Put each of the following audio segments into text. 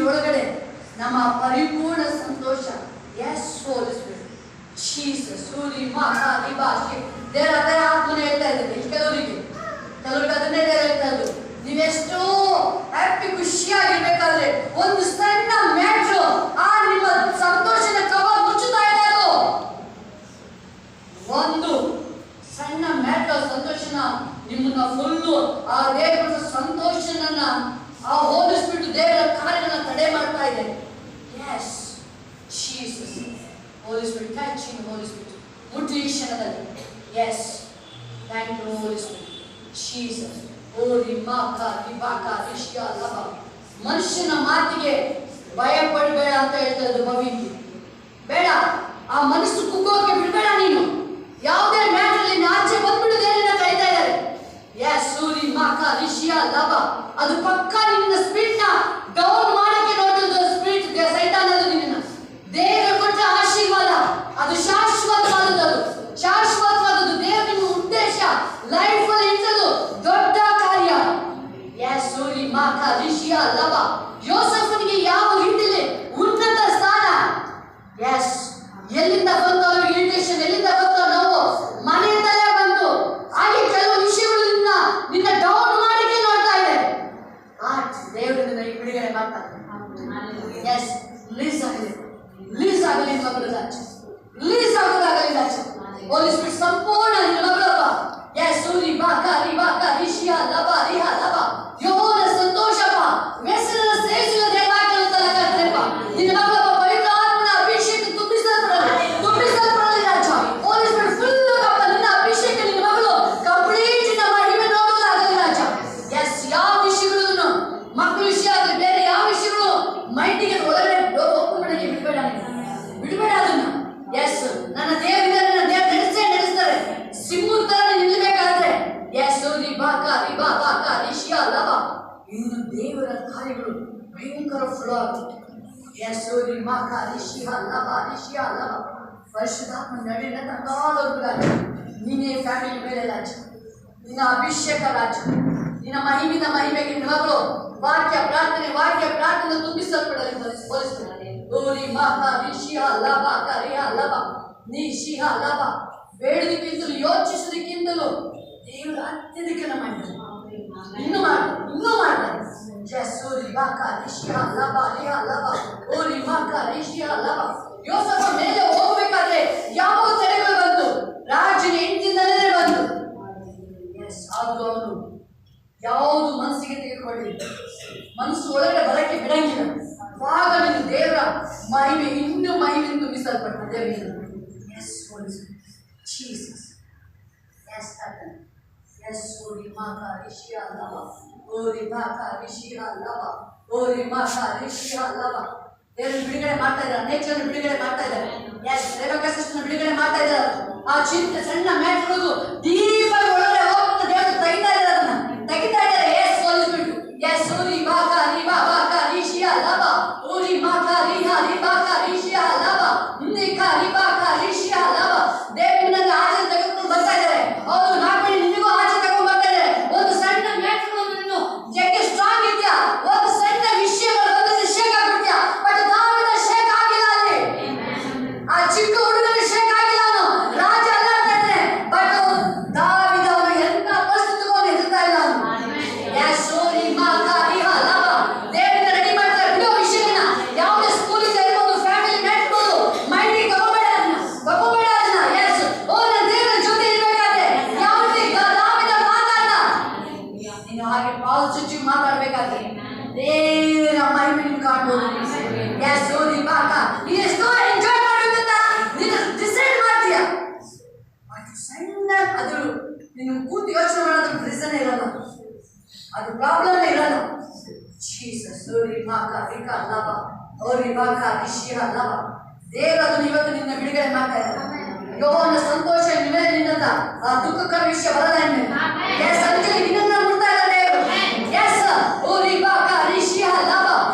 ಒಳಗಡೆ ನಮ್ಮ ಪರಿಪೂರ್ಣ ಸಂತೋಷ. ಎಸ್ ಹೋಲಿ ಸ್ಪಿರಿಟ್ ಜೀಸಸ್ ಸೂರಿ ಮಾತಾಡಿ ಭಾಷೆ ದೇವರ ಅದರ ಆತ್ಮನೆ ಹೇಳ್ತಾ ಇದ್ದೇನೆ. ಕೆಲವರಿಗೆ ಅದನ್ನೇ ಹೇಳ್ತಾ ಇದ್ದು, ನೀವೆಷ್ಟೋ ಹ್ಯಾಪಿ ಖುಷಿಯಾಗಿರ್ಬೇಕಾದ್ರೆ ಒಂದು ಸಣ್ಣ ಮ್ಯಾಟ್ರು ಆ ನಿಮ್ಮ ಸಂತೋಷನ ಕವರ್ ಮುಚ್ಚುತ್ತಾ ಇದೆ. ಅದು ಒಂದು ಸಣ್ಣ ಮ್ಯಾಟ್ರು ಸಂತೋಷನ ನಿಮ್ಮನ್ನ ಫುಲ್ಲು ಆ ದೇವರ ಸಂತೋಷನ ಆ ಹೋಲಿ ಸ್ಪಿರಿಟ್ ದೇವರ ಕಾರ್ಯಗಳನ್ನ ತಡೆ ಮಾಡ್ತಾ ಇದೆ. Yes Jesus holy spirit touch in holy spirit ಮುಟ್ಟಿ ಈ ಕ್ಷಣದಲ್ಲಿ. Yes thank you Holi spirit Jesus. ಓರಿ ಮಾಕ ರಿಬಾಕ ರಿಷ್ಯ ಲಬ. ಮನುಷ್ಯನ ಮಾತಿಗೆ ಭಯ ಪಡಬೇಡ ಅಂತ ಹೇಳ್ತಾ ಇದ್ದು ಭವಿಂಗಿ. ಬೇಡ, ಆ ಮನಸ್ಸು ಕುಗ್ಗೋಕೆ ಬಿಡಬೇಡ. ನೀನು ಯಾವುದೇ ಮ್ಯಾಟಲ್ಲಿ ಆಚೆ ಬಂದ್ಬಿಡುದೇನ ಕರೀತಾ ಇದ್ದಾರೆ. ಎಸ್ ಸೂರಿ ಮಾಕ ರಿಷ್ಯ ಲಬ. ಅದು ಪಕ್ಕ ನಿನ್ನ ಸ್ಪಿರಿಟ್ ನ ಡೌನ್ ಮಾಡಕ್ಕೆ ನೋಡಿದ ಸ್ಪಿರಿಟ್ ಸೈತಾನ್. ಅದು ನಿನ್ನ ದೇವರು ಕೊಟ್ಟ ಆಶೀರ್ವಾದ, ಅದು ಶಾಶ್ವತವಾದದ್ದು, ಶಾಶ್ವತವಾದದ್ದು. ದೇವರ ಉದ್ದೇಶ ಲೈಫ್ ಅಲ್ಲಿ ಇಟ್ಟದು ದೊಡ್ಡ ಕಾರ್ಯ. ಎಸ್ ಸೂರಿ ಮಾಕ ರಿಷ್ಯ ಲಬ. ಯೋಸೇಫನಿಗೆ ಯಾವ ರೀತಿಯಲ್ಲಿ ಉನ್ನತ ಸ್ಥಾನ. ಎಸ್ ಎಲ್ಲಿಂದ ಬಂತು ಅವರಿಗೆ ಇರಿಟೇಷನ್, ಎಲ್ಲಿಂದ ಬಂತು ನೋವು, ಮನೆಯಿಂದಲೇ ಬಂತು. ಹಾಗೆ ಕೆಲವು ವಿಷಯಗಳು ನಿನ್ನ ಡೌನ್ ಮಾಡಕ್ಕೆ ನೋಡ್ತಾ ಇದೆ. ದೇವರಿಂದ ಬಿಡುಗಡೆ ಮಾಡ್ತಾರೆ. ಎಸ್ ರಿಲೀಸ್ ಆಗಲಿ, ರಿಲೀಸ್ ಆಗಲಿ ಮಗಳಾಚೆ, ರಿಲೀಸ್ ಆಗೋದಾಗಲಿ ಆಚೆ. ಹೋಲಿ ಸ್ಪಿರಿಟ್ ಸಂಪೂರ್ಣ ನಿನ್ನ ಮಗಳಪ್ಪ. ಎಸ್ ಸೂರಿ ಬಾಕ ರಿಬಾಕ ರಿಷ್ಯ ಲಬ ರಿಹ ಲಬ. ಯೆಹೋವನ ಸಂತೋಷಪ್ಪ ಮೆಸರನ ಶ್ರೇಷ್ಠ ದೇವಾಲಯದ ಕರ್ತನೆಪ್ಪ. ನಿನ್ನ ಮಗಳಪ್ಪ ಪವಿತ್ರ ಆತ್ಮನ ಅಭಿಷೇಕ ತುಂಬಿಸಲ್ಪಡಲಿ ರಾಜ. ಹೋಲಿ ಸ್ಪಿರಿಟ್ ಫುಲ್ ಕಪ್ಪ ನಿನ್ನ ಅಭಿಷೇಕ ನಿನ್ನ ಮಗಳು ಕಂಪ್ಲೀಟ್ ನಿನ್ನ ಮಹಿಮೆ ನೋಡುವುದಾಗಲಿ ರಾಜ. ಎಸ್ ಯಾವ ವಿಷಯಗಳನ್ನು ಮಕ್ಕಳ ವಿಷಯ ಆಗಲಿ ಬೇರೆ ಯಾವ ವಿಷಯಗಳು ಮೈಂಡಿಗೆ ಒಳಗಡೆ ಒಪ್ಪುಗಳಿಗೆ ಬಿಡಬೇಡ, ಬಿಡಬೇಡ ಅದನ್ನ. ಎಸ್ ನನ್ನ ದೇವರಿದ್ದಾರೆ, ನನ್ನ ದೇವರು ನಡೆಸ್ತಾರೆ. ಸಿಂಹದ ತರ ನಿಲ್ಲಬೇಕಾದ್ರೆ ಎಸ್ ರಿಬಾಕ ರಿಬಾ ಬಾಕ ರಿಷ್ಯ ಲಬ. ಇನ್ನು ದೇವರ ಕಾರ್ಯಗಳು ಭಯಂಕರ ಫ್ಲೋ ಆಗುತ್ತೆ. ಎಸ್ ರಿಬಾಕ ರಿಷ್ಯ ಲಬ ರಿಷ್ಯ ಲಬ. ಪರಿಶುದ್ಧಾತ್ಮ ನಡೆಯ ತಂದಾಡೋರ್ಗಾಗ ನೀನೇ ಫ್ಯಾಮಿಲಿ ಮೇಲೆ ರಾಜ, ನಿನ್ನ ಅಭಿಷೇಕ ರಾಜ, ನಿನ್ನ ಮಹಿಮಿನ ಮಹಿಮೆಗೆ ನಿನ್ನ ಮಗಳು ವಾಕ್ಯ ಪ್ರಾರ್ಥನೆ ತುಂಬಿಸಲ್ಪಡಲಿ. ಹೋಲಿಸ್ತಾರೆ ಓರಿ ಮಾಕ ರಿಷ್ಯ ಲಬ ಕರಿಯ ಲಬ ನಿಶಿಹ ಲಬ. ಬೇಡದಕ್ಕಿಂತಲೂ ಯೋಚಿಸೋದಕ್ಕಿಂತಲೂ ದೇವರು ಅತ್ಯಧಿಕ ಮಾಡಿದ್ದಾರೆ. ಇನ್ನೂ ಮಾಡ್ತಾರೆ. ಜಸೂರಿ ಬಾಕ ರಿಷ್ಯ ಲಬ ರಿಹ ಲಬ ಓರಿ ಮಾಕ ರಿಷ್ಯ ಲಬ. ಯೋಸೇಫ ಮೇಲೆ ಹೋಗ್ಬೇಕಾದ್ರೆ ಯಾವ ತಡೆಗಳು ಬಂತು? ರಾಜನ ಹೆಂಡತಿಯಿಂದಲೇ ಬಂತು. ಎಸ್ ಆದ್ರೂ ಅವನು ಯಾವುದು ಮನಸ್ಸಿಗೆ ತೆಗೆದುಕೊಳ್ಳಿ, ಮನಸ್ಸು ಒಳಗಡೆ ಬರಕ್ಕೆ ಬಿಡಂಗಿಲ್ಲ. ಆಗ ನೀನು ದೇವರ ಮಹಿಮೆ ಇನ್ನೂ ಮಹಿಮೆ ತುಂಬಿಸಲ್ಪಡ್ತದೆ. ಎಸ್ ಹೋಲಿ ಜೀಸಸ್. ಎಸ್ ಅತನ್. ಎಸ್ ಓರಿ ಮಾಕ ರಿಷ್ಯ ಲಬ ಓರಿ ಮಾಕ ರಿಷ್ಯ ಲಬ ಓರಿ ಮಾಕ ರಿಷ್ಯ ಲಬ. ದೇವರು ಬಿಡುಗಡೆ ಮಾಡ್ತಾ ಇದ್ದಾರೆ, ಅನೇಕ ಜನ ಬಿಡುಗಡೆ ಮಾಡ್ತಾ ಇದ್ದಾರೆ. ಎಸ್ ರೇವಕಸನ ಬಿಡುಗಡೆ ಮಾಡ್ತಾ ಇದ್ದಾರೆ. ಆ ಚಿಂತೆ ಸಣ್ಣ ಮ್ಯಾಟ್ಗಳು ಡೀಪ್ ಆಗಿ ಒಳಗಡೆ ಹೋಗ್ತಾ ದೇವರು ತೆಗಿತಾ ಇದ್ದಾರೆ, ಅದನ್ನ ತೆಗಿತಾ ಇದ್ದಾರೆ. ಎಸ್ ಹೋಲಿಸ್ಬಿಟ್ಟು ಎಸ್ ಊರಿ ಬಾಕ ರಿಬಾ ಬಾಕ ರಿಷ್ಯ ಲಬ ಊರಿ ಮಾಕ ರಿಹ ರಿಬಾಕ ರಿಷ್ಯ ಲಬ ನಿಕ ರಿಬಾಕ ರಿಷ್ಯ ಲಬ. ದೇವರನ್ನ ಆಚೆ ತೆಗೆದುಕೊಂಡು ಬರ್ತಾ ಇದ್ದಾರೆ. ಹೌದು, ನಾಲ್ಕು ನಿನಗೂ ಆಚೆ ತಗೊಂಡು ಬರ್ತಾ ಇದ್ದಾರೆ. ಒಂದು ಸಣ್ಣ ಮ್ಯಾಟ್ಗಳು ನೀನು ಜಗ್ಗೆ ಸ್ಟ್ರಾಂಗ್ ಇದೆಯಾ, ಒಂದು ಸಣ್ಣ ವಿಷಯಗಳು ಬಂದ್ರೆ ಶೇಕ್ ಆಗ್ಬಿಡ್ತೀಯಾ. ಬಟ್ ದಾವಿದ ಶೇಕ್ ಆಗಿಲ್ಲ. ಅಲ್ಲಿ ಆ ಚಿಕ್ಕ ಹುಡುಗನ ಶೇಕ್ ಆಗಿಲ್ಲ. ಅವನು ರಾಜ ಅಲ್ಲಾಡ್ತಾ ಇದ್ದಾನೆ. ಬಟ್ ದಾವಿದ ಅವನು ಎಂತ ಪರಿಸ್ಥಿತಿ ತಗೊಂಡು ಎದುರ್ತಾ ಇಲ್ಲ. ಅವನು ಎಸ್ ಸೋರಿ ಮಾಕ ರಿಹ ಲಬ. ದೇವರನ್ನ ರೆಡಿ ಮಾಡ್ತಾರೆ. ಬಿಡೋ ವಿಷಯನ ಯಾವುದೇ ಸ್ಕೂಲಿಗೆ ಇರ್ಬೋದು, ಫ್ಯಾಮಿಲಿ ಮ್ಯಾಟ್ಬೋದು, ಮೈಂಡಿಗೆ ತಗೋಬೇಡ ಅದನ್ನ. ಎಸ್ ಓ ನನ್ನ ದೇವರ ಜೊತೆ ಇರ್ಬೇಕಾದ್ರೆ ಯಾವ ರೀತಿ ದಾವಿದ ಮಾತಾಡ್ದ, ನೀನು ಹಾಗೆ ಪಾಸಿಟಿವ್ ಮಾತಾಡ್ಬೇಕಾದ್ರೆ ದೇವರ ಮಹಿಮೆ ನೀನು ಕಾಣ್ಬೋದು. ಎಸ್ ಸೋರಿ ಮಾಕ ನೀನು ಎಷ್ಟೋ ಎಂಜಾಯ್ ಮಾಡೋದಂತ ನೀನು ಡಿಸೈಡ್ ಮಾಡ್ತೀಯ. ಬಟ್ ಸಣ್ಣ ಅದು ನೀನು ಕೂತು ಯೋಚನೆ ಮಾಡೋದ್ರ ರೀಸನ್ ಇರಲ್ಲ, ಅದು ಪ್ರಾಬ್ಲಮ್ ಇರಲ್ಲ. ಜೀಸಸ್ ಸೋರಿ ಮಾಕ ರಿಕ ಲಬ ಓರಿ ಬಾಕ ರಿಷ್ಯ ಲಬ. ದೇವರು ಅದನ್ನು ಇವತ್ತು ನಿನ್ನ ಬಿಡುಗಡೆ ಮಾಡ್ತಾ ಇದ್ದಾರೆ. ಯೆಹೋವನ ಸಂತೋಷ ನಿನ್ನ ನಿನ್ನಂತ ಆ ದುಃಖಕರ ವಿಷಯ ಬರಲ್ಲ. ಎಸ್ ಅದಕ್ಕೆ ನಿನ್ನನ್ನು ಮುಟ್ತಾ ಇದ್ದಾರೆ ದೇವರು. ಎಸ್ ಓರಿ ಬಾಕ ರಿಷ್ಯ ಲಬ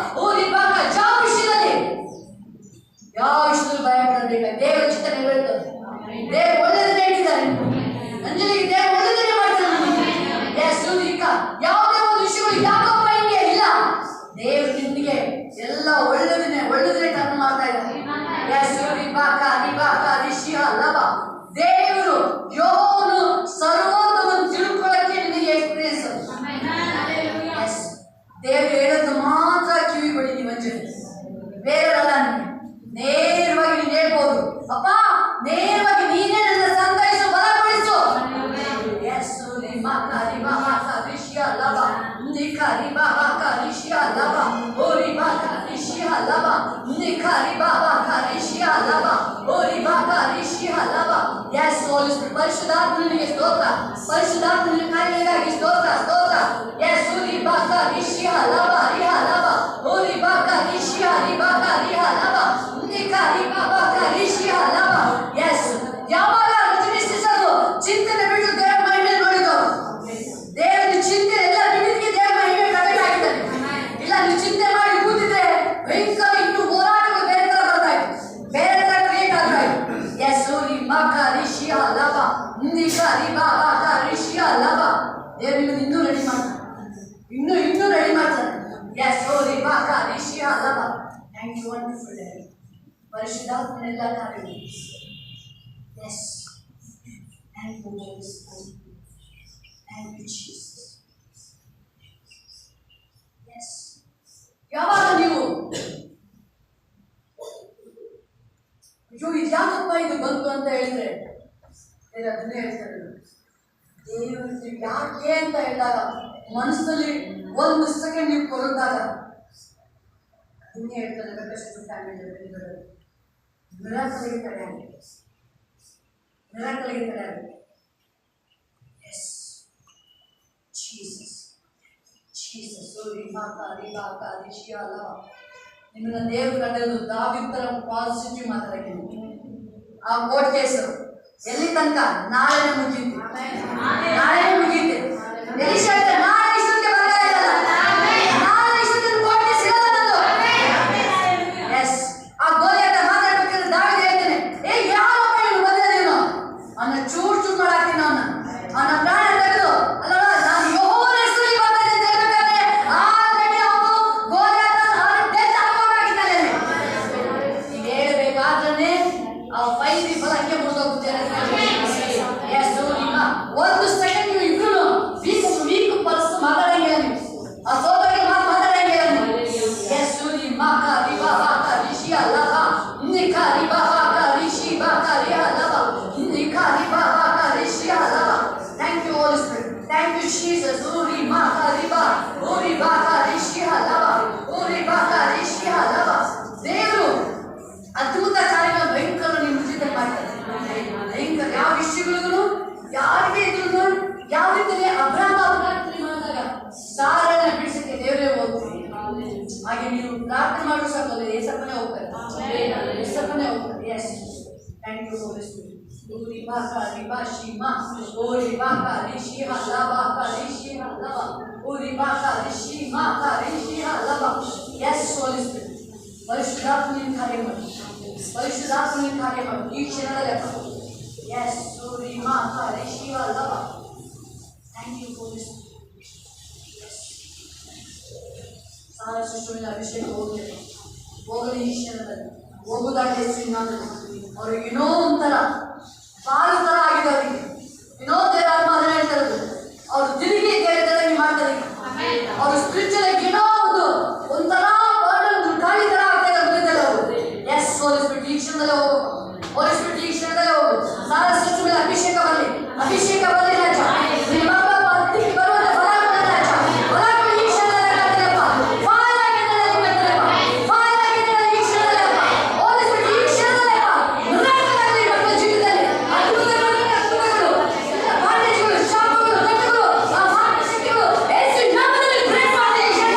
ಓರಿ ಬಾಕ. ಯಾವ ವಿಷಯದಲ್ಲಿ ಭಯ ಪಡಬೇಕಾ? ದೇವರ ಚಿತ್ತ ನೆರವೇರುತ್ತದೆ. ದೇವರು ಒಳ್ಳೆಯದನ್ನೇ ಇಟ್ಟಿದ್ದಾರೆ. ಅಂಜಲಿಗೆ ದೇವರು ಒಳ್ಳೆಯದನ್ನೇ ಮಾಡ್ತಾರೆ. ಎಸ್ ಯಾವುದೇ ಒಂದು ವಿಷಯಗಳು ಯಾಕಪ್ಪ ಹಿಂಗೆ ಇಲ್ಲ, ದೇವರು ನಿನಗೆ ಎಲ್ಲ ಹೇಳೋದು ಮಾತ್ರ ಕಿವಿ ಬಡಿ ನೀವು ಅಂಜಲಿ, ಬೇರೆಲ್ಲ ನೇರವಾಗಿ ನೀನು ಹೇಳ್ಬೋದು, ಅಪ್ಪ ನೇರವಾಗಿ ನೀನೇ ನನ್ನ ಸಂತೈಸು, ಬಲಪಡಿಸು. ಯೇಸು ನಿಮ್ಮ ಕರಿಬಾ ಕರಿಷ್ಯ ಲವ ನಿಖರಿಬಾ ಕರಿಷ್ಯ ಲವ ಓರಿಬಾ ಕರಿಷ್ಯ ಲವ ನಿಖರಿಬಾ ಕರಿಷ್ಯ ಲವ ಓರಿಬಾ ಕರಿಷ್ಯ ಲವ. ಯೇಸು ಹೋಲಿ ಸ್ಪಿರಿಟ್, ಪರಿಶುದ್ಧಾತ್ಮನಿಗೆ ಸ್ತೋತ್ರ, ಪರಿಶುದ್ಧಾತ್ಮನಿಗೆ ಕಾರ್ಯಕ್ಕಾಗಿ ಸ್ತೋತ್ರ ಸ್ತೋತ್ರ. ಯೇಸು ರಿಬಾ ಕರಿಷ್ಯ ಲವ ರಿಹ ಲವ ಓರಿಬಾ ಕರಿಷ್ಯ ರಿಬಾ ಕರಿಹ ಲವ ನಿಖರಿಬಾ ಕರಿಷ್ಯ ಲವ. ಯೇಸು ಯಾವಾಗ ರುಚಿಸಿಸಲು ಚಿಂತನೆ ಬಿಟ್ಟು ದೇವರ ಮಹಿಮೆ ನೋಡಿದವರು, ದೇವರ ಚಿಂತೆ ಎಲ್ಲ ಬಿಟ್ಟಿದ್ದಕ್ಕೆ ದೇವರ ಮಹಿಮೆ ಕಡಿಮೆ ಆಗಿದ್ದಾನೆ. ಇಲ್ಲ ನೀವು ಚಿಂತೆ ಮಾಡಿ ಕೂತಿದ್ರೆ ಭಯಂಕರ ಇನ್ನೂ ಹೋರಾಟಗಳು ಬೇರೆ ತರ ಬರ್ತಾ ಇತ್ತು, ಬೇರೆ ತರ ಕ್ರಿಯೇಟ್ ಆಗ್ತಾ ಇತ್ತು. ಯೇಸು ನಿಮ್ಮ ಕರಿಷ್ಯ ಲವ ನಿಖರಿಬಾ ಕರಿಷ್ಯ ಲವ. ದೇವರು ನಿಮ್ಮನ್ನು ಇನ್ನೂ ರೆಡಿ ಮಾಡ್ತಾರೆ, ಇನ್ನೂ ರೆಡಿ ಮಾಡ್ತಾರೆ. ಯೇಸು ರಿಬಾ ಕರಿಷ್ಯ ಲವ. Thank you wonderful day. ಪರಿಶುದ್ಧಾತ್ಮನೆಲ್ಲ ಕಾರ್ಯಗಳು. Yes. Thank you, Holy Spirit. Thank you, Jesus. Yes. ಯಾವಾಗ ನೀವು ಅಯ್ಯೋ ಇದು ಯಾಕಪ್ಪ ಇದು ಬಂತು ಅಂತ ಹೇಳಿದ್ರೆ ಅದನ್ನೇ ಹೇಳ್ತಾರೆ, ದೇವರು ಯಾಕೆ ಅಂತ ಹೇಳಿದಾಗ ಮನಸ್ಸಲ್ಲಿ ಒಂದು ಸೆಕೆಂಡ್ ನೀವು ಕೊರದಾಗ ಅದನ್ನೇ ಹೇಳ್ತಾರೆ. ಮಿರಾಕಲ್ಗೆ ತಡೆ ಆಗಿದೆ, ಮಿರಾಕಲ್ಗೆ ತಡೆ ಆಗಿದೆ. ಎಸ್ ಜೀಸಸ್ ಜೀಸಸ್ ನಿಮ್ಮನ್ನ ದೇವರು ಕಂಡಿರೋದು ದಾವಿದರ ಪಾಸಿಟಿವ್ ಮಾತಾಡಕ್ಕೆ. ಆ ಕೋರ್ಟ್ ಕೇಸು ಎಲ್ಲಿ ತನಕ? ನಾಳೆ ಮುಗೀತು, ನಾಳೆ ಮುಗೀತು. ಎಲಿಶಾ ನಾಳೆ ಇಷ್ಟಕ್ಕೆ ಬರಲಿಲ್ಲ, ನಾಳೆ ಇಷ್ಟಕ್ಕೆ ಕೋರ್ಟ್ ಕೇಸ್ ಇರಲ್ಲ ನಂದು. ಎಸ್ ಆ ಗೋಲಿಯಾತ ಮಾತಾಡ್ಬೇಕಾದ್ರೆ ದಾವಿದ ಹೇಳ್ತೇನೆ, ಏ ಯಾರಪ್ಪ ಇವನು ಬಂದಿದ್ದೀನೋ ಅವನ್ನ ಚೂರ್ ಚೂರ್ ಮಾಡಾಕ್ತೀನಿ, ಅವನ ಪ್ರಾಣ ತೆಗೆದು ಅಲ್ಲ ನಾನು ಯೆಹೋವನ ಹೆಸರಲ್ಲಿ ಬರ್ತಾ ಇದ್ದೆ ಹೇಳ್ಬೇಕಾದ್ರೆ ಆಲ್ರೆಡಿ ಅವನು ಗೋಲಿಯಾತ ಡೆತ್ ಹಾಕೋವಾಗಿದ್ದಾನೆ. ಈಗ ಹೇಳ್ಬೇಕಾದ್ರೆ ಆ ಫೈರಿ ಬಲಕ್ಕೆ ಮುರಿದೋಗುತ್ತೆ. ಎಸ್ ನಿಮ್ಮ ಒಂದು ಸೆಕೆಂಡ್ ನೀವು ಇಬ್ರು ವೀಕ್ ಪರ್ಸ್ ಮಾತಾಡಂಗಿಲ್ಲ, ನೀವು ಆ ಸೋದರಿಗೆ ಮಾತಾಡಂಗಿಲ್ಲ ನೀವು. ಎಸ್ ನಿಮ್ಮ ಕರಿಬಾ ಕರಿಷಿ ಅಲ್ಲವ ನಿಖರಿಬಾ ಕರಿಷಿ ಬಾ ಕರಿ ಅಲ್ಲವ ನಿಖರಿಬಾ ಕರಿಷಿ ಅಲ್ಲವ. Thank you Holi Spirit, thank you Jesus. ಊರಿ ಮಾ ಕರಿಬಾ ಊರಿ ಬಾ ಕರಿಷಿ ಅಲ್ಲವ ಊರಿ ಬಾ ಕರಿಷಿ ಅಲ್ಲವ. ದೇವರು ಅದ್ಭುತ ಕಾರ್ಯಗಳು ಭಯಂಕರ ನಿಮ್ಮ ಜೊತೆ ಮಾಡ್ತಾರೆ. ಭಯಂಕರ ಯಾವ ವಿಷಯಗಳಿಗೂ ಯಾರಿಗೆ ಇದ್ರು ಯಾವ ರೀತಿಯಲ್ಲಿ ಅಬ್ರಾಮ ಪ್ರಾರ್ಥನೆ ಮಾಡಿದಾಗ ಸಾರನ್ನ ಬಿಡಿಸಕ್ಕೆ ದೇವರೇ ಹೋಗ್ತಾರೆ. ಹಾಗೆ ನೀವು ಪ್ರಾರ್ಥನೆ ಮಾಡೋ ಸಾಕೋದು ಏಸಪ್ಪನೇ ಹೋಗ್ತಾರೆ, ಏಸಪ್ಪನೇ ಹೋಗ್ತಾರೆ. Yes thank you Holi Spirit. ಊರಿ ಬಾ ಕರಿಬಾ ಶಿಮಾ ಊರಿ ಬಾ ಕರಿಷಿ ಅಲ್ಲವ ಕರಿಷಿ ಅಲ್ಲವ ಊರಿ ಬಾ ಕರಿಷಿ ಮಾ ಕರಿಷಿ ಅಲ್ಲವ. ಎಸ್ ಹೋಲಿ ಸ್ಪಿರಿಟ್, ಪರಿಶುದ್ಧಾತ್ಮನ ಕಾರ್ಯ ಮಾಡಿ, ಪರಿಶುದ್ಧಾತ್ಮನ ಕಾರ್ಯ ಮಾಡಿ ಈ ಕ್ಷಣದಲ್ಲೇ. ಎಸ್ ಸೂರಿ ಮಾ ಕರಿಷಿ ಅಲ್ಲವ. Thank you Holi Spirit. ಸಾರ ಶಿಶುವಿನ ಅಭಿಷೇಕ ಹೋಗಲಿ ಈ ಕ್ಷಣದಲ್ಲಿ ಹೋಗುದಾಗಲಿ. ಅವ್ರಿಗೆ ಏನೋ ಒಂಥರ ಪಾಲು ಥರ ಆಗಿದೆ, ಅವರಿಗೆ ಏನೋ ದೇವರಾತ್ಮ ಅದನ್ನ ಹೇಳ್ತಾ ಇರೋದು. ಅವ್ರು ತಿರುಗಿ ದೇವರಿಗೆ ಮಾಡ್ತಾರೆ, ಅವ್ರು ಸ್ಪಿರಿಚುವಲ್ ಏನೋ ಒಂಥರ ಗಾಳಿ ಥರ ಆಗ್ತಾ ಇದ್ದಾರೆ ಅವರು. ಎಸ್ ಹೋಲಿ ಸ್ಪಿರಿಟ್ ಈ ಕ್ಷಣದಲ್ಲೇ ಹೋಗು, ಹೋಲಿ ಸ್ಪಿರಿಟ್ ಈ ಕ್ಷಣದಲ್ಲೇ ಹೋಗು. ಸಾರ ಶಿಶುವಿನ ಅಭಿಷೇಕ ಬರಲಿ, ಅಭಿಷೇಕ ಬರಲಿ ರಾಜ. ನಿಮ್ಮ ಮಕ್ಕಳ ಬರುವಂತ ಫಲಗಳು ರಾಜ, ಫಲಗಳು ಈ ಕ್ಷಣದಲ್ಲೇ ಆಗ್ತಾರಪ್ಪ. ಫಾಲ್ ಆಗಿದ್ದಾರೆ ನಿಮ್ಮ ಹತ್ರಪ್ಪ, ಫಾಲ್ ಆಗಿದ್ದಾರೆ ಈ ಕ್ಷಣದಲ್ಲಪ್ಪ. ಹೋಲಿ ಸ್ಪಿರಿಟ್ ಈ ಕ್ಷಣದಲ್ಲಪ್ಪ ಮಿರಾಕಲ್ ಆಗಲಿ ಮಕ್ಕಳ ಜೀವಿತದಲ್ಲಿ. ಅದ್ಭುತಗಳು ಅದ್ಭುತಗಳು ಬಾಂಡೇಜ್ಗಳು ಶಾಪಗಳು ಕಟ್ಟುಗಳು ಆ ಮಾನಸಿಕಗಳು ಯೇಸು ನಾಮದಲ್ಲಿ ಬ್ರೇಕ್ ಮಾಡಿ ಈ ಕ್ಷಣದಲ್ಲಿ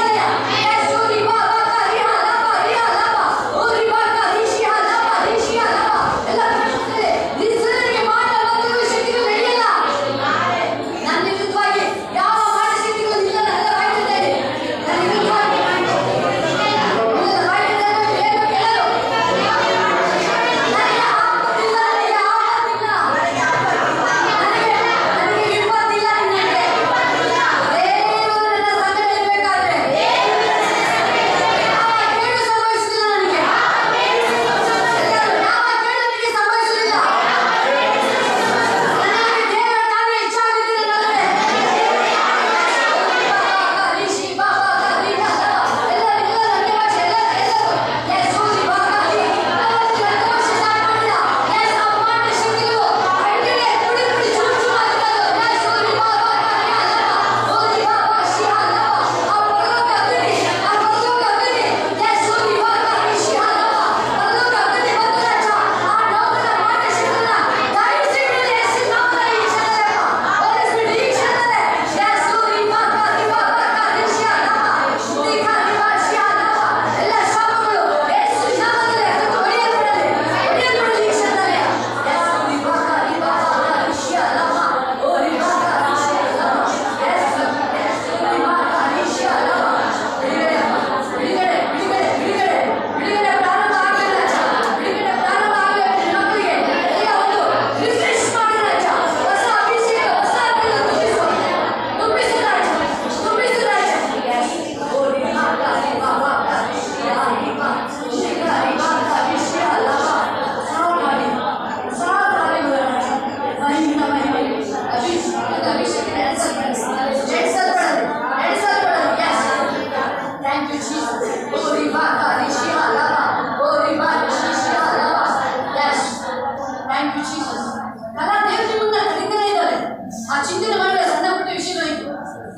ಆ ಚಿಂತನೆ ಮಾಡಿದ್ರೆ ಸಣ್ಣ ಪುಟ್ಟ ವಿಷಯಗಳು ಇತ್ತು.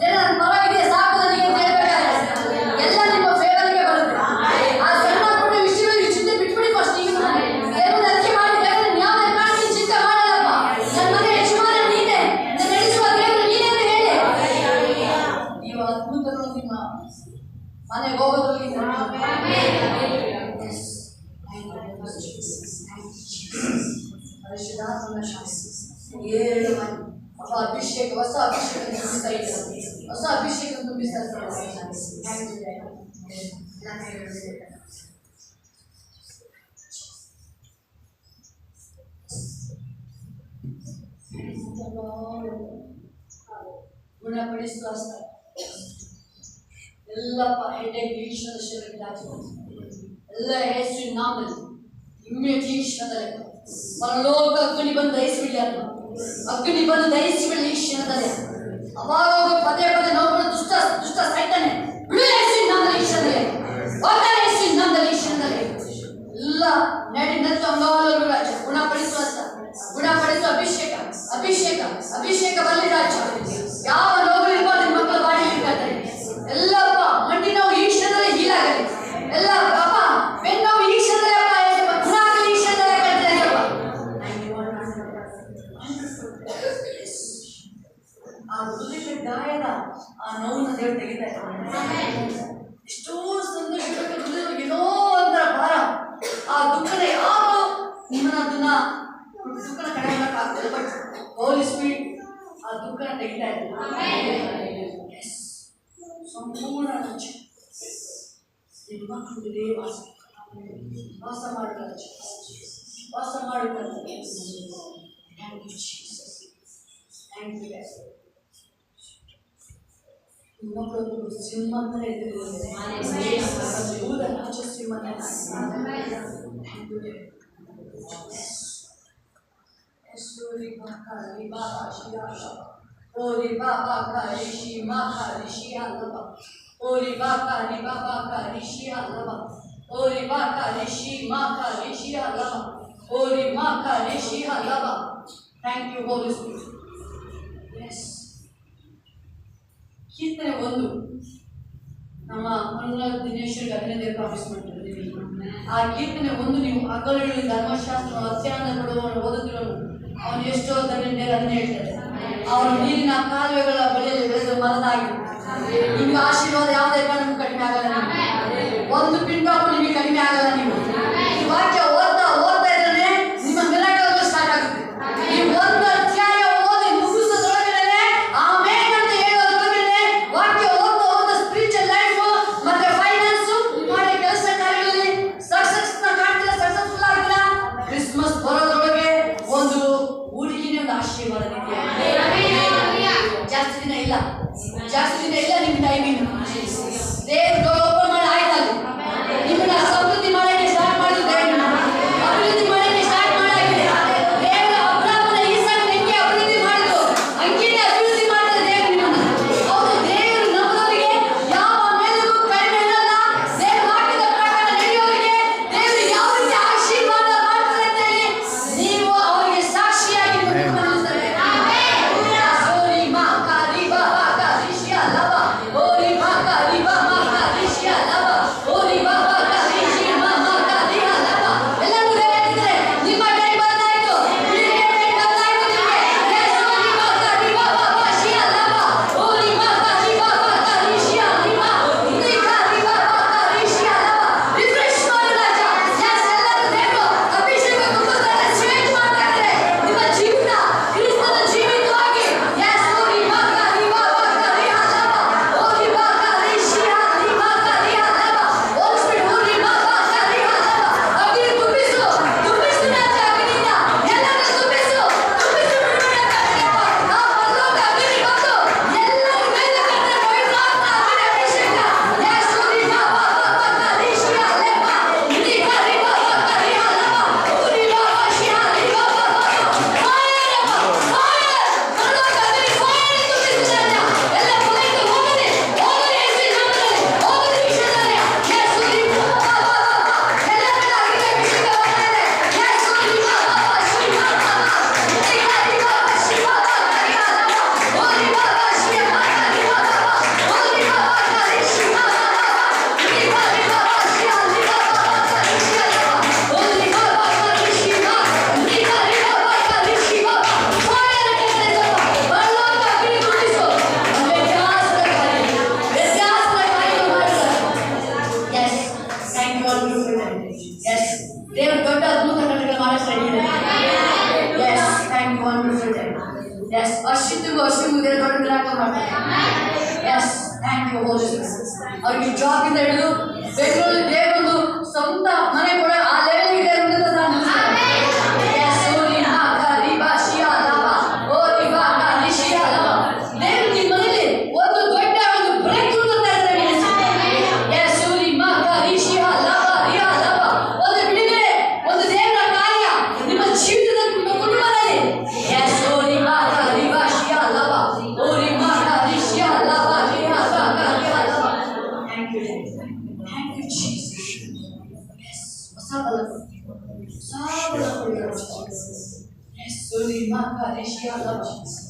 ನನ್ನ ಪರವಾಗಿದೆ ಸಾಕು ನನಗೆ ಅಂತ ಹೇಳ್ಬೇಕಾದ್ರೆ ಎಲ್ಲ ನಿಮ್ಮ ಫೇವರ್ಗೆ ಬರುತ್ತೆ. ಆ ಸಣ್ಣ ಪುಟ್ಟ ವಿಷಯಗಳಿಗೆ ಚಿಂತೆ ಬಿಟ್ಬಿಡಿ ಫಸ್ಟ್. ಈಗ ದೇವರು ಅದಕ್ಕೆ ಮಾಡಿದ್ದಾರೆ, ಯಾವುದೇ ಕಾರಣಕ್ಕೆ ಚಿಂತೆ ಮಾಡಲ್ಲಪ್ಪ. ನನ್ನ ಮನೆ ಯಜಮಾನ ನೀನೆ, ನನ್ನ ನಡೆಸುವ ದೇವರು ನೀನೆ ಅಂತ ಹೇಳಿ ನೀವು ಅದ್ಭುತಗಳು ನಿಮ್ಮ ಮನೆಗೆ ಹೋಗೋದ್ರಲ್ಲಿ ಪರಿಶುದ್ಧಾತ್ಮನ ಶಾಸ್ತ್ರ ಏಳು ಮನೆ ಅಭಿಷೇಕ, ಹೊಸ ಅಭಿಷೇಕ ತುಂಬಿಸ್ತಾ ಇದ್ದಾರೆ, ಹೊಸ ಅಭಿಷೇಕ ತುಂಬಿಸ್ತಾ ಇದ್ದಾರೆ. ಗುಣಪಡಿಸುವ ಎಲ್ಲಪ್ಪ ಹೆಡ್ಡೇಕ್ ಈಶ್ವರ ಶರೀರಕ್ಕೆ ಎಲ್ಲ ಯೇಸುವಿನ ನಾಮದಲ್ಲಿ ಇಮ್ಮಿಡಿಯೇಟ್ ಈಶ್ವರದಲ್ಲಿ ಪರಲೋಕ ಅಗ್ನಿ ಬಂದು ದಯಿಸಿಬಿಡಲಿ ಅಂತ, ಅಗ್ನಿ ಬಂದು ದಯಿಸಿಬಿಡಲಿ ಈಶ್ವರದಲ್ಲಿ. ಅವಾಗ ಪದೇ ಪದೇ ನೋಡ್ಕೊಂಡು ದುಷ್ಟ ಸೈತಾನೆ ಬಿಡು ಯೇಸುವಿನ ನಾಮದಲ್ಲಿ ಈಶ್ವರದಲ್ಲಿ, ಹೋಗ್ತಾರೆ ಯೇಸುವಿನ ನಾಮದಲ್ಲಿ ಈಶ್ವರದಲ್ಲಿ. ಎಲ್ಲ ನಡಿ ನತ್ತು ಅಂಗವಾಲರು ರಾಜ ಗುಣಪಡಿಸುವ ಅಭಿಷೇಕ ಅಭಿಷೇಕ ಅಭಿಷೇಕ ಬರಲಿ ರಾಜ. ಯಾವ ನೋವು ಇರ್ಬೋದು ನಿಮ್ಮ ಮಕ್ಕಳು ಬಾಡಿ ಇರ್ತಾರೆ. ಎಲ್ಲಪ್ಪ ಮಂಡಿ ನೋವು ಈಶ್ವರದಲ್ಲಿ ಹೀಲಾಗಲಿ. ಎಲ್ಲ ಪಾಪ ಬೆನ್ನು ನೋವು ಈಶ್ವರದಲ್ಲಿ ಗುಣ ಆಗಲಿ, ಈಶ್ವರದಲ್ಲಿ ಕಟ್ಟಿದೆಯಪ್ಪ. ಆ ಹೃದಯದ ಗಾಯದ ಆ ನೋವನ್ನ ದೇವರು ತೆಗಿತಾ ಇದ್ದಾರೆ. ಎಷ್ಟೋ ಸಂತೋಷ ಏನೋ ಒಂಥರ ಭಾರ, ಆ ದುಃಖದ ಯಾವ ನಿಮ್ಮನ್ನ ದುಃಖನ ಕಡೆ ಮಾಡೋಕ್ಕಾಗ್ತದೆ. ಬಟ್ ಹೋಲಿ ಸ್ಪೀಡ್ ಆ ದುಃಖನ ತೆಗಿತಾ ಇದ್ದಾರೆ. ಸಂಪೂರ್ಣ ನಿಮ್ಮ ಮಕ್ಕಳಿಗೆ ವಾಸ ಮಾಡುತ್ತಾರೆ, ವಾಸ ಮಾಡುತ್ತಾರೆ. ಮಕ್ಕಳೊಂದು ಸಿಂಹಂತಲೇ Ori baba karishi makarishi alaba. Ori baba ni baba karishi alaba. Ori baba karishi makarishi alaba. Ori makarishi alaba. Thank you, Holy Spirit. Yes. ಕೀರ್ತನೆ 1 ನಮ್ಮ ಮನುರಾಜ್ ದಿನೇಶ್ವರಿಗೆ ಅಭಿನಂದನೆ ಪ್ರಾಮಿಸ್ ಮಾಡ್ತಿದ್ದೀವಿ. ಆ ಕೀರ್ತನೆ 1 ನೀವು ಹಗಲು ಧರ್ಮಶಾಸ್ತ್ರ ಅಧ್ಯಯನ ಪಡುವವನು ಓದುತ್ತಿರುವನು ಅವನು ಎಷ್ಟೋ ಧನ್ಯತೆ ಅದನ್ನು ಹೇಳ್ತಾರೆ. ಅವನು ನೀರಿನ ಕಾಲುವೆಗಳ ಬಳಿಯಲ್ಲಿ ಬೆಳೆದು ಮರದಾಗಿ ನಿಮ್ಗೆ ಆಶೀರ್ವಾದ ಯಾವುದೇ ಕಾರಣಕ್ಕೂ ಕಡಿಮೆ ಆಗಲ್ಲ. ಒಂದು ಪಿಂಟಾಪು ನಿಮಗೆ ಕಡಿಮೆ ಆಗಲ್ಲ. ನೀವು ಈ ವಾಕ್ಯ ಓದ್ತಾ ಇದ್ರೆ ನಿಮ್ಮ ಮಿರಾಕಲ್ ಸ್ಟಾರ್ಟ್ ಆಗುತ್ತೆ. ನೀವು ಒಂದು ಅಧ್ಯಾಯ ಓದಿ ಮುಗಿಸೋದ್ರೊಳಗಡೆ ಆಮೇಲೆ ಅಂತ ಹೇಳೋದ್ರೊಳಗಡೆ ವಾಕ್ಯ ಓದ್ತಾ ಸ್ಪಿರಿಚುವಲ್ ಲೈಫ್ ಮತ್ತೆ ಫೈನಾನ್ಸ್ ಮಾಡೋ ಕೆಲಸ ಕಾರ್ಯಗಳಲ್ಲಿ ಸಕ್ಸಸ್ನ ಕಾಣ್ತಿಲ್ಲ, ಸಕ್ಸಸ್ಫುಲ್ ಆಗಿಲ್ಲ. ಕ್ರಿಸ್ಮಸ್ ಬರೋದ್ರೊಳಗೆ ಒಂದು ಹುಡುಗಿನೇ ಒಂದು ಆಶೀರ್ವಾದ ನಿಮಗೆ. ಜಾಸ್ತಿ ದಿನ ಇಲ್ಲ ನಿಮ್ಗೆ ಟೈಮಿಂಗ್. ದೇವ್ರು ಓಪನ್ ಮಾಡಿ ಆಯ್ತಲ್ಲ ನಿಮ್ಮನ್ನ ಯು ವಂಡರ್ಫುಲ್ ಎಸ್ ದೇವರು ದೊಡ್ಡ ಅದ್ಭುತ ಕಾರ್ಯಗಳು ಮಾಡಿಸ್ತಾ yes thank you wonderful yes ಅಶ್ವಿತ್ಗೂ ದೇವರು ದೊಡ್ಡ ಮಿರಾಕಲ್ ಮಾಡ್ತಾರೆ ಎಸ್ ಥ್ಯಾಂಕ್ ಯು ಹೋಲಿ ಅವ್ರಿಗೆ ಜಾಬ್ ಇಂದ ಹಿಡಿದು ಬೆಂಗಳೂರು ದೇವರೊಂದು ಸ್ವಂತ ಮನೆ ಕೂಡ ಆ ಲೆವೆಲ್ ಇದೆ ಅಂತ ನಾನು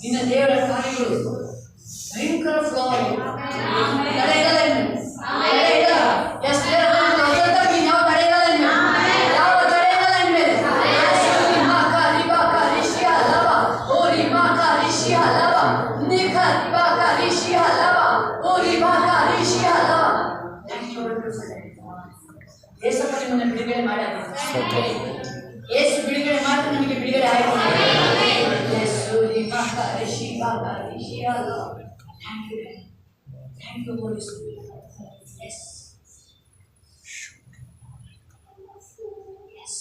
ನಿನ್ನ ದೇವರ ಕಾರ್ಯಗಳು ಭಯಂಕರ ಫ್ಲೋ ಬಿಡುಗಡೆ ಮಾಡ್ಯಾರ ಯೇಸು ಬಿಡುಗಡೆ ಮಾಡಿ ನಮಗೆ ಬಿಡುಗಡೆ ಆಯ್ತು Thank you, Holy Spirit. Yes. Yes.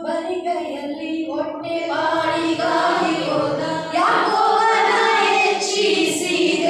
ಬರಿಗೈಯಲ್ಲಿ ಹೊಟ್ಟೆ ಬಾಡಿಗಾಗಿ ಹೋದ ಯಾಕೋಬನ ಹೆಚ್ಚಿಸಿದೆ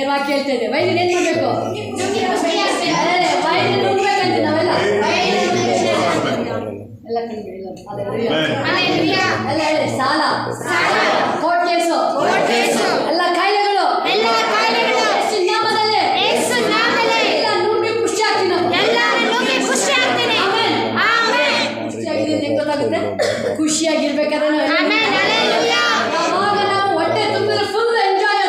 ವಾಕ್ಯ ಹೇಳ್ತಾ ಇದೆ. ವೈದ್ಯರು ಏನ್ ಮಾಡಬೇಕು? ವೈದ್ಯರು ನುಗ್ಬೇಕಂತ ನಾವೆಲ್ಲ ಎಲ್ಲ ಎಲ್ಲ ಹೇಳಿ ಸಾಲ ಕೋರ್ಟ್ ಕೇಸು ಎಲ್ಲ ಕಾಯಿಲೆಗಳು ನಾಮದಲ್ಲಿ ಎಲ್ಲ ನುಗ್ಗಿ ಖುಷಿ ಆಗ್ತೀನಿ ಗೊತ್ತಾಗುತ್ತೆ. ಖುಷಿಯಾಗಿರ್ಬೇಕಾದ್ರೆ ನಾವು ಹೊಟ್ಟೆ ತುಂಬಿದ್ರೆ ಫುಲ್ ಎಂಜಾಯ್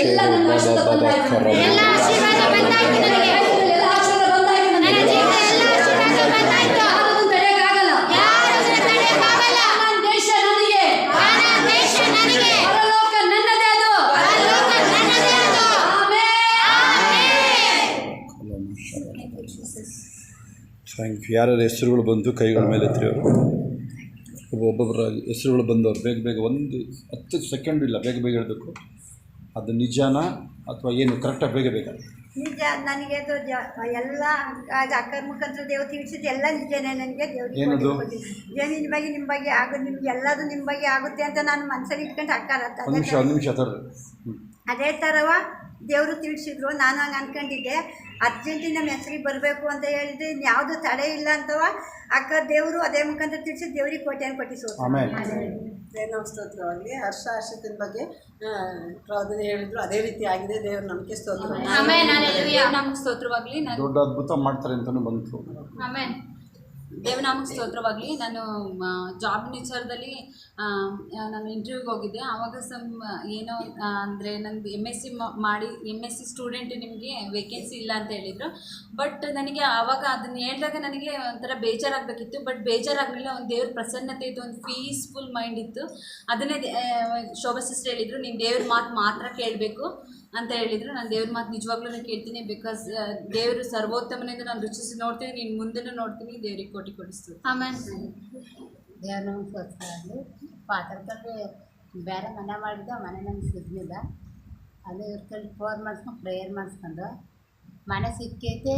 ಎಲ್ಲ ನನ್ನ ಆಶೀರ್ವಾದ ಬಂದಾಯ್ತು ಎಲ್ಲ ಆಶೀರ್ವಾದ ಬಂದಾಯ್ತು ನನಗೆ ಎಲ್ಲ ಆಶೀರ್ವಾದ ಬಂದಾಯ್ತು ನನಗೆ ಯಾರನ್ನು ತಡೆಯಕ್ಕಾಗಲ್ಲ ನನ್ನ ದೇಶ ನನಗೆ ಪರಲೋಕ ನನ್ನದೇ ಅದು ಥ್ಯಾಂಕ್ ಯು. ಯಾರ್ಯಾರ ಹೆಸರುಗಳು ಬಂದು ಕೈಗಳ ಮೇಲೆ ಎತ್ತಿರಿ ಅವರು ಒಬ್ಬೊಬ್ಬರ ಹೆಸರುಗಳು ಬಂದವರು ಬೇಗ ಬೇಗ 10 ಸೆಕೆಂಡ್ ಇಲ್ಲ ಬೇಗ ಬೇಗ ಹೇಳಬೇಕು. ಅದು ನಿಜಾನ ಅಥವಾ ಏನು ಕರೆಕ್ಟಾಗಿ ಬೇಗ ಬೇಗ ನಿಜ ನನಗೆ ಅದು ಎಲ್ಲ ಅಕ್ಕರ ಮುಖಾಂತರ ದೇವ್ರು ತಿಳಿಸಿದ್ದು ಎಲ್ಲ ನಿಜನೇ ನನಗೆ ಏನದು? ದೇವ್ರಿಗೆ ನಿಮ್ಮ ಬಗ್ಗೆ ಆಗೋದು ನಿಮ್ಗೆ ಎಲ್ಲದು ನಿಮ್ಮ ಬಗ್ಗೆ ಆಗುತ್ತೆ ಅಂತ ನಾನು ಮನಸ್ಸಲ್ಲಿ ಇಟ್ಕೊಂಡು ಅಕ್ಕಾರ ಒಂದು ನಿಮಿಷ ಅದೇ ಥರವ ದೇವರು ತಿಳಿಸಿದ್ರು. ನಾನು ಹಂಗೆ ಅಂದ್ಕೊಂಡಿದ್ದೆ ಅರ್ಜೆಂಟಿನ ನಮ್ಮ ಹೆಸರಿಗೆ ಬರಬೇಕು ಅಂತ ಹೇಳಿದ್ರೆ ಯಾವುದು ತಡೆ ಇಲ್ಲ ಅಂತವ ಅಕ್ಕ ದೇವರು ಅದೇ ಮುಖಾಂತರ ತಿಳಿಸಿ ದೇವ್ರಿಗೆ ಕೋಟೆಯನ್ನು ಕೊಟ್ಟಿಸೋದು. ದೇವ್ರ ಸ್ತೋತ್ರವಾಗಲಿ. ಹರ್ಷಿತನ ಬಗ್ಗೆ ಪ್ರವಾದನೆ ಹೇಳಿದ್ರು ಅದೇ ರೀತಿ ಆಗಿದೆ. ದೇವ್ರ ನಂಬಿಕೆ ಸ್ತೋತ್ರವಾಗಲಿ. ದೊಡ್ಡ ಅದ್ಭುತ ಮಾಡ್ತಾರೆ ಅಂತಲೂ ಬಂತು. ದೇವನಾಮಕ್ಕೆ ಸ್ತೋತ್ರವಾಗಲಿ. ನಾನು ಜಾಬ್ ವಿಚಾರದಲ್ಲಿ ನಾನು ಇಂಟರ್ವ್ಯೂಗೆ ಹೋಗಿದ್ದೆ. ಆವಾಗ ಏನೋ ಅಂದರೆ ನಂದು MSc ಸ್ಟೂಡೆಂಟ್ ನಿಮಗೆ ವೇಕೆನ್ಸಿ ಇಲ್ಲ ಅಂತ ಹೇಳಿದರು. ಬಟ್ ನನಗೆ ಆವಾಗ ಅದನ್ನು ಹೇಳಿದಾಗ ನನಗೆ ಒಂಥರ ಬೇಜಾರಾಗಬೇಕಿತ್ತು. ಬಟ್ ಬೇಜಾರಾಗಲಿಲ್ಲ. ಒಂದು ದೇವ್ರ ಪ್ರಸನ್ನತೆ ಇತ್ತು, ಒಂದು ಪೀಸ್ಫುಲ್ ಮೈಂಡ್ ಇತ್ತು. ಅದನ್ನೇ ಶೋಭಾ ಸಿಸ್ಟರ್ ಹೇಳಿದರು, ನೀನು ದೇವ್ರ ಮಾತು ಮಾತ್ರ ಕೇಳಬೇಕು ಅಂತ ಹೇಳಿದರು. ನಾನು ದೇವ್ರ ಮಾತು ನಿಜವಾಗ್ಲೂ ಕೇಳ್ತೀನಿ. ಬಿಕಾಸ್ ದೇವರು ಸರ್ವೋತ್ತಮನೆಂದು ನಾನು ರುಚಿಸಿ ನೋಡ್ತೀನಿ, ನೀನು ಮುಂದೆನೂ ನೋಡ್ತೀನಿ. ದೇವ್ರಿಗೆ ಕೋಟಿ ಕೊಡಿಸ್ತು. ಆಮೇಲೆ ದೇವ್ರ ನಮ್ಗೆ ಸ್ವಚ್ಛವಾಗಿ ಪಾತ್ರದಲ್ಲಿ ಬೇರೆ ಮನೆ ಮಾಡಿದ್ದೆ, ಮನೆ ನಮ್ಗೆ ಸಿಗಲಿಲ್ಲ. ಅದು ಇವ್ರಲ್ಲಿ ಫೋನ್ ಮಾಡಿಸ್ಕೊಂಡು ಪ್ರೇಯರ್ ಮಾಡಿಸ್ಕೊಂಡು ಮನೆ ಸಿಕ್ಕೈತೆ.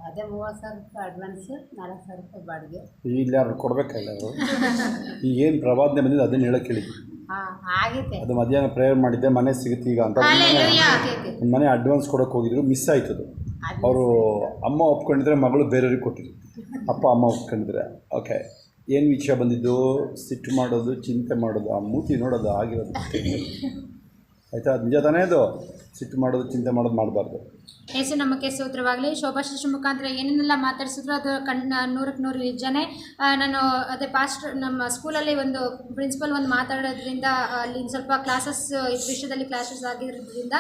ಅದೇ 30,000 ರೂಪಾಯಿ ಅಡ್ವಾನ್ಸು, 4,000 ರೂಪಾಯಿ ಬಾಡಿಗೆ. ಇಲ್ಲಿ ಯಾರು ಕೊಡಬೇಕಲ್ಲ ಅವರು. ಈಗೇನು ಪ್ರವಾದನೆ ಬಂದಿದ್ದು ಅದನ್ನು ಹೇಳಕ್ಕೆ ಹೇಳಿದ್ವಿ. ಆಗೈತೆ. ಅದು ಮಧ್ಯಾಹ್ನ ಪ್ರೇಯರ್ ಮಾಡಿದ್ದೆ, ಮನೆ ಸಿಗುತ್ತೆ ಈಗ ಅಂತ. ಮನೆ ಅಡ್ವಾನ್ಸ್ ಕೊಡೋಕೆ ಹೋಗಿದ್ರು, ಮಿಸ್ ಆಯ್ತದು. ಅವರು ಅಮ್ಮ ಒಪ್ಕೊಂಡಿದ್ರೆ ಮಗಳು ಬೇರೆಯವ್ರಿಗೆ ಕೊಟ್ಟಿದ್ರು, ಅಪ್ಪ ಅಮ್ಮ ಒಪ್ಕೊಂಡಿದ್ರೆ. ಓಕೆ, ಏನು ವಿಷಯ ಬಂದಿದ್ದು? ಸಿಟ್ಟು ಮಾಡೋದು, ಚಿಂತೆ ಮಾಡೋದು, ಆ ಮೂತಿ ನೋಡೋದು ಆಗಿರೋದು ಆಯಿತಾ? ಅದು ನಿಜ ತಾನೇ ಅದು? ಸಿಟ್ಟು ಮಾಡೋದು, ಚಿಂತೆ ಮಾಡೋದು ಮಾಡಬಾರ್ದು. ಯೇಸು ನಮಗೆ ಸ್ತೋತ್ರವಾಗಲಿ. ಶೋಭಾ ಶಿಷ್ಯ ಮುಖಾಂತರ ಏನೇನೆಲ್ಲ ಮಾತಾಡಿಸಿದ್ರು ಅದು 100ಕ್ಕೆ 100 ನಿಜನೇ. ನಾನು ಅದೇ ನಮ್ಮ ಸ್ಕೂಲಲ್ಲಿ ಒಂದು ಪ್ರಿನ್ಸಿಪಲ್ ಒಂದು ಮಾತಾಡೋದ್ರಿಂದ ಅಲ್ಲಿ ಸ್ವಲ್ಪ ಕ್ಲಾಸಸ್ ವಿಷಯದಲ್ಲಿ ಕ್ಲಾಸಸ್ ಆಗಿರೋದ್ರಿಂದ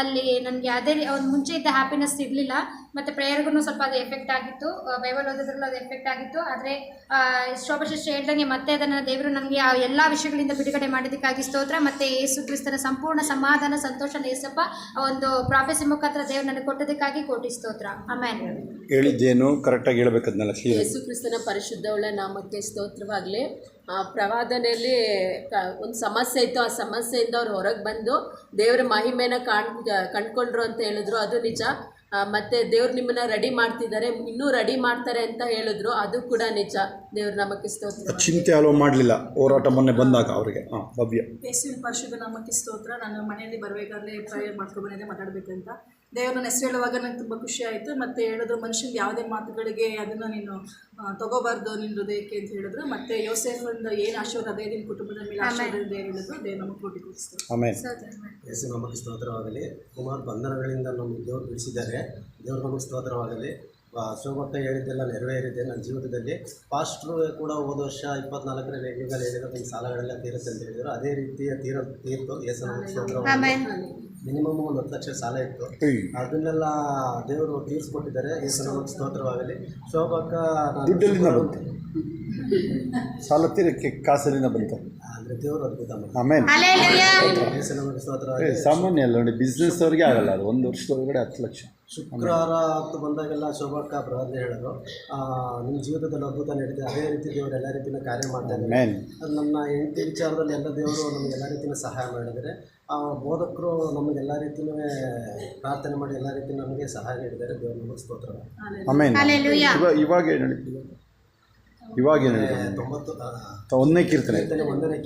ಅಲ್ಲಿ ನನಗೆ ಅದೇ ಒಂದು ಮುಂಚೆ ಇದ್ದ ಹ್ಯಾಪಿನೆಸ್ ಸಿಗಲಿಲ್ಲ. ಮತ್ತು ಪ್ರೇಯರ್ಗೂ ಸ್ವಲ್ಪ ಅದು ಎಫೆಕ್ಟ್ ಆಗಿತ್ತು, ಬೈಬಲ್ ಓದೋದ್ರಲ್ಲೂ ಅದು ಎಫೆಕ್ಟ್ ಆಗಿತ್ತು. ಆದರೆ ಶೋಭಾ ಶಿಷ್ಯ ಹೇಳ್ದಂಗೆ ಮತ್ತೆ ಅದನ್ನು ದೇವರು ನನಗೆ ಆ ಎಲ್ಲ ವಿಷಯಗಳಿಂದ ಬಿಡುಗಡೆ ಮಾಡೋದಕ್ಕಾಗಿ ಸ್ತೋತ್ರ. ಮತ್ತು ಯೇಸು ಕ್ರಿಸ್ತನ ಸಂಪೂರ್ಣ ಸಮಾಧಾನ, ಸಂತೋಷ, ನೇಸಪ್ಪ ಒಂದು ಪ್ರಾಫೆಸಿ ಮುಖಾಂತರ ದೇವರು ನನಗೆ ಕೊಟ್ಟೋದಕ್ಕಾಗಿ ಕೋಟಿ ಸ್ತೋತ್ರ. ಆಮೇಲೆ ಹೇಳಿದ್ದೇನು ಕರೆಕ್ಟಾಗಿ ಹೇಳ್ಬೇಕದ್ನಲ್ಲ. ಯೇಸು ಕ್ರಿಸ್ತನ ಪರಿಶುದ್ಧವುಳ್ಳ ನಾಮಕ್ಕೆ ಸ್ತೋತ್ರವಾಗಲಿ. ಪ್ರವಾದನೆಯಲ್ಲಿ ಒಂದು ಸಮಸ್ಯೆ ಇತ್ತು, ಆ ಸಮಸ್ಯೆಯಿಂದ ಅವ್ರು ಹೊರಗೆ ಬಂದು ದೇವರ ಮಹಿಮೆನ ಕಂಡ್ಕೊಂಡ್ರು ಅಂತ ಹೇಳಿದ್ರು. ಅದು ನಿಜ. ಮತ್ತು ದೇವ್ರು ನಿಮ್ಮನ್ನು ರೆಡಿ ಮಾಡ್ತಿದ್ದಾರೆ, ಇನ್ನೂ ರೆಡಿ ಮಾಡ್ತಾರೆ ಅಂತ ಹೇಳಿದ್ರು. ಅದು ಕೂಡ ನಿಜ. ದೇವ್ರ ನಾಮಕ್ಕೆ ಸ್ತೋತ್ರ. ಚಿಂತೆ ಅಲೋ ಮಾಡಲಿಲ್ಲ ಹೋರಾಟ ಮೊನ್ನೆ ಬಂದಾಗ ಅವರಿಗೆ. ಭವ್ಯ. ಯೇಸುವಿನ ಪರಿಶುದ್ಧ ನಾಮಕ್ಕೆ ಸ್ತೋತ್ರ. ನಾನು ಮನೆಯಲ್ಲಿ ಬರಬೇಕಾದ್ರೆ ಪ್ರೇಯರ್ ಮಾಡ್ಕೊಂಡು ಬಂದಿದ್ದೆ ಮಾತಾಡಬೇಕಂತ. ದೇವರು ನನ್ನ ಹೆಸರು ಹೇಳುವಾಗ ನನಗೆ ತುಂಬ ಖುಷಿ ಆಯಿತು. ಮತ್ತು ಹೇಳಿದ್ರು, ಮನುಷ್ಯನಿಗೆ ಯಾವುದೇ ಮಾತುಗಳಿಗೆ ಅದನ್ನು ನೀನು ತಗೋಬಾರ್ದು ನಿನ್ನ ಹೃದಯಕ್ಕೆ ಅಂತ ಹೇಳಿದ್ರು. ಮತ್ತು ಯೋಸೇಫಂದು ಏನು ಆಶೀರ್ವಾದ ಇದೆ ನಿನ್ನ ಕುಟುಂಬದ ಮೇಲೆ ಆಶೀರ್ವಾದ ಇದೆ ಹೇಳಿದ್ರು. ದೇವ್ರು ನಮಗೆ ಕೋಟಿ ಕೊಡಿಸ್ತಾರೆ. ಯೇಸು ನಮಗೆ ಸ್ತೋತ್ರವಾಗಲಿ. ಸುಮಾರು ಬಂಧನಗಳಿಂದ ನಮಗೆ ದೇವರು ಬಿಡಿಸಿದ್ದಾರೆ. ದೇವ್ರ ನಮಗೆ ಸ್ತೋತ್ರವಾಗಲಿ. ಶೋಭಕ್ಕ ಹೇಳಿದ್ದೆಲ್ಲ ನೆರವೇರಿದೆ ನನ್ನ ಜೀವಿತದಲ್ಲಿ. ಪಾಸ್ಟ್ರು ಕೂಡ ಹೋದ ವರ್ಷ 24ನೇ ಎಂಡಿಂಗಲ್ಲಿ ಹೇಳಿದ್ರು ನಿಮ್ಮ ಸಾಲಗಳೆಲ್ಲ ತೀರುತ್ತೆ ಅಂತ ಹೇಳಿದರು. ಅದೇ ರೀತಿಯ ತೀರ್ತು. ಯೇಸು ನಮಗೆ ಸ್ತೋತ್ರವಾಗಲಿ. ಮಿನಿಮಮ್ 1 ಲಕ್ಷ ಸಾಲ ಇತ್ತು, ಅದನ್ನೆಲ್ಲ ದೇವರು ತೀರಿಸ್ಕೊಟ್ಟಿದ್ದಾರೆ. ಯೇಸು ನಮಗೆ ಸ್ತೋತ್ರವಾಗಲಿ. ಶೋಭಕ್ಕ ದುಡ್ಡಲ್ಲಿಂದ ಬಂತು, ಸಾಲ ತೀರಕ್ಕೆ ಕಾಸಲ್ಲಿಂದ ಬಂತು. ಅಂದರೆ ದೇವರು ಅದ್ಭುತ ಮಾಡಿ. ಆಮೇಲೆ ಯೇಸು ನಮಗೆ ಸ್ತೋತ್ರವಾಗಲಿ. ಸಾಮಾನ್ಯ ಅಲ್ಲ ನೋಡಿ, ಬಿಸ್ನೆಸ್ ಅವ್ರಿಗೆ ಆಗಲ್ಲ ಅದು. 1 ವರ್ಷದೊಳಗಡೆ 10 ಲಕ್ಷ. ಶುಕ್ರವಾರ ಹೊತ್ತು ಬಂದಾಗೆಲ್ಲ ಶೋಭಕ್ಕ ಪ್ರವಾದನೆ ಹೇಳಿದ್ರು, ನಿಮ್ಮ ಜೀವಿತದಲ್ಲಿ ಅದ್ಭುತ ನಡೀತೆ. ಅದೇ ರೀತಿ ದೇವರು ಎಲ್ಲ ರೀತಿಯ ಕಾರ್ಯ ಮಾಡ್ತಾಯಿದ್ದಾರೆ. ಅದು ನನ್ನ ಹೆಂಡತಿ ವಿಚಾರದಲ್ಲಿ ಎಲ್ಲ ದೇವರು ನಮಗೆ ಎಲ್ಲ ರೀತಿಯ ಸಹಾಯ ಮಾಡಿದ್ದಾರೆ. ಬೋಧಕರು ನಮಗೆಲ್ಲ ರೀತಿಯೂ ಪ್ರಾರ್ಥನೆ ಮಾಡಿ ಎಲ್ಲ ರೀತಿ ನಮಗೆ ಸಹಾಯ ನೀಡಿದ್ದಾರೆ. ದೇವರು ನಮಗೆ ಸ್ತೋತ್ರ. ಇವಾಗ ಏನು ನಡೀತಿದೆ? ಇವಾಗ ಏನು ನಡೀತಿದೆ? 1ನೇ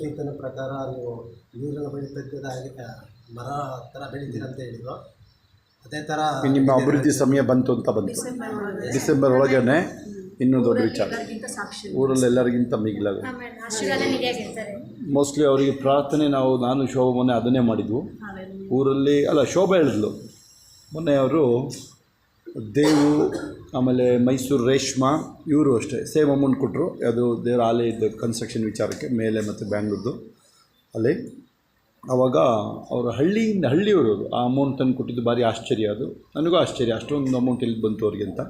ಕೀರ್ತನೆ ಪ್ರಕಾರ ನೀವು ನೀರನ್ನು ಬೆಳೀತಕ್ಕದಾಗಿ ಮರ ಥರ ಬೆಳಿತೀರಂತ ಹೇಳಿದ್ರು. ಅದೇ ಥರ ನಿಮ್ಮ ಅಭಿವೃದ್ಧಿ ಸಮಯ ಬಂತು ಅಂತ ಬಂತು. ಡಿಸೆಂಬರ್ ಒಳಗಡೆ ಇನ್ನೂ ದೊಡ್ಡ ವಿಚಾರ. ಊರಲ್ಲಿ ಎಲ್ಲರಿಗಿಂತ ಮಿಗಿಲಾಗ ಮೋಸ್ಟ್ಲಿ ಅವರಿಗೆ ಪ್ರಾರ್ಥನೆ ನಾನು ಶೋಭಾ ಮೊನ್ನೆ ಅದನ್ನೇ ಮಾಡಿದ್ವು ಊರಲ್ಲಿ. ಅಲ್ಲ, ಶೋಭಾ ಹೇಳಿದ್ಲು ಮೊನ್ನೆ ಅವರು ದೇವು, ಆಮೇಲೆ ಮೈಸೂರು ರೇಷ್ಮಾ, ಇವರು ಅಷ್ಟೇ ಸೇಮ್ ಅಮೌಂಟ್ ಕೊಟ್ಟರು. ಅದು ದೇವರ ಆಲಯದ ಕನ್ಸ್ಟ್ರಕ್ಷನ್ ವಿಚಾರಕ್ಕೆ ಮೇಲೆ ಮತ್ತು ಬ್ಯಾಂಗ್ಳೂರ್ದು ಅಲ್ಲಿ. ಆವಾಗ ಅವರು ಹಳ್ಳಿಯವರು ಆ ಅಮೌಂಟ್ ತಂದು ಕೊಟ್ಟಿದ್ದು ಭಾರಿ ಆಶ್ಚರ್ಯ. ಅದು ನನಗೂ ಆಶ್ಚರ್ಯ, ಅಷ್ಟೊಂದು ಅಮೌಂಟ್ ಎಲ್ಲಿ ಬಂತು ಅವ್ರಿಗೆ ಅಂತ.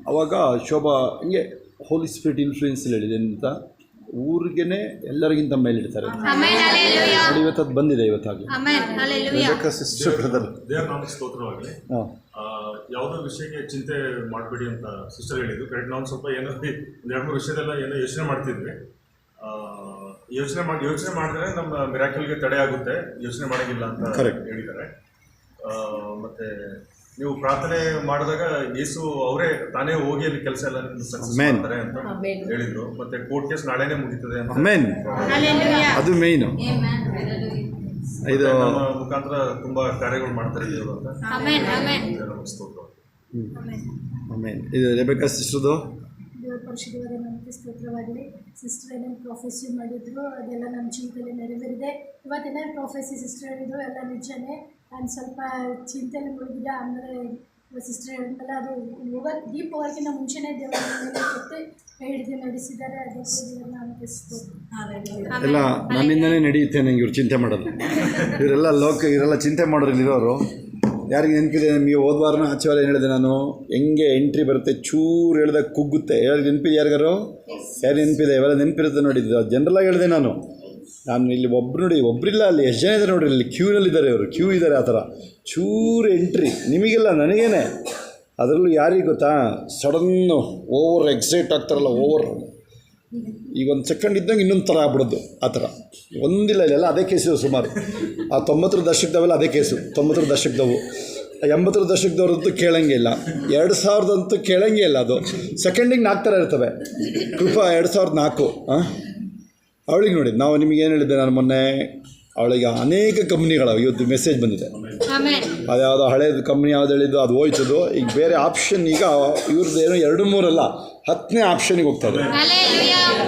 ಆವಾಗ ಶೋಭಾ ಹಿಂಗೆ ಹೋಲಿ ಸ್ಪಿರಿಟ್ ಇನ್ಫ್ಲೂಯೆನ್ಸಲ್ಲಿ ಹೇಳಿದೆ ಅಂತ ಊರಿಗೇ ಎಲ್ಲರಿಗಿಂತ ಮೇಲಿಡ್ತಾರೆ. ನೋಡಿ, ಇವತ್ತು ಅದು ಬಂದಿದೆ. ಇವತ್ತಾಗಲಿ ಸಿಸ್ಟರ್ ಬ್ರದರ್ ದೇವರ ನಾಮಕ್ಕೆ ಸ್ತೋತ್ರವಾಗಲಿ. ಯಾವುದೋ ವಿಷಯಕ್ಕೆ ಚಿಂತೆ ಮಾಡಬೇಡಿ ಅಂತ ಸಿಸ್ಟರ್ ಹೇಳಿದ್ರು. ಕರೆಕ್ಟ್. ನಾವು ಸ್ವಲ್ಪ ಏನೋ 2-3 ವಿಷಯದೆಲ್ಲ ಏನೋ ಯೋಚನೆ ಮಾಡ್ತಿದ್ವಿ. ಯೋಚನೆ ಮಾಡಿದ್ರೆ ನಮ್ಮ ಮಿರಾಕಲ್ಗೆ ತಡೆ ಆಗುತ್ತೆ, ಯೋಚನೆ ಮಾಡೋಂಗಿಲ್ಲ ಅಂತ ಹೇಳಿದ್ದಾರೆ. ಮತ್ತು ನೀವು ಪ್ರಾರ್ಥನೆ ಮಾಡಿದಾಗ ಯೇಸು ಅವರೇ ತಾನೇ ಹೋಗಿ ಅಲ್ಲಿ ಕೆಲಸ ಎಲ್ಲ ಸಕ್ಸಸ್ ಮಾಡ್ತಾರೆ ಅಂತ ಹೇಳಿದ್ರು. ಮತ್ತೆ ಕೋರ್ಟ್ ಕೇಸ್ ನಾಳೆನೇ ಮುಗೀತದೆ ಅಂತ. ಅದು ಮೇಯ್ನು. ಇದು ನಮ್ಮ ಮುಖಾಂತರ ತುಂಬಾ ಕಾರ್ಯಗಳು ಮಾಡ್ತಾರೆ ದೇವರು ಅಂತ ನಮಗೆ ಸ್ತೋತ್ರ. ಆಮೇನ್. ಇದು ರೆಬೆಕ್ಕಾ ಸಿಸ್ಟರ್ದು ದೇವರ ಪರಿಶುದ್ಧವಾದ ನಾಮಕ್ಕೆ ಸ್ತೋತ್ರವಾಗಲಿ. ಸಿಸ್ಟರ್ ಏನೇನು ಪ್ರೊಫೆಸಿ ಮಾಡಿದ್ರು ಅದೆಲ್ಲ ನಮ್ಮ ಜೀವಿತದಲ್ಲಿ ನೆರವೇರಿದೆ. ಇವತ್ತೇನೇನು ಪ್ರೊಫೆಸಿ ಸಿಸ್ಟರ್ ಹೇಳಿದ್ರು ಎಲ್ಲ ನಿಜನೇ. ನಾನು ಸ್ವಲ್ಪ ಚಿಂತೆಯಲ್ಲಿ ಮುಳುಗಿದ್ದೆ. ಆಮೇಲೆ ಸಿಸ್ಟರ್ ಹೇಳಿದ್ಮೇಲೆ ಅದು ಹೋಗೋದು ಡೀಪ್ ಹೋಗೋಕ್ಕಿಂತ ಮುಂಚೆನೇ ದೇವರ ಹೇಳಿದ್ದು ನಡೆಸಿದ್ದಾರೆ. ಅದಕ್ಕೆ ದೇವರ ನಾಮಕ್ಕೆ ಸ್ತೋತ್ರ. ಎಲ್ಲ ನನ್ನಿಂದನೇ ನಡೆಯುತ್ತೆ. ನಂಗೆ ಇವ್ರು ಚಿಂತೆ ಮಾಡೋದು, ಇವರೆಲ್ಲ ಚಿಂತೆ ಮಾಡೋರು ಇಲ್ಲಿರೋರು. ಯಾರಿಗೆ ನೆನಪಿದೆ? ನಮಗೆ ಹೋದ್ವಾರನ ಆಚೆವಾರ ಏನು ಹೇಳಿದೆ ನಾನು, ಹೆಂಗೆ ಎಂಟ್ರಿ ಬರುತ್ತೆ ಚೂರು ಹೇಳಿದಾಗ ಕುಗ್ಗುತ್ತೆ. ಯಾರಿಗೆ ನೆನಪಿದೆ? ಯಾರಿಗಾರು ಯಾರು ನೆನಪಿದೆ? ಇವೆಲ್ಲ ನೆನಪಿರುತ್ತೆ ನೋಡಿದ್ದು. ಜನರಲಾಗಿ ಹೇಳಿದೆ ನಾನು ಇಲ್ಲಿ ಒಬ್ಬರಿಲ್ಲ, ಅಲ್ಲಿ ಎಷ್ಟು ಜನ ಇದ್ದಾರೆ ನೋಡಿರಿ, ಇಲ್ಲಿ ಕ್ಯೂನಲ್ಲಿದ್ದಾರೆ, ಇವರು ಕ್ಯೂ ಇದ್ದಾರೆ. ಆ ಥರ ಚೂರು ಎಂಟ್ರಿ ನಿಮಗೆಲ್ಲ ನನಗೇನೆ. ಅದರಲ್ಲೂ ಯಾರಿಗೆ ಗೊತ್ತಾ, ಸಡನ್ನು ಓವರ್ ಎಕ್ಸೈಟ್ ಆಗ್ತಾರಲ್ಲ, ಈಗ ಒಂದು ಸೆಕೆಂಡ್ ಇದ್ದಂಗೆ ಇನ್ನೊಂದು ಥರ ಆಗ್ಬಿಡೋದು. ಆ ಥರ ಒಂದಿಲ್ಲ, ಇಲ್ಲೆಲ್ಲ ಅದೇ ಕೇಸು ಸುಮಾರು. ಆ 90ರ ದಶಕದವೆಲ್ಲ ಅದೇ ಕೇಸು. 90ರ ದಶಕದವು, 80ರ ದಶಕದವ್ರಂತೂ ಕೇಳಂಗೆ ಇಲ್ಲ. 2000 ಅಂತೂ ಕೇಳಂಗೆ ಇಲ್ಲ. ಅದು ಸೆಕೆಂಡಿಗೆ 4 ಥರ ಇರ್ತವೆ. ಕೃಪಾ 2004 ಅವಳಿಗೆ ನೋಡಿ, ನಾವು ನಿಮಗೇನು ಹೇಳಿದ್ದೆ ನಾನು ಮೊನ್ನೆ, ಅವಳಿಗೆ ಅನೇಕ ಕಂಪ್ನಿಗಳು ಇವತ್ತು ಮೆಸೇಜ್ ಬಂದಿದೆ. ಅದ್ಯಾವುದೋ ಹಳೇದು ಕಂಪ್ನಿ ಯಾವ್ದು ಹೇಳಿದ್ದು ಅದು ಹೋಯ್ತದು. ಈಗ ಬೇರೆ ಆಪ್ಷನ್, ಈಗ ಇವ್ರದ್ದು ಏನೋ 2-3 ಅಲ್ಲ 10ನೇ ಆಪ್ಷನಿಗೆ ಹೋಗ್ತದೆ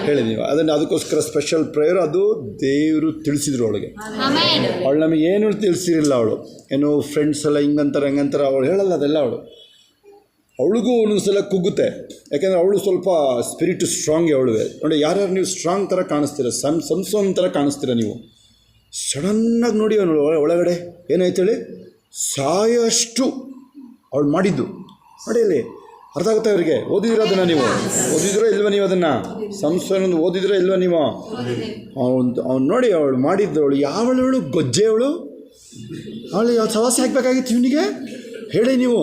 ಹೇಳಿ ನೀವು. ಅದಕ್ಕೋಸ್ಕರ ಸ್ಪೆಷಲ್ ಪ್ರೇಯರ್ ಅದು ದೇವರು ತಿಳಿಸಿದ್ರು ಅವಳಿಗೆ. ಅವಳು ನಮಗೆ ಏನು ತಿಳಿಸಿರಲಿಲ್ಲ. ಅವಳು ಏನು ಫ್ರೆಂಡ್ಸ್ ಎಲ್ಲ ಹಂಗಂತಾರೆ ಅವಳು ಹೇಳಲ್ಲ ಅದೆಲ್ಲ. ಅವಳಿಗೂ ಒಂದೊಂದು ಸಲ ಕುಗ್ಗುತ್ತೆ. ಯಾಕೆಂದರೆ ಅವಳು ಸ್ವಲ್ಪ ಸ್ಪಿರಿಟ್ ಸ್ಟ್ರಾಂಗ್. ಅವಳುವೆ ನೋಡಿ, ಯಾರ್ಯಾರು ನೀವು ಸ್ಟ್ರಾಂಗ್ ಥರ ಕಾಣಿಸ್ತೀರ, ಸಂಸೋನ್ ಥರ ಕಾಣಿಸ್ತೀರ ನೀವು. ಸಡನ್ನಾಗಿ ನೋಡಿ ಅವನು ಒಳಗಡೆ ಏನಾಯ್ತು ಹೇಳಿ, ಸಾಯಷ್ಟು ಅವಳು ಮಾಡಿದ್ದು ನೋಡಿ. ಅಲ್ಲಿ ಅರ್ಥ ಆಗುತ್ತೆ ಅವರಿಗೆ. ಓದಿದಿರೋ ಅದನ್ನು ನೀವು? ಓದಿದ್ರೋ ಇಲ್ವ ನೀವು? ಅದನ್ನು ಸಂಸ್ಥೆನೊಂದು ಓದಿದ್ರೋ ಇಲ್ವ ನೀವು? ಅವ್ನು ನೋಡಿ ಅವಳು ಮಾಡಿದ್ದು. ಅವಳು ಯಾವಳು ಗೊಜ್ಜೆ, ಅವಳು ಯಾವ ಸವಾಸ ಹಾಕಬೇಕಾಗಿತ್ತು ಇವನಿಗೆ ಹೇಳಿ ನೀವು.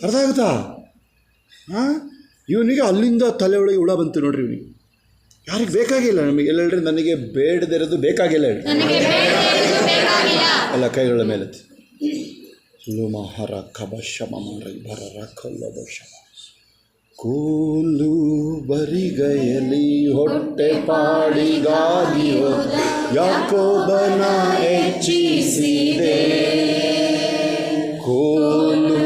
ಅರ್ಥ ಆಗುತ್ತಾ? ಹಾಂ, ಇವನಿಗೆ ಅಲ್ಲಿಂದ ತಲೆ ಒಳಗೆ ಹುಳ ಬಂತು ನೋಡ್ರಿ. ಇವನಿಗೆ ಯಾರಿಗೆ ಬೇಕಾಗಿಲ್ಲ. ನಮಗೆ ಎಲ್ಲ ಹೇಳ್ರಿ, ನನಗೆ ಬೇಡದಿರೋದು ಬೇಕಾಗಿಲ್ಲ ಹೇಳಿ. ಎಲ್ಲ ಕೈಗಳ ಮೇಲೆ ಲುಮಹರ ಕಬಶಮ ಭರ ಕಲ್ಲದ ಶಮ ಕೂಲು ಬರಿಗೈಯಲ್ಲಿ ಹೊಟ್ಟೆ ಪಾಡಿಗಾಗಿ ಯಾಕೋಬನ ಹೆಚ್ಚಿಸಿದೆ. ಕೂಲು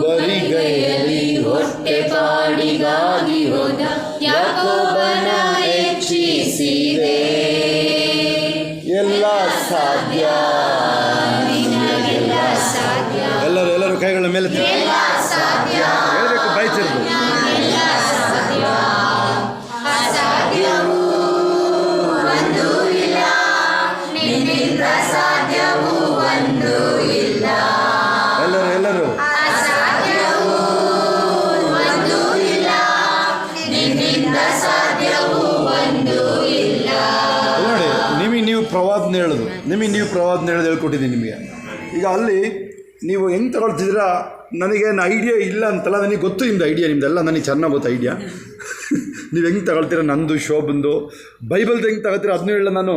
ಬರಿಗೈಯಲ್ಲಿ ಹೊಟ್ಟೆ ಪಾಡಿಗಾಗಿ ಯಾಕೋಬನ ಹೆಚ್ಚಿಸಿದೆ. ಎಲ್ಲ ಸಾಧ್ಯ. ಎಲ್ಲರೂ ಕೈಗಳ ಮೇಲೆ ಹೇಳಬೇಕು, ಬೈತಿರೋದು. ಎಲ್ಲರೂ ನೋಡಿ, ನೀವು ಪ್ರವಾದನೆ ಹೇಳೋದು ಹೇಳ್ಕೊಟ್ಟಿದ್ದೀನಿ ನಿಮಗೆ. ಈಗ ಅಲ್ಲಿ ನೀವು ಹೆಂಗೆ ತಗೊಳ್ತಿದ್ದೀರಾ, ನನಗೇನು ಐಡಿಯಾ ಇಲ್ಲ ಅಂತಲ್ಲ, ನನಗೆ ಗೊತ್ತು ನಿಮ್ದು ಐಡಿಯಾ, ನಿಮ್ದೆಲ್ಲ ನನಗೆ ಚೆನ್ನಾಗಿ ಗೊತ್ತು ಐಡಿಯಾ. ನೀವು ಹೆಂಗೆ ತಗೊಳ್ತೀರ, ನಂದು ಶೋಭಂದು ಬೈಬಲ್ದು ಹೆಂಗೆ ತಗೋತೀರ ಅದನ್ನೂ ಹೇಳ ನಾನು.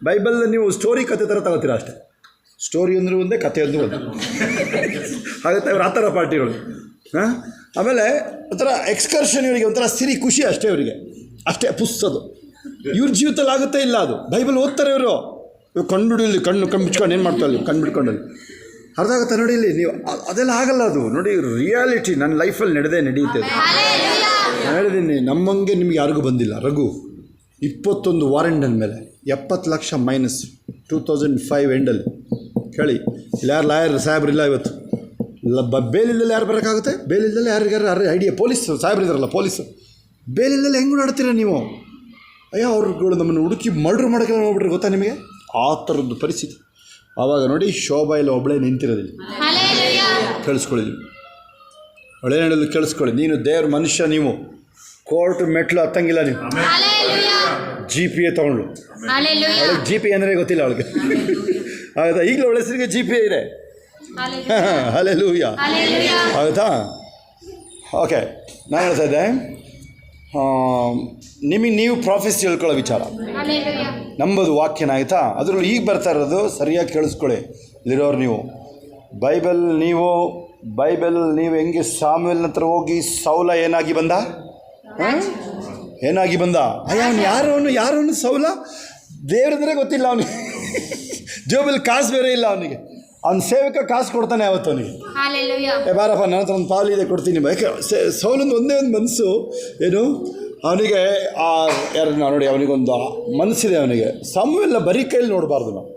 ಬೈಬಲ್ ನೀವು ಸ್ಟೋರಿ ಕತೆ ಥರ ತಗೋತೀರ ಅಷ್ಟೇ. ಸ್ಟೋರಿ ಅಂದ್ರೆ ಒಂದೇ, ಕತೆ ಅಂದ್ರೆ ಒಂದು ಹಾಗುತ್ತೆ. ಅವ್ರು ಆ ಥರ ಪಾರ್ಟಿಗಳು. ಹಾಂ, ಆಮೇಲೆ ಒಂಥರ ಎಕ್ಸ್ಕರ್ಷನ್, ಇವರಿಗೆ ಒಂಥರ ಸಿರಿ ಖುಷಿ ಅಷ್ಟೇ. ಇವರಿಗೆ ಅಷ್ಟೇ ಪುಸ್ತದು. ಇವ್ರ ಜೀವಿತದಲ್ಲಿ ಆಗುತ್ತೆ ಇಲ್ಲ. ಅದು ಬೈಬಲ್ ಓದ್ತಾರೆ ಇವರು. ಕಂಡು ಬಿಚ್ಕೊಂಡು ಏನು ಮಾಡ್ತಾರೆ, ಕಣ್ಣು ಬಿಟ್ಕೊಂಡಲ್ಲಿ ಅರ್ಥ ಆಗುತ್ತೆ ನೋಡಿ. ಇಲ್ಲಿ ನೀವು ಅದೆಲ್ಲ ಆಗಲ್ಲ. ಅದು ನೋಡಿ ರಿಯಾಲಿಟಿ ನನ್ನ ಲೈಫಲ್ಲಿ ನಡೆಯುತ್ತೆ. ಅದು ಹೇಳಿದ್ದೀನಿ, ನಮ್ಮಂಗೆ ನಿಮ್ಗೆ ಯಾರಿಗೂ ಬಂದಿಲ್ಲ. ರಘು 21 ವಾರಂಟ್ ಮೇಲೆ 70 ಲಕ್ಷ ಮೈನಸ್ 2005 ಎಂಡಲ್ಲಿ ಕೇಳಿ. ಇಲ್ಲಿ ಯಾರು ಲಾಯರ್ ಸಾಹೇಬ್ರಿಲ್ಲ ಇವತ್ತು. ಬೇಲಿಲ್ಲಲ್ಲಿ ಯಾರು ಬರೋಕ್ಕಾಗುತ್ತೆ? ಬೇಲಿಲ್ಲಲ್ಲಿ ಯಾರಿಗಾರು ಐಡಿಯಾ? ಪೊಲೀಸು ಸಾಹೇಬ್ರು ಇದ್ದಾರಲ್ಲ, ಪೊಲೀಸು ಬೇಲಿಲ್ಲಲ್ಲಿ ಹೆಂಗೆ ನೋಡ್ತೀರ ನೀವು? ಅಯ್ಯೋ, ಅವ್ರುಗಳು ನಮ್ಮನ್ನು ಹುಡುಕಿ ಮರ್ಡ್ರ್ ಮಾಡೋಕ್ಕೆಲ್ಲ ನೋಡ್ಬಿಟ್ರೆ ಗೊತ್ತಾ ನಿಮಗೆ? ಆ ಥರದ್ದು ಪರಿಸ್ಥಿತಿ. ಆವಾಗ ನೋಡಿ, ಶೋಭಾ ಇಲ್ಲ ಒಬ್ಬಳೇ ನಿಂತಿರೋದಿಲ್ಲ. ಕೇಳಿಸ್ಕೊಳ್ಳಿ, ನೀವು ಒಳ್ಳೆ ಹೇಳೋದು ಕೇಳಿಸ್ಕೊಳ್ಳಿ. ನೀನು ದೇವ್ರ ಮನುಷ್ಯ, ನೀವು ಕೋರ್ಟ್ ಮೆಟ್ಲು ಹತ್ತಂಗಿಲ್ಲ. ನೀವು GPA ತೊಗೊಂಡು, ಅವಳಿಗೆ GPA ಅಂದರೆ ಗೊತ್ತಿಲ್ಲ ಅವಳಿಗೆ. ಆಗುತ್ತಾ? ಈಗಲೂ ಒಳ್ಳೆ ಹೆಸರಿಗೆ GPA ಇದೆ. ಹಲ್ಲೆಲೂಯಾ. ಆಗುತ್ತಾ? ಓಕೆ, ನಾನು ಹೇಳ್ತಾ ಇದ್ದೆ, ನಿಮಗೆ ನೀವು ಪ್ರಾಫೆಸಿ ಹೇಳ್ಕೊಳ್ಳೋ ವಿಚಾರ ನಂಬೋದು ವಾಕ್ಯನ ಆಯಿತಾ? ಅದರಲ್ಲಿ ಈಗ ಬರ್ತಾ ಇರೋದು ಸರಿಯಾಗಿ ಕೇಳಿಸ್ಕೊಳ್ಳಿ. ಇಲ್ಲಿರೋರು ನೀವು ಬೈಬಲ್ ನೀವು ಹೆಂಗೆ ಸಾಮುವೇಲನ ಹತ್ರ ಹೋಗಿ ಸೌಲ ಏನಾಗಿ ಬಂದ? ಏನಾಗಿ ಬಂದ? ಅಯ್ಯ ಅವನು ಯಾರವನು ಸೌಲ? ದೇವ್ರಂದ್ರೆ ಗೊತ್ತಿಲ್ಲ ಅವನಿಗೆ. ಜೋಬಲ್ಲಿ ಕಾಸು ಬೇರೆ ಇಲ್ಲ ಅವನಿಗೆ. ಅವ್ನ ಸೇವಕ ಕಾಸು ಕೊಡ್ತಾನೆ ಯಾವತ್ತು ಅವನಿಗೆ. ಬಾರಪ್ಪ ನನ್ನ ಹತ್ರ ಒಂದು ಪಾಲಿದೆ ಕೊಡ್ತೀನಿ. ಯಾಕೆ ಸೌಲಂದು ಒಂದೇ ಒಂದು ಮನಸ್ಸು ಏನು ಅವನಿಗೆ ಯಾರು ನೋಡಿ, ಅವನಿಗೊಂದು ಮನಸ್ಸಿದೆ ಅವನಿಗೆ. ಸಮುವೇಲನ ಬರೀ ಕೈಲಿ ನೋಡಬಾರ್ದು ನಾವು.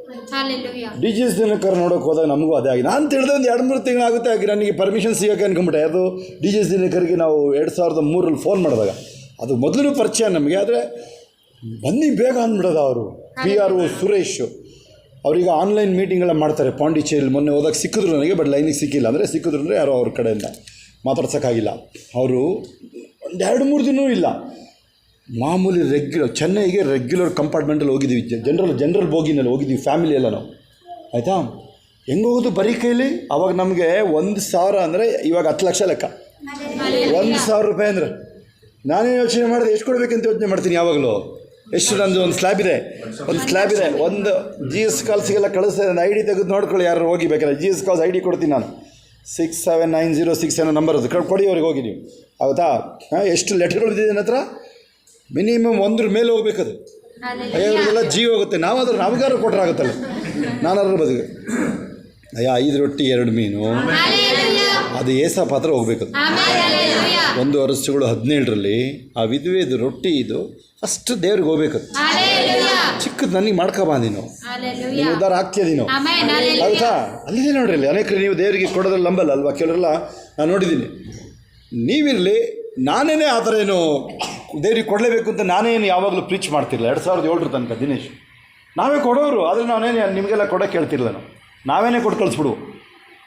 DJ ದಿನಕರ್ ನೋಡೋಕೆ ಹೋದಾಗ ನಮಗೂ ಅದೇ ಆಗಿ ನಾನು ತಿಳಿದ ಒಂದು 2-3 ತಿಂಗಳಾಗುತ್ತೆ ಆಗಿ ನನಗೆ ಪರ್ಮಿಷನ್ ಸಿಗೋಕ್ಕೆ ಅನ್ಕೊಂಬಿಟ್ಟೆ. ಅದು DJ ದಿನಕರ್ಗೆ ನಾವು 2003 ಫೋನ್ ಮಾಡಿದಾಗ ಅದು ಮೊದಲು ಪರಿಚಯ ನಮಗೆ. ಆದರೆ ಬನ್ನಿ ಬೇಗ ಅಂದ್ಬಿಡೋದು ಅವರು. PRO ಸುರೇಶ್ ಅವರೀಗ ಆನ್ಲೈನ್ ಮೀಟಿಂಗೆಲ್ಲ ಮಾಡ್ತಾರೆ ಪಾಂಡಿಚೇರಿಲಿ. ಮೊನ್ನೆ ಹೋದಾಗ ಸಿಕ್ಕಿದ್ರು ನನಗೆ, ಬಟ್ ಲೈನಿಗೆ ಸಿಕ್ಕಿಲ್ಲ. ಅಂದರೆ ಸಿಕ್ಕಿದ್ರು ಅಂದರೆ ಯಾರೋ ಅವ್ರ ಕಡೆಯಿಂದ ಮಾತಾಡ್ಸೋಕ್ಕಾಗಿಲ್ಲ. ಅವರು ಒಂದು 2-3 ದಿನವೂ ಇಲ್ಲ. ಮಾಮೂಲಿ ಚೆನ್ನೈಗೆ ರೆಗ್ಯುಲರ್ ಕಂಪಾರ್ಟ್ಮೆಂಟಲ್ಲಿ ಹೋಗಿದ್ದೀವಿ. ಜನರಲ್ ಬೋಗಿನಲ್ಲಿ ಹೋಗಿದ್ದೀವಿ ಫ್ಯಾಮಿಲಿ ಎಲ್ಲ ನಾವು. ಆಯಿತಾ? ಹೆಂಗೆ ಹೋಗೋದು ಬರೀ ಕೈಲಿ. ಅವಾಗ ನಮಗೆ 1,000 ಅಂದರೆ ಇವಾಗ 10 ಲಕ್ಷ ಲೆಕ್ಕ. 1,000 ರೂಪಾಯಿ ಅಂದರೆ ನಾನೇ ಯೋಚನೆ ಮಾಡಿದೆ ಎಷ್ಟು ಕೊಡಬೇಕಂತ ಯೋಚನೆ ಮಾಡ್ತೀನಿ ಯಾವಾಗಲೂ. ಎಷ್ಟು ನಂದು ಒಂದು ಸ್ಲ್ಯಾಬ್ ಇದೆ. ಒಂದು GS ಕಾಲ್ಸಿಗೆಲ್ಲ ಕಳಿಸ್ತಾ ಒಂದು ID ತೆಗೆದು ನೋಡ್ಕೊಳ್ಳಿ, ಯಾರು ಹೋಗಿ ಬೇಕಾದ್ರೆ GS ಕಾಲ್ಸ್ ID ಕೊಡ್ತೀನಿ ನಾನು. 679067 ಅನ್ನೋ ನಂಬರ್ ಅದು ಕೊಡಿ ಅವ್ರಿಗೆ ಹೋಗಿ ನೀವು. ಹೌದಾ? ಎಷ್ಟು ಲೆಟರ್ಗಳು ಇದೆ ನನ್ನ ಹತ್ರ? ಮಿನಿಮಮ್ 100 ಮೇಲೆ ಹೋಗ್ಬೇಕದು. ಅಯ್ಯೋರಿಗೆಲ್ಲ ಜೀವ ಹೋಗುತ್ತೆ. ನಾವಾದ್ರೂ ನಮಗಾರು ಕೊಟ್ಟರಾಗುತ್ತಲ್ಲ, ನಾನಾದ್ರೂ ಬದುಕು. ಅಯ್ಯ 5 ರೊಟ್ಟಿ 2 ಮೀನು ಅದು ಏಸ ಪಾತ್ರ ಹೋಗ್ಬೇಕದು. 1 ವರ್ಷಗಳು 17ರಲ್ಲಿ ಆ ವಿಧವೆದು ರೊಟ್ಟಿ ಇದು ಫಸ್ಟ್ ದೇವ್ರಿಗೆ ಹೋಗ್ಬೇಕದು. ಚಿಕ್ಕದು ನನಗೆ ಮಾಡ್ಕೊಬಾ ನೀನು ಉದ್ಧಾರ ಆಗ್ತೀಯ ನೀನು. ಹೌದಾ? ಅಲ್ಲಿದೆ ನೋಡ್ರಿ, ಅಲ್ಲಿ ಅನೇಕರು ನೀವು ದೇವರಿಗೆ ಕೊಡೋದ್ರಲ್ಲಿ ನಂಬಲ್ಲ ಅಲ್ವಾ? ಕೆಲವರೆಲ್ಲ ನಾನು ನೋಡಿದ್ದೀನಿ. ನೀವಿರಲಿ, ನಾನೇನೇ ಆ ಥರ ಏನು ದೇವ್ರಿಗೆ ಕೊಡಲೇಬೇಕು ಅಂತ ನಾನೇನು ಯಾವಾಗಲೂ ಪ್ರೀಚ್ ಮಾಡ್ತಿರಲಿಲ್ಲ. 2007 ತನಕ ದಿನೇಶ್ ನಾವೇ ಕೊಡೋರು. ಆದರೆ ನಾವೇನು ನಿಮಗೆಲ್ಲ ಕೊಡೋಕ್ಕೆ ಹೇಳ್ತಿರಲಿಲ್ಲ. ನಾವೇನೇ ಕೊಟ್ಟು ಕಳಿಸ್ಬಿಡು.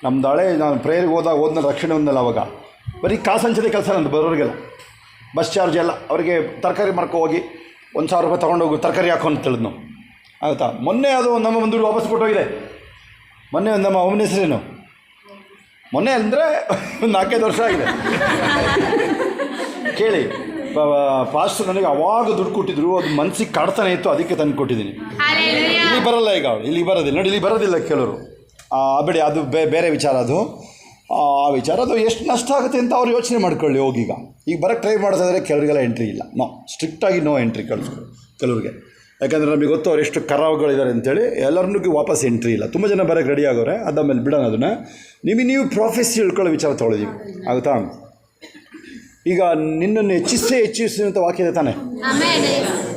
ನಮ್ದು ಹಳೆ ನಾನು ಪ್ರೇಯರ್ಗೆ ಹೋದ್ನ ರಕ್ಷಣೆ ಒಂದಲ್ಲ ಅವಾಗ ಬರೀ ಕಾಸು ಹಂಚೋದೇ ಕೆಲಸ ನಂದು. ಬರೋರಿಗೆಲ್ಲ ಬಸ್ ಚಾರ್ಜ್ ಎಲ್ಲ ಅವರಿಗೆ ತರಕಾರಿ ಮಾರ್ಕೊ ಹೋಗಿ 1,000 ರೂಪಾಯಿ ತೊಗೊಂಡೋಗು ತರಕಾರಿ ಹಾಕೋ ಅಂತ ಹೇಳಿದ್ನು. ಆಯಿತಾ? ಮೊನ್ನೆ ಅದು ನಮ್ಮ ಒಂದು ವಾಪಸ್ ಕೊಟ್ಟೋಗಿದೆ. ಮೊನ್ನೆ ಒಂದು ನಮ್ಮ ಅವನ ಹೆಸರೇನು ಮೊನ್ನೆ ಅಂದರೆ ಒಂದು 4-5 ವರ್ಷ ಆಗಿದೆ. ಕೇಳಿ, ಪಾಸ್ಟರ್ ನನಗೆ ಅವಾಗ ದುಡ್ಡು ಕೊಟ್ಟಿದ್ರು, ಅದು ಮನಸ್ಸಿಗೆ ಕಾಡ್ತಾನೆ ಇತ್ತು, ಅದಕ್ಕೆ ತಂದು ಕೊಟ್ಟಿದ್ದೀನಿ. ಇಲ್ಲಿ ಬರಲ್ಲ ಈಗ ಅವಳು, ಇಲ್ಲಿ ಬರೋದಿಲ್ಲ ನೋಡಿ, ಇಲ್ಲಿ ಬರೋದಿಲ್ಲ ಕೆಲವರು. ಬಿಡಿ, ಅದು ಬೇರೆ ವಿಚಾರ. ಅದು ಆ ವಿಚಾರ ಅದು ಎಷ್ಟು ನಷ್ಟ ಆಗುತ್ತೆ ಅಂತ ಅವ್ರು ಯೋಚನೆ ಮಾಡ್ಕೊಳ್ಳಿ. ಹೋಗೀಗ ಈಗ ಬರೋಕ್ಕೆ ಟ್ರೈ ಮಾಡ್ತಾಯಿದ್ರೆ ಕೆಲವರಿಗೆಲ್ಲ ಎಂಟ್ರಿ ಇಲ್ಲ. ಸ್ಟ್ರಿಕ್ಟಾಗಿ ನೋ ಎಂಟ್ರಿ ಕಳಿಸ್ಕೊಡು ಕೆಲವ್ರಿಗೆ. ಯಾಕಂದರೆ ನಮಗೆ ಗೊತ್ತು ಅವ್ರು ಎಷ್ಟು ಕರಾವುಗಳಿದ್ದಾರೆ ಅಂತೇಳಿ. ಎಲ್ಲರನ್ನೂ ವಾಪಸ್ ಎಂಟ್ರಿ ಇಲ್ಲ. ತುಂಬ ಜನ ಬರೋಕ್ಕೆ ರೆಡಿ ಆಗೋರೆ. ಅದಾದಮೇಲೆ ಬಿಡೋಣ ಅದನ್ನು. ನೀವು ಪ್ರೊಫೆಸಿ ಹೇಳ್ಕೊಳ್ಳೋ ವಿಚಾರ ತೊಗೊಳಿದ್ದೀವಿ. ಆಗುತ್ತಾ? ಈಗ ನಿನ್ನನ್ನು ಹೆಚ್ಚಿಸಿ ಅಂತ ವಾಕ್ಯ ಇದೆ ತಾನೆ.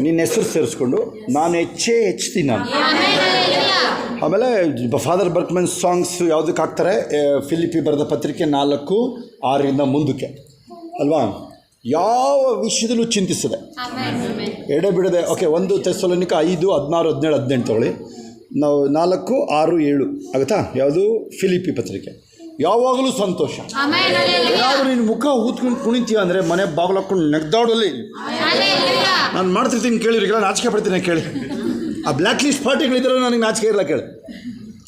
ನಿನ್ನ ಹೆಸರು ಸೇರಿಸ್ಕೊಂಡು ನಾನು ಹೆಚ್ಚುತ್ತೀನಿ ನಾನು. ಆಮೇಲೆ ಫಾದರ್ ಬರ್ಕ್ಮನ್ ಸಾಂಗ್ಸ್ ಯಾವುದಕ್ಕೆ ಹಾಕ್ತಾರೆ? ಫಿಲಿಪಿ ಬರೆದ ಪತ್ರಿಕೆ 4:6 ಮುಂದಕ್ಕೆ ಅಲ್ವಾ? ಯಾವ ವಿಷಯದಲ್ಲೂ ಚಿಂತಿಸದೆ ಎಡೆಬಿಡದೆ. ಓಕೆ, 1 ಥೆಸಲೋನಿಕ 5:16-17 ತೊಗೊಳ್ಳಿ. ನಾವು 4:6-7 ಆಗುತ್ತಾ? ಯಾವುದು? ಫಿಲಿಪಿ ಪತ್ರಿಕೆ. ಯಾವಾಗಲೂ ಸಂತೋಷ. ಏನಾದರೂ ನೀನು ಮುಖ ಊದ್ಕೊಂಡು ಕುಣಿತೀಯ ಅಂದರೆ ಮನೆ ಬಾಗಿಲು ಹಾಕ್ಕೊಂಡು ನೆಗ್ದಾಡಲ್ಲಿ ನಾನು ಮಾಡ್ತಿರ್ತೀನಿ. ಕೇಳಿರಿಗೆಲ್ಲ ನಾಚಿಕೆ ಪಡ್ತೀನಿ. ಕೇಳಿ, ಆ ಬ್ಲ್ಯಾಕ್ ಲಿಸ್ಟ್ ಪಾರ್ಟಿಗಳಿದ್ದಾರಲ್ಲ, ನನಗೆ ನಾಚಿಕೆ ಇರಲ್ಲ. ಕೇಳಿ,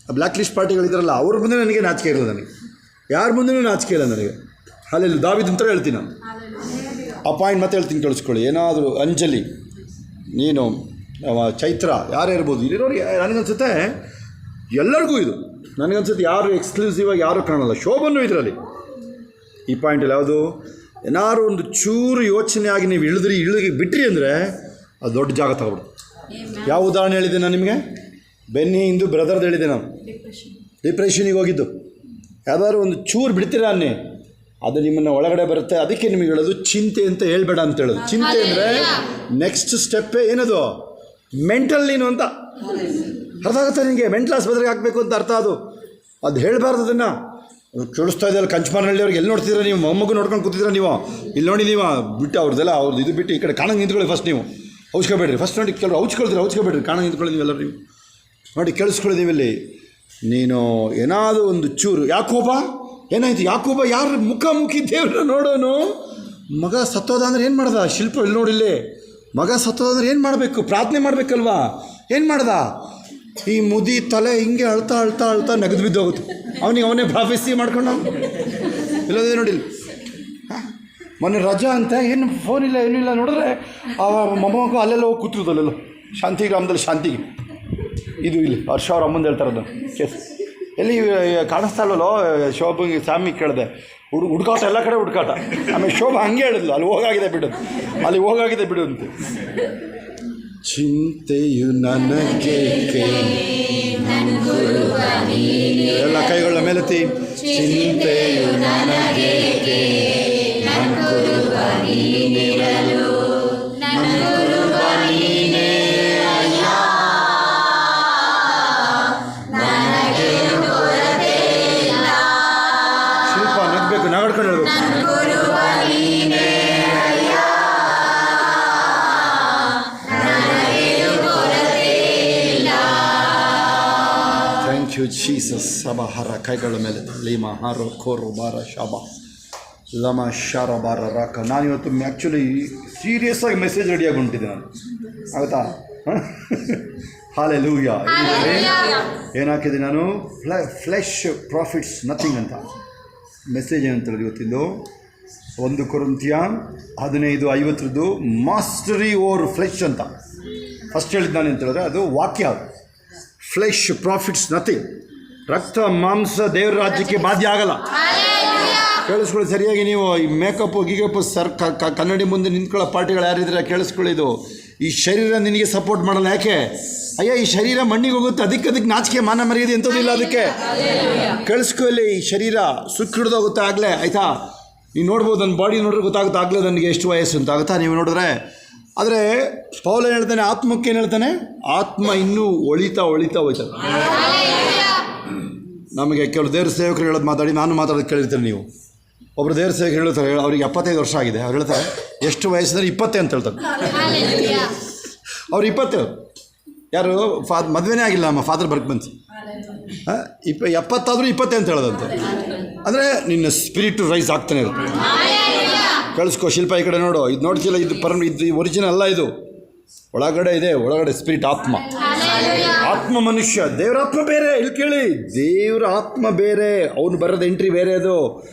ಆ ಬ್ಲ್ಯಾಕ್ ಲಿಸ್ಟ್ ಪಾರ್ಟಿಗಳಿದ್ದಾರಲ್ಲ ಅವ್ರ ಮುಂದೆ ನನಗೆ ನಾಚಿಕೆ ಇರಲ್ಲ. ನನಗೆ ಯಾರ ಮುಂದೆನೂ ನಾಚಿಕೆ ಇಲ್ಲ ನನಗೆ. ಅಲ್ಲಿ ದಾವಿದ್ ಅಂತ ಹೇಳ್ತೀನಿ ನಾನು. ಆ ಪಾಯಿಂಟ್ ಮತ್ತೆ ಹೇಳ್ತೀನಿ, ಕೇಳಿಸ್ಕೊಳ್ಳಿ. ಏನಾದರೂ ಅಂಜಲಿ, ನೀನು, ಚೈತ್ರ, ಯಾರೇ ಇರ್ಬೋದು ಇಲ್ಲಿರೋರು. ನನಗನ್ಸುತ್ತೆ ಎಲ್ಲರಿಗೂ ಇದು. ನನಗನ್ಸುತ್ತೆ ಯಾರು ಎಕ್ಸ್ಕ್ಲೂಸಿವ್ ಆಗಿ ಯಾರೂ ಕಾಣಲ್ಲ. ಶೋಭನೂ ಇದರಲ್ಲಿ ಈ ಪಾಯಿಂಟಲ್ಲಿ. ಯಾವುದು? ಏನಾದ್ರು ಒಂದು ಚೂರು ಯೋಚನೆ ಆಗಿ ನೀವು ಇಳಿಗೆ ಬಿಟ್ರಿ ಅಂದರೆ ಅದು ದೊಡ್ಡ ಜಾಗ ತಗೊಬಿಡು. ಯಾವ ಉದಾಹರಣೆ ಹೇಳಿದೆ ನಾನು ನಿಮಗೆ? ಬೆನ್ನಿ ಇಂದು ಬ್ರದರ್ದು ಹೇಳಿದೆ ನಾನು. ಡಿಪ್ರೆಷನಿಗೆ ಹೋಗಿದ್ದು. ಯಾವ್ದಾದ್ರು ಒಂದು ಚೂರು ಬಿಡ್ತೀರಾ ಅನ್ನಿ, ಅದು ನಿಮ್ಮನ್ನು ಒಳಗಡೆ ಬರುತ್ತೆ. ಅದಕ್ಕೆ ನಿಮಗೆ ಹೇಳೋದು ಚಿಂತೆ ಅಂತ ಹೇಳ್ಬೇಡ ಅಂತ ಹೇಳೋದು. ಚಿಂತೆ ಅಂದರೆ ನೆಕ್ಸ್ಟ್ ಸ್ಟೆಪ್ಪೇ ಏನದು? ಮೆಂಟಲ್ ನೀನು ಅಂತ ಅರ್ಥ ಆಗುತ್ತೆ ನಿನಗೆ. ಮೆಂಟಲ್ ಆಸ್ಪತ್ರೆಗೆ ಹಾಕಬೇಕು ಅಂತ ಅರ್ಥ. ಅದು ಹೇಳಬಾರ್ದು. ಅದನ್ನು ಕೇಳಿಸ್ತಾ ಇದೆಯಲ್ಲ ಕಂಚಮಾರನಹಳ್ಳಿ ಅವ್ರಿಗೆ. ಎಲ್ಲಿ ನೋಡ್ತಿದ್ದೀರಾ ನೀವು? ಮೊಮ್ಮಗು ನೋಡ್ಕೊಂಡು ಕೂತಿದ್ದೀರಾ ನೀವು? ಇಲ್ಲಿ ನೋಡಿ, ನೀವು ಬಿಟ್ಟು ಅವ್ರದ್ದು ಇದು ಬಿಟ್ಟು ಈ ಕಡೆ ಕಾಣಂಗೆ ನಿಂತ್ಕೊಳ್ಳಿ. ಫಸ್ಟ್ ನೀವು ಔಚ್ಕೋಬೇಡ್ರಿ. ಫಸ್ಟ್ ನೋಡಿ, ಕೆಲವರು ಔಚ್ಕೊಳ್ಬೇಡ್ರಿ. ಕಾಣಂಗೆ ನಿಂತ್ಕೊಳ್ಳಿ ನೀವೆಲ್ಲರೂ. ನೀವು ನೋಡಿ, ಕೇಳಿಸ್ಕೊಳ್ಳಿ ನೀವಿಲ್ಲಿ. ನೀನು ಏನಾದರೂ ಒಂದು ಚೂರು ಯಾಕೋಬ ಏನಾಯ್ತು? ಯಾಕೋಬ ಯಾರು ಮುಖಾಮುಖಿ ದೇವ್ರನ್ನ ನೋಡೋನು. ಮಗ ಸತ್ತೋದ ಅಂದರೆ ಏನು ಮಾಡ್ದ? ಶಿಲ್ಪ ಇಲ್ಲಿ ನೋಡಿಲ್ಲಿ. ಮಗ ಸತ್ತೋದ ಅಂದರೆ ಏನು ಮಾಡಬೇಕು? ಪ್ರಾರ್ಥನೆ ಮಾಡಬೇಕಲ್ವಾ? ಏನು ಮಾಡ್ದ? ಈ ಮುದಿ ತಲೆ ಹಿಂಗೆ ಅಳ್ತಾ ನೆಗೆದು ಬಿದ್ದೋಗುತ್ತೆ. ಅವನೇ ಪ್ರಾಫೆಸಿ ಮಾಡ್ಕೊಂಡು ಇಲ್ಲದೇ ನೋಡಿ. ಮೊನ್ನೆ ರಜಾ ಅಂತ ಏನು ಫೋನ್ ಇಲ್ಲ, ಏನೂ ಇಲ್ಲ. ನೋಡಿದ್ರೆ ಆ ಮೊಮ್ಮಗ ಅಲ್ಲೆಲ್ಲ ಹೋಗಿ ಕೂತಿರೋದಲ್ಲೆಲ್ಲ ಶಾಂತಿ ಗ್ರಾಮದಲ್ಲಿ. ಶಾಂತಿಗೆ ಇದು ಇಲ್ಲಿ ಹರ್ಷ ಅವ್ರ ಅಮ್ಮಂದು ಹೇಳ್ತಾರೆ ಅದನ್ನು ಕೇಸ್. ಎಲ್ಲಿ ಕಾಣಿಸ್ತಾ ಇಲ್ವಲ್ಲೋ ಶೋಭಂಗೆ ಸ್ವಾಮಿ ಕೇಳಿದೆ, ಹುಡುಕಾಟ ಎಲ್ಲ ಕಡೆ ಹುಡುಕಾಟ. ಆಮೇಲೆ ಶೋಭಾ ಹಂಗೆ ಹೇಳಿದ್ಲು, ಅಲ್ಲಿ ಹೋಗಾಗಿದೆ ಬಿಡು, ಅಲ್ಲಿ ಹೋಗಾಗಿದೆ ಬಿಡು ಅಂತ. ಚಿಂತೆಯು ನನಗೇಕೆ, ಎಲ್ಲ ಕೈಗಳ ಮೇಲೆತ್ತಿ. ಚಿಂತೆಯು ನನಗೇಕೆ, ನನ್ಕುರುವ ನೀನಿರಲು, ನನ್ಕುರುವ ನೀನೇ ಅಯ್ಯ, ನನಗೇನು ಕೊರತೆ ಇಲ್ಲ. ಶಿಲ್ಪ ನಗ್ಬೇಕು, ನಗಡ್ಕೊಂಡು ಹೇಳ್ಬೇಕು. ನನ್ಕುರುವ ನೀನೇ ಅಯ್ಯ, ನನಗೇನು ಕೊರತೆ ಇಲ್ಲ. Thank you Jesus. ಸಭಾ ಹರ ಕೈಗಳ ಮೇಲೆ ಲೀಮ ಹಾರೋ ಖೋರು ಬಾರ ಶಾಬಾ ಲಮ ಶಾರ ಬಾರ ರಾಕ. ನಾನಿವತ್ತು ಆ್ಯಕ್ಚುಲಿ ಸೀರಿಯಸ್ಸಾಗಿ ಮೆಸೇಜ್ ರೆಡಿಯಾಗಿ ಹೊಂಟಿದ್ದೆ ನಾನು, ಆಗುತ್ತಾ? ಹಾಲೆಲೂಯ. ಏನು ಹಾಕಿದೆ ನಾನು? ಫ್ಲೆಶ್ ಪ್ರಾಫಿಟ್ಸ್ ನಥಿಂಗ್ ಅಂತ ಮೆಸೇಜ್ ಏನಂತ ಹೇಳಿದೆ ಇವತ್ತಿದ್ದು. 1 ಕೊರಿಂಥಿಯ 15:50 ಮಾಸ್ಟರಿ ಓವರ್ ಫ್ಲೆಶ್ ಅಂತ ಫಸ್ಟ್ ಹೇಳಿದ್ದು ನಾನು ಅಂತ ಹೇಳಿದ್ರೆ ಅದು ವಾಕ್ಯ. Flesh profits nothing. ರಕ್ತ ಮಾಂಸ ದೇವರ ರಾಜ್ಯಕ್ಕೆ ಬಾಧ್ಯ ಆಗಲ್ಲ. ಕೇಳಿಸ್ಕೊಳ್ಳಿ ಸರಿಯಾಗಿ. ನೀವು ಈ ಮೇಕಪ್ಪು ಗೀಕಪ್ಪು ಕನ್ನಡಿ ಮುಂದೆ ನಿಂತ್ಕೊಳ್ಳೋ ಪಾರ್ಟಿಗಳು ಯಾರಿದ್ರೆ ಕೇಳಿಸ್ಕೊಳ್ಳಿದು. ಈ ಶರೀರ ನಿನಗೆ ಸಪೋರ್ಟ್ ಮಾಡಲ್ಲ. ಯಾಕೆ? ಅಯ್ಯ, ಈ ಶರೀರ ಮಣ್ಣಿಗೆ ಹೋಗುತ್ತೆ, ಅದಕ್ಕೆ ನಾಚಿಕೆ ಮಾನ ಮರ್ಯಾದೆ ಎಂಥದಿಲ್ಲ ಅದಕ್ಕೆ. ಕೇಳಿಸ್ಕೊಳ್ಳಿ, ಈ ಶರೀರ ಸುಕ್ಕ ಹಿಡಿದೋಗುತ್ತೆ ಆಗಲೇ, ಆಯಿತಾ? ನೀವು ನೋಡ್ಬೋದು, ನನ್ನ ಬಾಡಿ ನೋಡ್ರೆ ಗೊತ್ತಾಗುತ್ತೆ ಆಗಲೇ ನನಗೆ ಎಷ್ಟು ವಯಸ್ಸು ಅಂತ, ಆಗುತ್ತಾ ನೀವು ನೋಡಿದ್ರೆ. ಆದರೆ ಪೌಲ ಏನು ಹೇಳ್ತಾನೆ? ಆತ್ಮಕ್ಕೆ ಏನು ಹೇಳ್ತಾನೆ? ಆತ್ಮ ಇನ್ನೂ ಒಳಿತಾ ಹೋಯ್ತದೆ. ನಮಗೆ ಕೆಲವು ದೇವ್ರ ಸೇವಕರು ಹೇಳೋದು ಮಾತಾಡಿ ನಾನು ಮಾತಾಡೋದು ಕೇಳಿರ್ತೀನಿ ನೀವು. ಒಬ್ಬರು ದೇವ್ರ ಸೇವಕರು ಹೇಳ್ತಾರೆ, ಅವ್ರಿಗೆ 75 ವರ್ಷ ಆಗಿದೆ. ಅವ್ರು ಹೇಳ್ತಾರೆ ಎಷ್ಟು ವಯಸ್ಸಿದ್ರೆ 20 ಅಂತ ಹೇಳ್ತಾರೆ. ಅವ್ರು 20. ಯಾರು ಮದುವೆನೇ ಆಗಿಲ್ಲ, ನಮ್ಮ ಫಾದರ್ ಬರ್ಕ್ ಬಂತು 70 ಆದರೂ 20 ಅಂತ ಹೇಳೋದಂತೆ. ಅಂದರೆ ನಿನ್ನ ಸ್ಪಿರಿಟು ರೈಸ್ ಆಗ್ತಾನೆ ಇರುತ್ತೆ. ಕಳಿಸ್ಕೋ ಶಿಲ್ಪ, ಈ ಕಡೆ ನೋಡು, ಇದು ನೋಡ್ತಿಲ್ಲ, ಇದು ಇದು ಒರಿಜಿನಲ್ ಅಲ್ಲ, ಇದು ಒಳಗಡೆ ಇದೆ, ಒಳಗಡೆ ಸ್ಪಿರಿಟ್ ಆತ್ಮ. ಆತ್ಮ ಮನುಷ್ಯ, ದೇವರ ಆತ್ಮ ಬೇರೆ. ಇಲ್ಲಿ ಕೇಳಿ, ದೇವರ ಆತ್ಮ ಬೇರೆ, ಅವನು ಬರೋದು ಎಂಟ್ರಿ ಬೇರೆ. ಅದು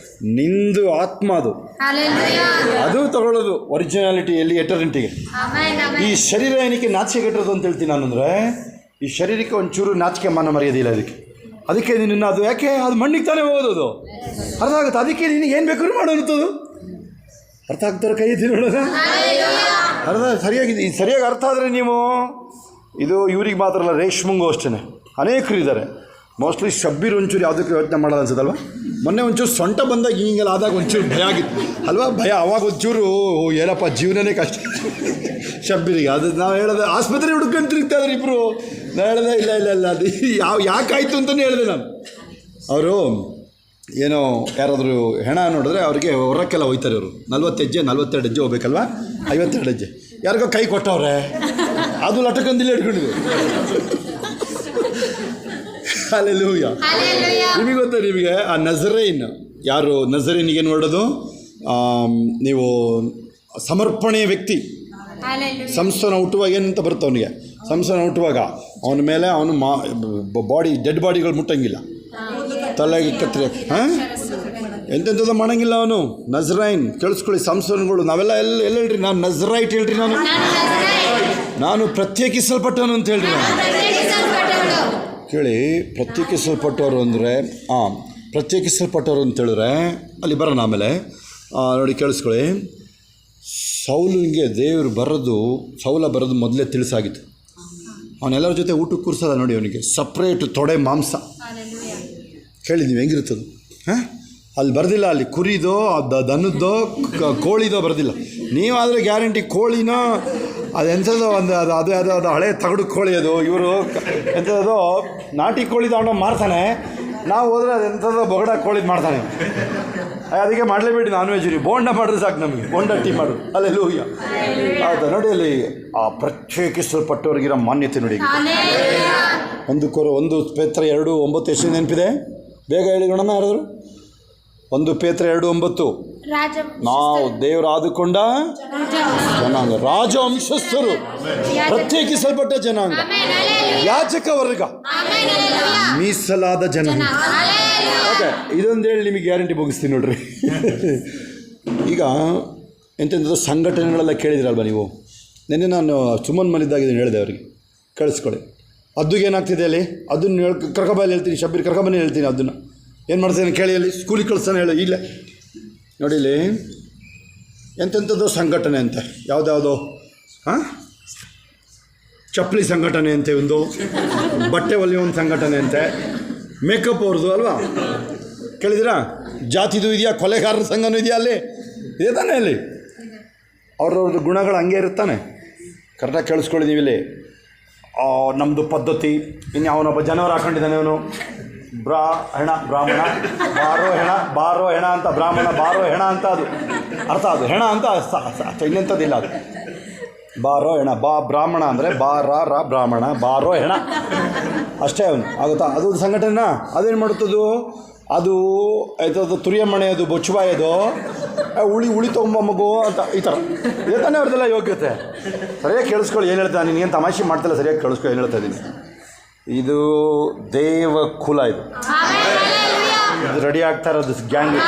ನಿಂದು ಆತ್ಮ, ಅದು ತಗೊಳ್ಳೋದು ಒರಿಜಿನಾಲಿಟಿ ಎಲ್ಲಿ ಎಟರ್ನಿಟಿಗೆ. ಈ ಶರೀರ ಏನಕ್ಕೆ ನಾಚಿಕೆ ಕೆಟ್ಟದ್ದು ಅಂತ ಹೇಳ್ತೀನಿ ನಾನು ಅಂದರೆ, ಈ ಶರೀರಕ್ಕೆ ಒಂಚೂರು ನಾಚಿಕೆ ಮಾನ ಮರ್ಯಾದಿಲ್ಲ ಅದಕ್ಕೆ ನಿನ್ನ ಅದು ಯಾಕೆ ಅದು ಮಣ್ಣಿಗೆ ತಾನೇ ಹೋಗೋದು, ಅರ್ಥ ಆಗುತ್ತೆ. ಅದಕ್ಕೆ ನಿನಗೆ ಏನು ಬೇಕಾದ್ರೂ ಮಾಡೋಂಥದ್ದು. ಅರ್ಥ ಆಗ್ತಾರೆ ಕೈ ಎತ್ತಿ ನೋಡೋಣ. ಅರ್ಥ ಸರಿಯಾಗಿ ಅರ್ಥ ಆದರೆ ನೀವು ಇದು ಇವ್ರಿಗೆ ಮಾತ್ರ ಅಲ್ಲ, ರೇಷ್ಮಂಗೂ ಅಷ್ಟೇ ಅನೇಕರು ಇದ್ದಾರೆ. ಮೋಸ್ಟ್ಲಿ ಶಬ್ಬೀರ್ ಒಂಚೂರು ಯಾವುದಕ್ಕೆ ಯೋಚನೆ ಮಾಡೋದು ಅನ್ಸುತ್ತಲ್ವ. ಮೊನ್ನೆ ಒಂಚೂರು ಸೊಂಟ ಬಂದಾಗ ಹಿಂಗೆಲ್ಲ ಆದಾಗ ಒಂಚೂರು ಭಯ ಆಗಿತ್ತು ಅಲ್ವಾ? ಭಯ ಅವಾಗ ಒಂಚೂರು ಏನಪ್ಪ ಜೀವನನೇ ಕಷ್ಟ ಶಬ್ಬೀರಿಗೆ. ಅದು ನಾವು ಹೇಳೋದು ಆಸ್ಪತ್ರೆ ಹುಡ್ಕೊಂಡು ತಿರುಗ್ತಾಯಿದ್ರು ಇಬ್ಬರು. ನಾನು ಹೇಳಿದೆ ಇಲ್ಲ ಅದು ಯಾಕಾಯಿತು ಅಂತಲೇ ಹೇಳಿದೆ ನಾನು. ಅವರು ಏನೋ ಯಾರಾದರೂ ಹೆಣ ನೋಡಿದ್ರೆ ಅವ್ರಿಗೆ ಹೊರಕ್ಕೆಲ್ಲ ಹೋಯ್ತಾರೆ ಇವರು. 40 ಹೆಜ್ಜೆ 42 ಹೆಜ್ಜೆ ಹೋಗ್ಬೇಕಲ್ವ, 52 ಹೆಜ್ಜೆ. ಯಾರಿಗೋ ಕೈ ಕೊಟ್ಟವ್ರೆ, ಅದು ಲಟಕಂದಿಲ್ಲ ಹಿಡ್ಕೊಂಡಿದ್ವಿ. ಹಲ್ಲೆಲೂಯಾ. ನಿಮಗೆ ಗೊತ್ತಾ? ನಿಮಗೆ ಆ ನಜರೇನ್ ಯಾರು? ನಜರೇನಿಗೆ ನೋಡೋದು ನೀವು ಸಮರ್ಪಣೆಯ ವ್ಯಕ್ತಿ. ಸಂಸ್ಥಾನ ಹುಟ್ಟುವಾಗ ಏನಂತ ಬರುತ್ತೆ ಅವನಿಗೆ? ಸಂಸ್ಥಾನ ಹುಟ್ಟುವಾಗ ಅವನ ಮೇಲೆ ಅವನು ಬಾಡಿ ಡೆಡ್ ಬಾಡಿಗಳು ಮುಟ್ಟಂಗಿಲ್ಲ, ತಲೆಗೆ ಕತ್ತರಿ ಎಂತೆಂಥದ್ದು ಮಾಡಂಗಿಲ್ಲ ಅವನು. ನಜರೈನ್ ಕೇಳಿಸ್ಕೊಳ್ಳಿ, ಸಂಸ್ಥಾನಗಳು ನಾವೆಲ್ಲ ಎಲ್ಲ ಹೇಳ್ರಿ. ನಾನು ನಜರೈಟ್ ಹೇಳ್ರಿ, ನಾನು ಪ್ರತ್ಯೇಕಿಸಲ್ಪಟ್ಟವನು ಅಂತ ಹೇಳ್ರಿ. ನಾನು ಕೇಳಿ, ಪ್ರತ್ಯೇಕಿಸಲ್ಪಟ್ಟವರು ಅಂದರೆ ಪ್ರತ್ಯೇಕಿಸಲ್ಪಟ್ಟವರು ಅಂತ ಹೇಳಿದ್ರೆ ಅಲ್ಲಿ ಬರೋಣ ಆಮೇಲೆ. ನೋಡಿ ಕೇಳಿಸ್ಕೊಳ್ಳಿ, ಸೌಲಿಗೆ ದೇವರು ಸೌಲ ಬರೋದು ಮೊದಲೇ ತಿಳಿಸಾಗಿತ್ತು. ಅವನೆಲ್ಲರ ಜೊತೆ ಊಟಕ್ಕೆ ಕೂರಿಸೋದ ನೋಡಿ, ಅವನಿಗೆ ಸಪ್ರೇಟ್ ತೊಡೆ ಮಾಂಸ. ಕೇಳಿ ನೀವು ಹೆಂಗಿರುತ್ತದು? ಅಲ್ಲಿ ಬರೆದಿಲ್ಲ, ಅಲ್ಲಿ ಕುರಿದೋ ದನದ್ದೋ ಕೋಳಿದೋ ಬರೆದಿಲ್ಲ. ನೀವಾದರೆ ಗ್ಯಾರಂಟಿ ಕೋಳಿನೋ ಅದೆಂಥದ್ದೋ ಅದು ಹಳೆ ತಗಡು ಕೋಳಿ. ಅದು ಇವರು ಎಂಥದ್ದು ನಾಟಿ ಕೋಳಿ ತಗೊಂಡು ಮಾರ್ತಾನೆ. ನಾವು ಹೋದರೆ ಅದೆಂಥದ್ದೋ ಬೊಗಡ ಕೋಳಿದು ಮಾಡ್ತಾನೆ. ಅದಕ್ಕೆ ಮಾಡಲೇಬೇಡಿ ನಾನ್ ವೆಜ್. ಬೋಂಡ ಮಾಡಿದ್ರೆ ಸಾಕು ನಮಗೆ, ಬೋಂಡ ಟೀ ಮಾಡು. ಅಲ್ಲೆಲ್ಲೂಯ್ಯ. ಹೌದಾ? ನೋಡಿ ಅಲ್ಲಿ ಆ ಪ್ರತ್ಯೇಕಿಸಲ್ಪಟ್ಟವ್ರಿಗಿರೋ ಮಾನ್ಯತೆ ನೋಡಿ. 1 ಪೇತ್ರ 2:9 ಎಷ್ಟು ನೆನಪಿದೆ? ಬೇಗ ಹೇಳಿ ನೋಡೋಣ ಯಾರಾದರೂ. 1 ಪೇತ್ರ 2:9 ನಾವು ದೇವರು ಆದುಕೊಂಡ ಜನಾಂಗ, ರಾಜವಂಶಸ್ಥರು, ಪ್ರತ್ಯೇಕಿಸಲ್ಪಟ್ಟ ಜನಾಂಗ, ಯಾಜಕ ವರ್ಗ, ಮೀಸಲಾದ ಜನಾಂಗ. ಓಕೆ, ಇದೊಂದು ಹೇಳಿ ನಿಮಗೆ ಗ್ಯಾರಂಟಿ ಮುಗಿಸ್ತೀನಿ ನೋಡ್ರಿ. ಈಗ ಎಂತೆಂಥದ್ದು ಸಂಘಟನೆಗಳೆಲ್ಲ ಕೇಳಿದಿರಲ್ವ ನೀವು? ನೆನ್ನೆ ನಾನು ಸುಮನ್ ಮಲಿದ್ದಾಗ ಇದನ್ನು ಹೇಳಿದೆ ಅವ್ರಿಗೆ. ಕೇಳಿಸ್ಕೊಳ್ಳಿ, ಅದ್ದುಗೆ ಏನಾಗ್ತಿದೆ ಅಲ್ಲಿ ಅದನ್ನು ಕರ್ಕೊಬಲ್ಲಿ ಹೇಳ್ತೀನಿ, ಶಬ್ಬೀರ್ ಕರ್ಕೊಬನ್ನಿ ಹೇಳ್ತೀನಿ. ಅದನ್ನು ಏನು ಮಾಡ್ತಾನೆ ಕೇಳಿ, ಅಲ್ಲಿ ಸ್ಕೂಲಿಗೆ ಕಳಿಸ್ತಾನೆ ಹೇಳು. ಇಲ್ಲ ನೋಡಿ ಇಲ್ಲಿ ಎಂತೆಂಥದ್ದು ಸಂಘಟನೆ ಅಂತೆ, ಯಾವುದ್ಯಾವುದೋ ಚಪ್ಪಲಿ ಸಂಘಟನೆ ಅಂತೆ, ಒಂದು ಬಟ್ಟೆ ಹೊಲಿಯೋ ಒಂದು ಸಂಘಟನೆ ಅಂತೆ, ಮೇಕಪ್ ಅವ್ರದ್ದು ಅಲ್ವಾ, ಕೇಳಿದಿರಾ? ಜಾತಿದು ಇದೆಯಾ, ಕೊಲೆಗಾರರ ಸಂಘನೂ ಇದೆಯಾ, ಅಲ್ಲಿ ಇದೆ ತಾನೇ. ಅಲ್ಲಿ ಅವ್ರವ್ರದ್ದು ಗುಣಗಳು ಹಂಗೆ ಇರುತ್ತಾನೆ. ಕರೆಕ್ಟಾಗಿ ಕೇಳಿಸ್ಕೊಳ್ಳಿ ನೀವು. ಇಲ್ಲಿ ನಮ್ಮದು ಪದ್ಧತಿ, ಇನ್ನು ಅವನೊಬ್ಬ ಜನವರ ಹಾಕೊಂಡಿದ್ದಾನೆ, ಅವನು ಹೆಣ ಬ್ರಾಹ್ಮಣ, ಬಾರೋ ಹೆಣ ಅಂತ, ಬ್ರಾಹ್ಮಣ ಬಾರೋ ಹೆಣ ಅಂತ, ಅದು ಅರ್ಥ, ಅದು ಹೆಣ ಅಂತ ಇನ್ನೆಂಥದ್ದಿಲ್ಲ. ಅದು ಬಾರೋ ಹೆಣ, ಬ್ರಾಹ್ಮಣ ಅಂದರೆ ಬ್ರಾಹ್ಮಣ, ಬಾರೋ ಹೆಣ ಅಷ್ಟೇ ಅವನು, ಆಗುತ್ತಾ? ಅದು ಸಂಘಟನೆನಾ? ಅದೇನು ಮಾಡುತ್ತದು? ಅದು ಆಯ್ತದು ತುರಿಯಮ್ಮಣೆ, ಅದು ಬೊಚ್ಚುಬಾಯದು, ಉಳಿ ತೊಗೊಂಬ ಮಗು ಅಂತ, ಈ ಥರ ಇದೇ ತಾನೇ ಅವ್ರದ್ದೆಲ್ಲ ಯೋಗ್ಯತೆ. ಸರಿಯಾಗಿ ಕೇಳಿಸ್ಕೊಳ್ಳಿ ಏನು ಹೇಳ್ತಾ, ನೀನೇನು ತಮಾಷೆ ಮಾಡ್ತಿಲ್ಲ, ಸರಿಯಾಗಿ ಕೇಳಿಸ್ಕೊಳ್ಳಿ ಏನು ಹೇಳ್ತಾ ಇದ್ದೀನಿ. ಇದು ದೇವ ಕುಲ, ಇದು ರೆಡಿ ಆಗ್ತಾ ಇರೋದು ಗ್ಯಾಂಗ್.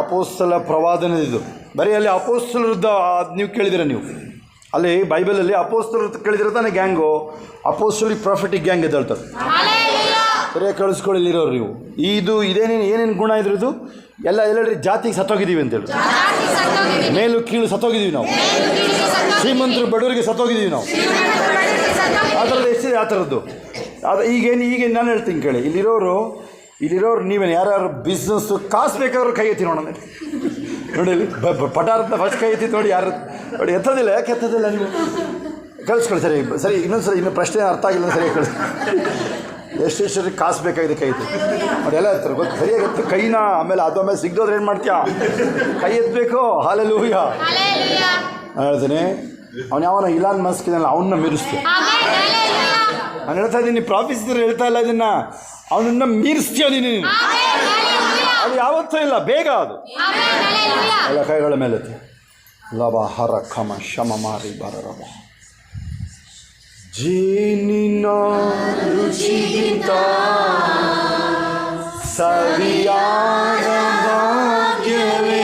ಅಪೋಸ್ತಲ ಪ್ರವಾದನೆ ಇದು. ಬರೀ ಅಲ್ಲಿ ಅಪೋಸ್ತಲರದ್ದು ನೀವು ಕೇಳಿದಿರ, ನೀವು ಅಲ್ಲಿ ಬೈಬಲಲ್ಲಿ ಅಪೋಸ್ತಲರು ಕೇಳಿದಿರ ತಾನೇ ಗ್ಯಾಂಗು. ಅಪೋಸ್ತಲಿಕ್ prophetic gang ಎದ್ದೇಳ್ತಾರೆ. ಸರಿಯಾಗಿ ಕೇಳಿಸ್ಕೊಳ್ಳಿ ಇಲ್ಲಿರೋರು ನೀವು. ಏನೇನು ಗುಣ ಇದ್ರದ್ದು ಎಲ್ಲ ಎಲ್ಲರಿ ಜಾತಿಗೆ ಸತ್ತೋಗಿದ್ದೀವಿ ಅಂತೇಳಿ, ಮೇಲು ಕೀಳು ಸತ್ತೋಗಿದ್ದೀವಿ ನಾವು, ಶ್ರೀಮಂತರು ಬಡವರಿಗೆ ಸತ್ತೋಗಿದ್ದೀವಿ ನಾವು. ಆ ಥರದ್ದು ಎಷ್ಟಿದೆ ಆ ಥರದ್ದು. ಅದು ಈಗೇನು ನಾನು ಹೇಳ್ತೀನಿ ಕೇಳಿ. ಇಲ್ಲಿರೋರು ನೀವೇನು ಯಾರ್ಯಾರು ಬಿಸ್ನೆಸ್ಸು ಕಾಸು ಬೇಕಾದ್ರೂ ಕೈ ಎತ್ತಿ ನೋಡೋಣ ನೋಡಿ. ಇಲ್ಲಿ ಪಟಾರದ ಫಸ್ಟ್ ಕೈ ಎತ್ತಿ ನೋಡಿ, ಯಾರು ನೋಡಿ ಎತ್ತೋದಿಲ್ಲ. ಯಾಕೆ ಎತ್ತೋದಿಲ್ಲ ನೀವು? ಕಳಿಸ್ಕೊಳ್ಳಿ ಸರಿ. ಇನ್ನೂ ಪ್ರಶ್ನೆ ಅರ್ಥ ಆಗಿಲ್ಲ, ಸರಿಯಾಗಿ ಕಳಿಸ್. ಎಷ್ಟು ಕಾಸು ಬೇಕಾಗಿದೆ ಕೈ ಎತ್ತಿ ನೋಡಿ, ಎಲ್ಲ ಎತ್ತಾರೆ ಗೊತ್ತು, ಸರಿಯಾಗಿ ಎತ್ತು ಕೈನ. ಆಮೇಲೆ ಆಮೇಲೆ ಸಿಗ್ದೋದ್ರೆ ಏನು ಮಾಡ್ತೀಯಾ? ಕೈ ಎತ್ತಬೇಕು. ಹಾಲೆಲೂಯಾ ನಾನು ಹೇಳ್ತೀನಿ. ಅವನು ಯಾವನ ಇಲಾನ್ ಮಸ್ಕ್ ಇದನ್ನ ಅವನ್ನ ಮೀರಿಸ್ತೀಯ. ನಾನು ಹೇಳ್ತಾ ಇದ್ದೀನಿ, ಪ್ರಾಫಿಸರ್ ಹೇಳ್ತಾ ಇಲ್ಲ ಇದನ್ನು, ಅವನನ್ನು ಮೀರಿಸ್ತೀಯ ನೀನು. ಅದು ಯಾವತ್ತೂ ಇಲ್ಲ, ಬೇಗ ಅದು. ಎಲ್ಲ ಕೈಗಳ ಮೇಲೆ ಲಭ ಹರ ಖಮ ಶಮ ಮಾರಿ ಬರ ರಭ. ಜೇನಿನ ರುಚಿಗಿಂತ ಸವಿಯಾದ ಭಾಗ್ಯವೇ.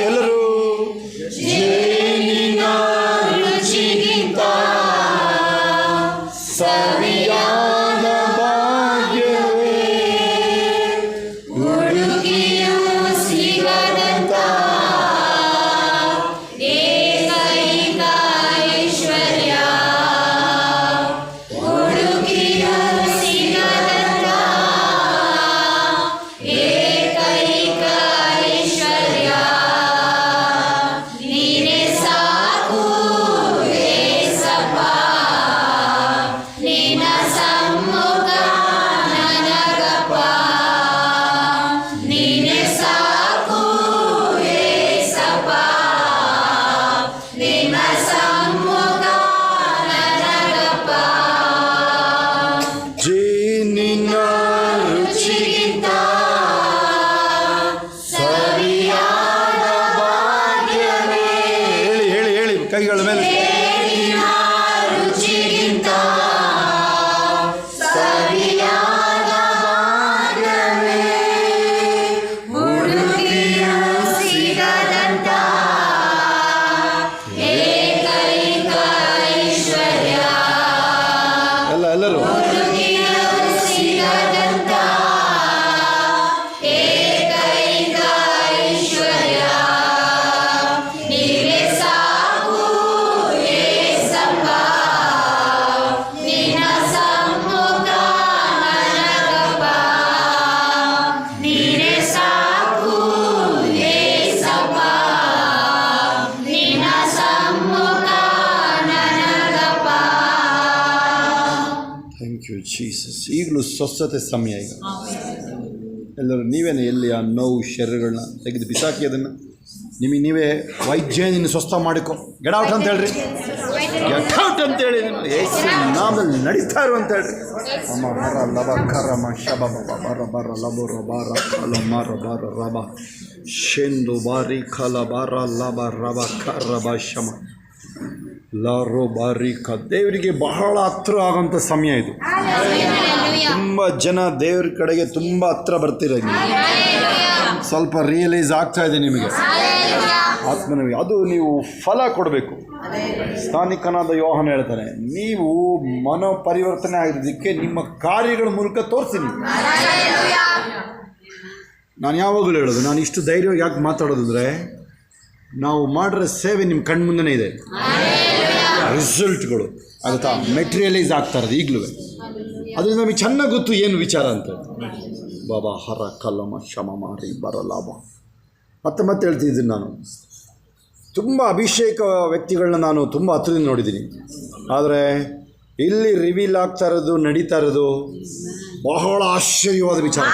ಎಲ್ಲರೂ ಜೇನಿನ ರುಚಿಗಿಂತ ಸವಿಯಾದ ಭಾಗ್ಯವೇ, ಹುಡುಗಿಯು ಸಿಗದಂತ ಏಕೈಕ ಐಶ್ವರ್ಯ, ಹುಡುಗಿಯು ಸಿಗದಂತ ಏಕೈಕ ಐಶ್ವರ್ಯ, ನೀನೇ ಸಾಕು ಏಸಪ್ಪ, ನಿನ್ನ ಸಮ್ಮುಖ ನನಗಪ್ಪ, ನೀನೇ ಸಾಕು ಏಸಪ್ಪ, ನಿನ್ನ ಸಮ್ಮುಖ ನನಗಪ್ಪ. ಜೇನಿನ ರುಚಿಗಿಂತ ಸವಿಯಾದ ಭಾಗ್ಯವೇ. ಹೇಳಿ ಕೈಗಳ ಮೇಲೆ. ಜೇನಿನ ರುಚಿಗಿಂತ ಸವಿಯಾದ ಭಾಗ್ಯವೇ, ಹುಡುಗಿಯು ಸಿಗದಂತ ಏಕೈಕ ಐಶ್ವರ್ಯ, ಎಲ್ಲರೂ ಹುಡುಗಿಯು ಸಿಗದಂತ ಏಕೈಕ ಐಶ್ವರ್ಯ, ನೀವೇ ಸಾಕು ಏಸಪ್ಪ, ನಿನ್ನ ಸಮ್ಮುಖ ನನಗಪ್ಪ, ನೀನೇ ಸಾಕು ಏಸಪ್ಪ, ನಿನ್ನ ಸಮ್ಮುಖ ನನಗಪ್ಪ. Thank you Jesus. ಈಗಲೂ ಸ್ವಸ್ಥತೆ ಸಮಯ. ಈಗ ಎಲ್ಲರೂ ನೀವೇನೆ ಎಲ್ಲಿ ಆ ನೋವು ಶರೀರಗಳನ್ನ ತೆಗೆದು ಬಿಸಾಕಿ, ಅದನ್ನು ನಿಮಗೆ ನೀವೇ ವೈದ್ಯ ನಿನ್ನ ಸ್ವಸ್ಥ ಮಾಡಿಕೊ. ಗೆಡೌಟ್ ಅಂತ ಹೇಳ್ರಿ, ಗೆಟೌಟ್ ಅಂತೇಳಿ ನಾಮಲ್ಲಿ ನಡೀತಾ ಇರು ಅಂತ ಹೇಳ್ರಿ. ಅಮ್ಮ ಹರ ಲಬ ಕರಮ ಶಬ ಬರ ಬರ ಲಬರ ಬಾರ ಕಲ ಮರ ಬರ ರಬ ಶೆಂದು ಬಾರಿ ಕಲ ಬಾರ ಲಬ ರಬ ಕರಬ ಶಮ ಲಾರೋ ಬಾರಿ ಕ. ದೇವರಿಗೆ ಬಹಳ ಹತ್ರ ಆಗೋಂಥ ಸಮಯ ಇದು. ತುಂಬ ಜನ ದೇವ್ರ ಕಡೆಗೆ ತುಂಬ ಹತ್ರ ಬರ್ತೀರ. ಸ್ವಲ್ಪ ರಿಯಲೈಸ್ ಆಗ್ತಾ ಇದೆ ನಿಮಗೆ. ಆತ್ಮನವಿ ಅದು ನೀವು ಫಲ ಕೊಡಬೇಕು. ಸ್ಥಾನಿಕನಾದ ಯೋಹಾನ ಹೇಳ್ತಾನೆ, ನೀವು ಮನೋ ಪರಿವರ್ತನೆ ಆಗಿರೋದಕ್ಕೆ ನಿಮ್ಮ ಕಾರ್ಯಗಳ ಮೂಲಕ ತೋರಿಸಿ. ನೀವು ನಾನು ಯಾವಾಗಲೂ ಹೇಳೋದು, ನಾನು ಇಷ್ಟು ಧೈರ್ಯವಾಗಿ ಯಾಕೆ ಮಾತಾಡೋದಂದರೆ, ನಾವು ಮಾಡಿರೋ ಸೇವೆ ನಿಮ್ಮ ಕಣ್ಮುಂದನೇ ಇದೆ, ರಿಸಲ್ಟ್ಗಳು ಆಗುತ್ತಾ ಮೆಟೀರಿಯಲೈಸ್ ಆಗ್ತಾ ಇರೋದು ಈಗಲೂ. ಅದರಿಂದ ನಮಗೆ ಚೆನ್ನಾಗಿ ಗೊತ್ತು ಏನು ವಿಚಾರ ಅಂತ. ಬಾಬಾ ಹರ ಕಲಮ ಶಮ ಮಾರಿ ಬರಲಾಭ ಮತ್ತೆ ಹೇಳ್ತಿದ್ದೀನಿ. ನಾನು ತುಂಬ ಅಭಿಷೇಕ ವ್ಯಕ್ತಿಗಳನ್ನ ನಾನು ತುಂಬ ಹತ್ರದಿಂದ ನೋಡಿದ್ದೀನಿ. ಆದರೆ ಇಲ್ಲಿ ರಿವೀಲ್ ಆಗ್ತಾ ಇರೋದು, ನಡೀತಾ ಇರೋದು ಬಹಳ ಆಶ್ಚರ್ಯವಾದ ವಿಚಾರ.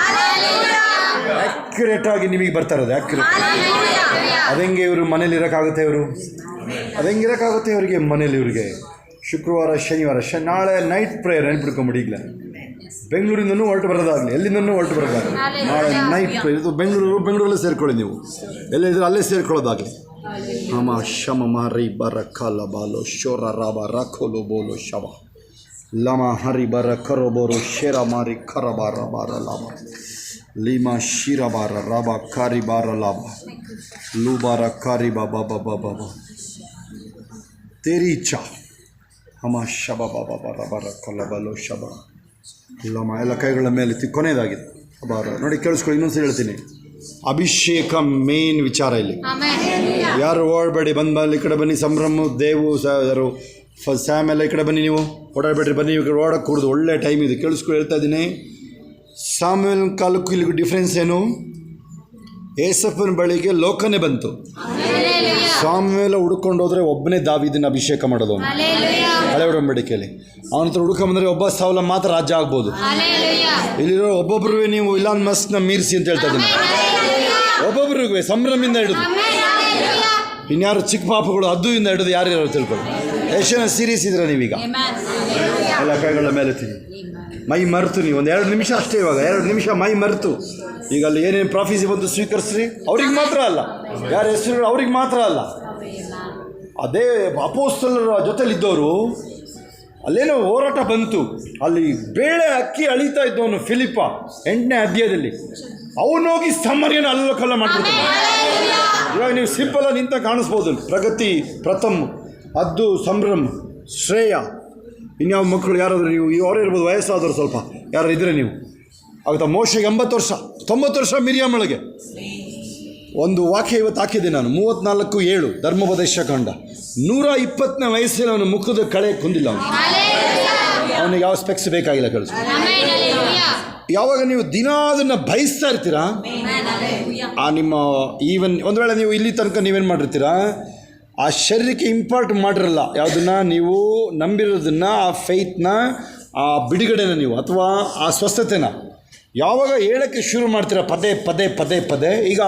ಆ್ಯಕ್ಯುರೇಟಾಗಿ ನಿಮಗೆ ಬರ್ತಾ ಇರೋದು ಆ್ಯಕ್ಯುರೇಟ್. ಅದೆಂಗೆ ಇವರು ಮನೇಲಿ ಇರೋಕ್ಕಾಗುತ್ತೆ, ಅದೆಂಗೆ ಇರೋಕ್ಕಾಗುತ್ತೆ ಇವರಿಗೆ ಮನೇಲಿ. ಇವರಿಗೆ ಶುಕ್ರವಾರ ಶನಿವಾರ ನಾಳೆ ನೈಟ್ ಪ್ರೇಯರ್ ನೆನ್ಪಿಡ್ಕೊಂಬಿಡಿ. ಈಗಲೇ ಬೆಂಗಳೂರಿಂದನೂ ಹೊರಟು ಬರೋದಾಗಲಿ, ಎಲ್ಲಿಂದನೂ ಹೊರಟು ಬರೋದಾಗಲಿ, ನಾಳೆ ನೈಟ್ ಪ್ರೇಯರ್. ಇದು ಬೆಂಗಳೂರಲ್ಲೇ ಸೇರ್ಕೊಳ್ಳಿ. ನೀವು ಎಲ್ಲಿದ್ರೆ ಅಲ್ಲೇ ಸೇರ್ಕೊಳ್ಳೋದಾಗಲಿ. ಹಮ ಶಮ ಮಾರಿ ಬರ ಕಾಲ ಬಾಲೋ ಶೋರ ರಾಬ ರಾಖೋಲು ಬೋಲೋ ಶವ ಲಮ ಹರಿ ಬರ ಕರೋ ಬೋರೋ ಶೇರ ಮಾರಿ ಖರ ಬಾರ ಬಾರ ಲಾಭ ಲೀಮಾ ಶಿರ ಬಾರ ರಾಬ ಕಾರಿ ಬಾರ ಲಾಭ ಲೂಬಾರ ಕಾರಿ ಬಾಬಾ ಬಾಬಾ ಬಾಬಾ ತೇರಿ ಇಚ್ಛಾ ಹಮ ಶಬ ಬಾಬಾ ಬಾರ ಬಾರ ಕಲ ಬಾಲೋ ಶಬ ಲಮ. ಎಲ್ಲ ಕೈಗಳ ಮೇಲೆ ಕೊನೆಯದಾಗಿದೆ ಬಾರ. ನೋಡಿ ಕೇಳಿಸ್ಕೊಳ್ಳಿ, ಇನ್ನೊಂದ್ಸರಿ ಹೇಳ್ತೀನಿ. ಅಭಿಷೇಕ ಮೇನ್ ವಿಚಾರ ಇಲ್ಲಿ. ಯಾರು ಓಡಬೇಡಿ, ಬಂದು ಈ ಕಡೆ ಬನ್ನಿ. ಸಂಭ್ರಮ ದೇವು ಯಾರು ಸ್ಯಾಮ್ ಎಲ್ಲ ಈ ಕಡೆ ಬನ್ನಿ. ನೀವು ಓಡಾಡಬೇಡ್ರಿ, ಬನ್ನಿ. ಈ ಕಡೆ ಓಡಕ್ಕೆ ಕೂಡದು ಒಳ್ಳೆ ಟೈಮ್ ಇದು. ಕೇಳಿಸ್ಕೊಂಡು ಹೇಳ್ತಾ ಇದ್ದೀನಿ. ಸಾಮ್ಯಲ್ ಕಾಲಕ್ಕೂ ಇಲ್ಲಿಗೂ ಡಿಫ್ರೆನ್ಸ್ ಏನು? ಏಸಪ್ಪನ ಬಳಿಗೆ ಲೋಕನೇ ಬಂತು. ಸಾಮ್ಯಲ ಹುಡ್ಕೊಂಡು ಹೋದರೆ ಒಬ್ಬನೇ ದಾವೀದನ ಅಭಿಷೇಕ ಮಾಡೋದು ಅವನು ಹಳೆ ಒಡಂಬಡಿಕೆಯಲ್ಲಿ. ಅವನ ಹತ್ರ ಹುಡ್ಕೊಂಬಂದರೆ ಒಬ್ಬ ಸೌಲ ಮಾತ್ರ ರಾಜ್ಯ ಆಗ್ಬೋದು. ಇಲ್ಲಿರೋ ಒಬ್ಬೊಬ್ರು ನೀವು ಇಲಾನ್ ಮಸ್ಕ್ನ ಮೀರಿಸಿ ಅಂತ ಹೇಳ್ತಾ ಇದ್ದೀನಿ. ಒಬ್ಬೊಬ್ರಿಗೂ ಸಂಭ್ರಮದಿಂದ ಹಿಡಿದು, ಇನ್ಯಾರು ಚಿಕ್ಕ ಪಾಪಗಳು ಅದ್ದುವಿಂದ ಹಿಡಿದು ಯಾರ್ಯಾರು ತಿಳ್ಕೊಳ್ಳಿ. ಎಷ್ಟು ಸೀರಿಯಸ್ ಇದ್ರೆ ನೀವೀಗ ಎಲ್ಲ ಕೈಗಳ ಮೇಲೆ ತಿನ್ನಿ. ಮೈ ಮರೆತು ನೀವು ಒಂದು 2 ನಿಮಿಷ ಅಷ್ಟೇ, ಇವಾಗ 2 ನಿಮಿಷ ಮೈ ಮರೆತು. ಈಗ ಅಲ್ಲಿ ಏನೇನು ಪ್ರಾಫಿಸಿ ಬಂದು ಸ್ವೀಕರಿಸ್ರಿ. ಅವ್ರಿಗೆ ಮಾತ್ರ ಅಲ್ಲ, ಯಾರ ಹೆಸರು ಅವ್ರಿಗೆ ಮಾತ್ರ ಅಲ್ಲ, ಅದೇ ಅಪೋಸ್ತಲರ ಜೊತೆಲಿದ್ದವರು. ಅಲ್ಲೇನೋ ಹೋರಾಟ ಬಂತು. ಅಲ್ಲಿ ಬೇಳೆ ಅಕ್ಕಿ ಅಳಿತಾ ಇದ್ದವನು ಫಿಲಿಪ್ಪ 8ನೇ ಅಧ್ಯಾಯದಲ್ಲಿ. ಅವನೋಗಿ ಸಮರ್ಯನ ಅಲ್ಲಕಲ್ಲ ಮಾಡ್ಬಿಡ್ತಾನೆ. ಇವಾಗ ನೀವು ಸಿಂಪಲಾಗಿ ನಿಂತ ಕಾಣಿಸ್ಬೋದು. ಪ್ರಗತಿ, ಪ್ರಥಮ್, ಅದ್ದು, ಸಂಭ್ರಮ್, ಶ್ರೇಯ, ಇನ್ಯಾವ ಮಕ್ಕಳು ಯಾರಾದರೂ ನೀವು ಅವರೇ ಇರ್ಬೋದು, ವಯಸ್ಸಾದವರು ಸ್ವಲ್ಪ ಯಾರು ಇದ್ದರೆ ನೀವು ಆಗುತ್ತಾ. ಮೋಶೆಗೆ 80 ವರ್ಷ, 90 ವರ್ಷ ಮಿರಿಯಾಮಳಿಗೆ. ಒಂದು ವಾಕ್ಯ ಇವತ್ತು ಹಾಕಿದ್ದೆ ನಾನು, 34:7 ಧರ್ಮೋಪದೇಶ ಕಂಡ. 120ನೇ ವಯಸ್ಸಲ್ಲಿ ಅವನ ಮುಖದ ಕಳೆ ಕುಂದಿಲ್ಲ. ಅವನಿಗೆ ಯಾವ ಸ್ಪೆಕ್ಸ್ ಬೇಕಾಗಿಲ್ಲ. ಕಳಿಸ್ ಯಾವಾಗ ನೀವು ದಿನ ಅದನ್ನು ಬಯಸ್ತಾ ಇರ್ತೀರಾ, ಆ ನಿಮ್ಮ ಈವನ್ ಒಂದು ವೇಳೆ ನೀವು ಇಲ್ಲಿ ತನಕ ನೀವೇನು ಮಾಡಿರ್ತೀರಾ, ಆ ಶರೀರಕ್ಕೆ ಇಂಪಾರ್ಟ್ ಮಾಡಿರಲ್ಲ ಯಾವುದನ್ನು ನೀವು ನಂಬಿರೋದನ್ನು, ಆ ಫೈತ್ನ, ಆ ಬಿಡುಗಡೆನ ನೀವು ಅಥವಾ ಆ ಸ್ವಸ್ಥತೆನ ಯಾವಾಗ ಹೇಳೋಕ್ಕೆ ಶುರು ಮಾಡ್ತೀರಾ ಪದೇ ಪದೇ ಪದೇ ಪದೇ. ಈಗ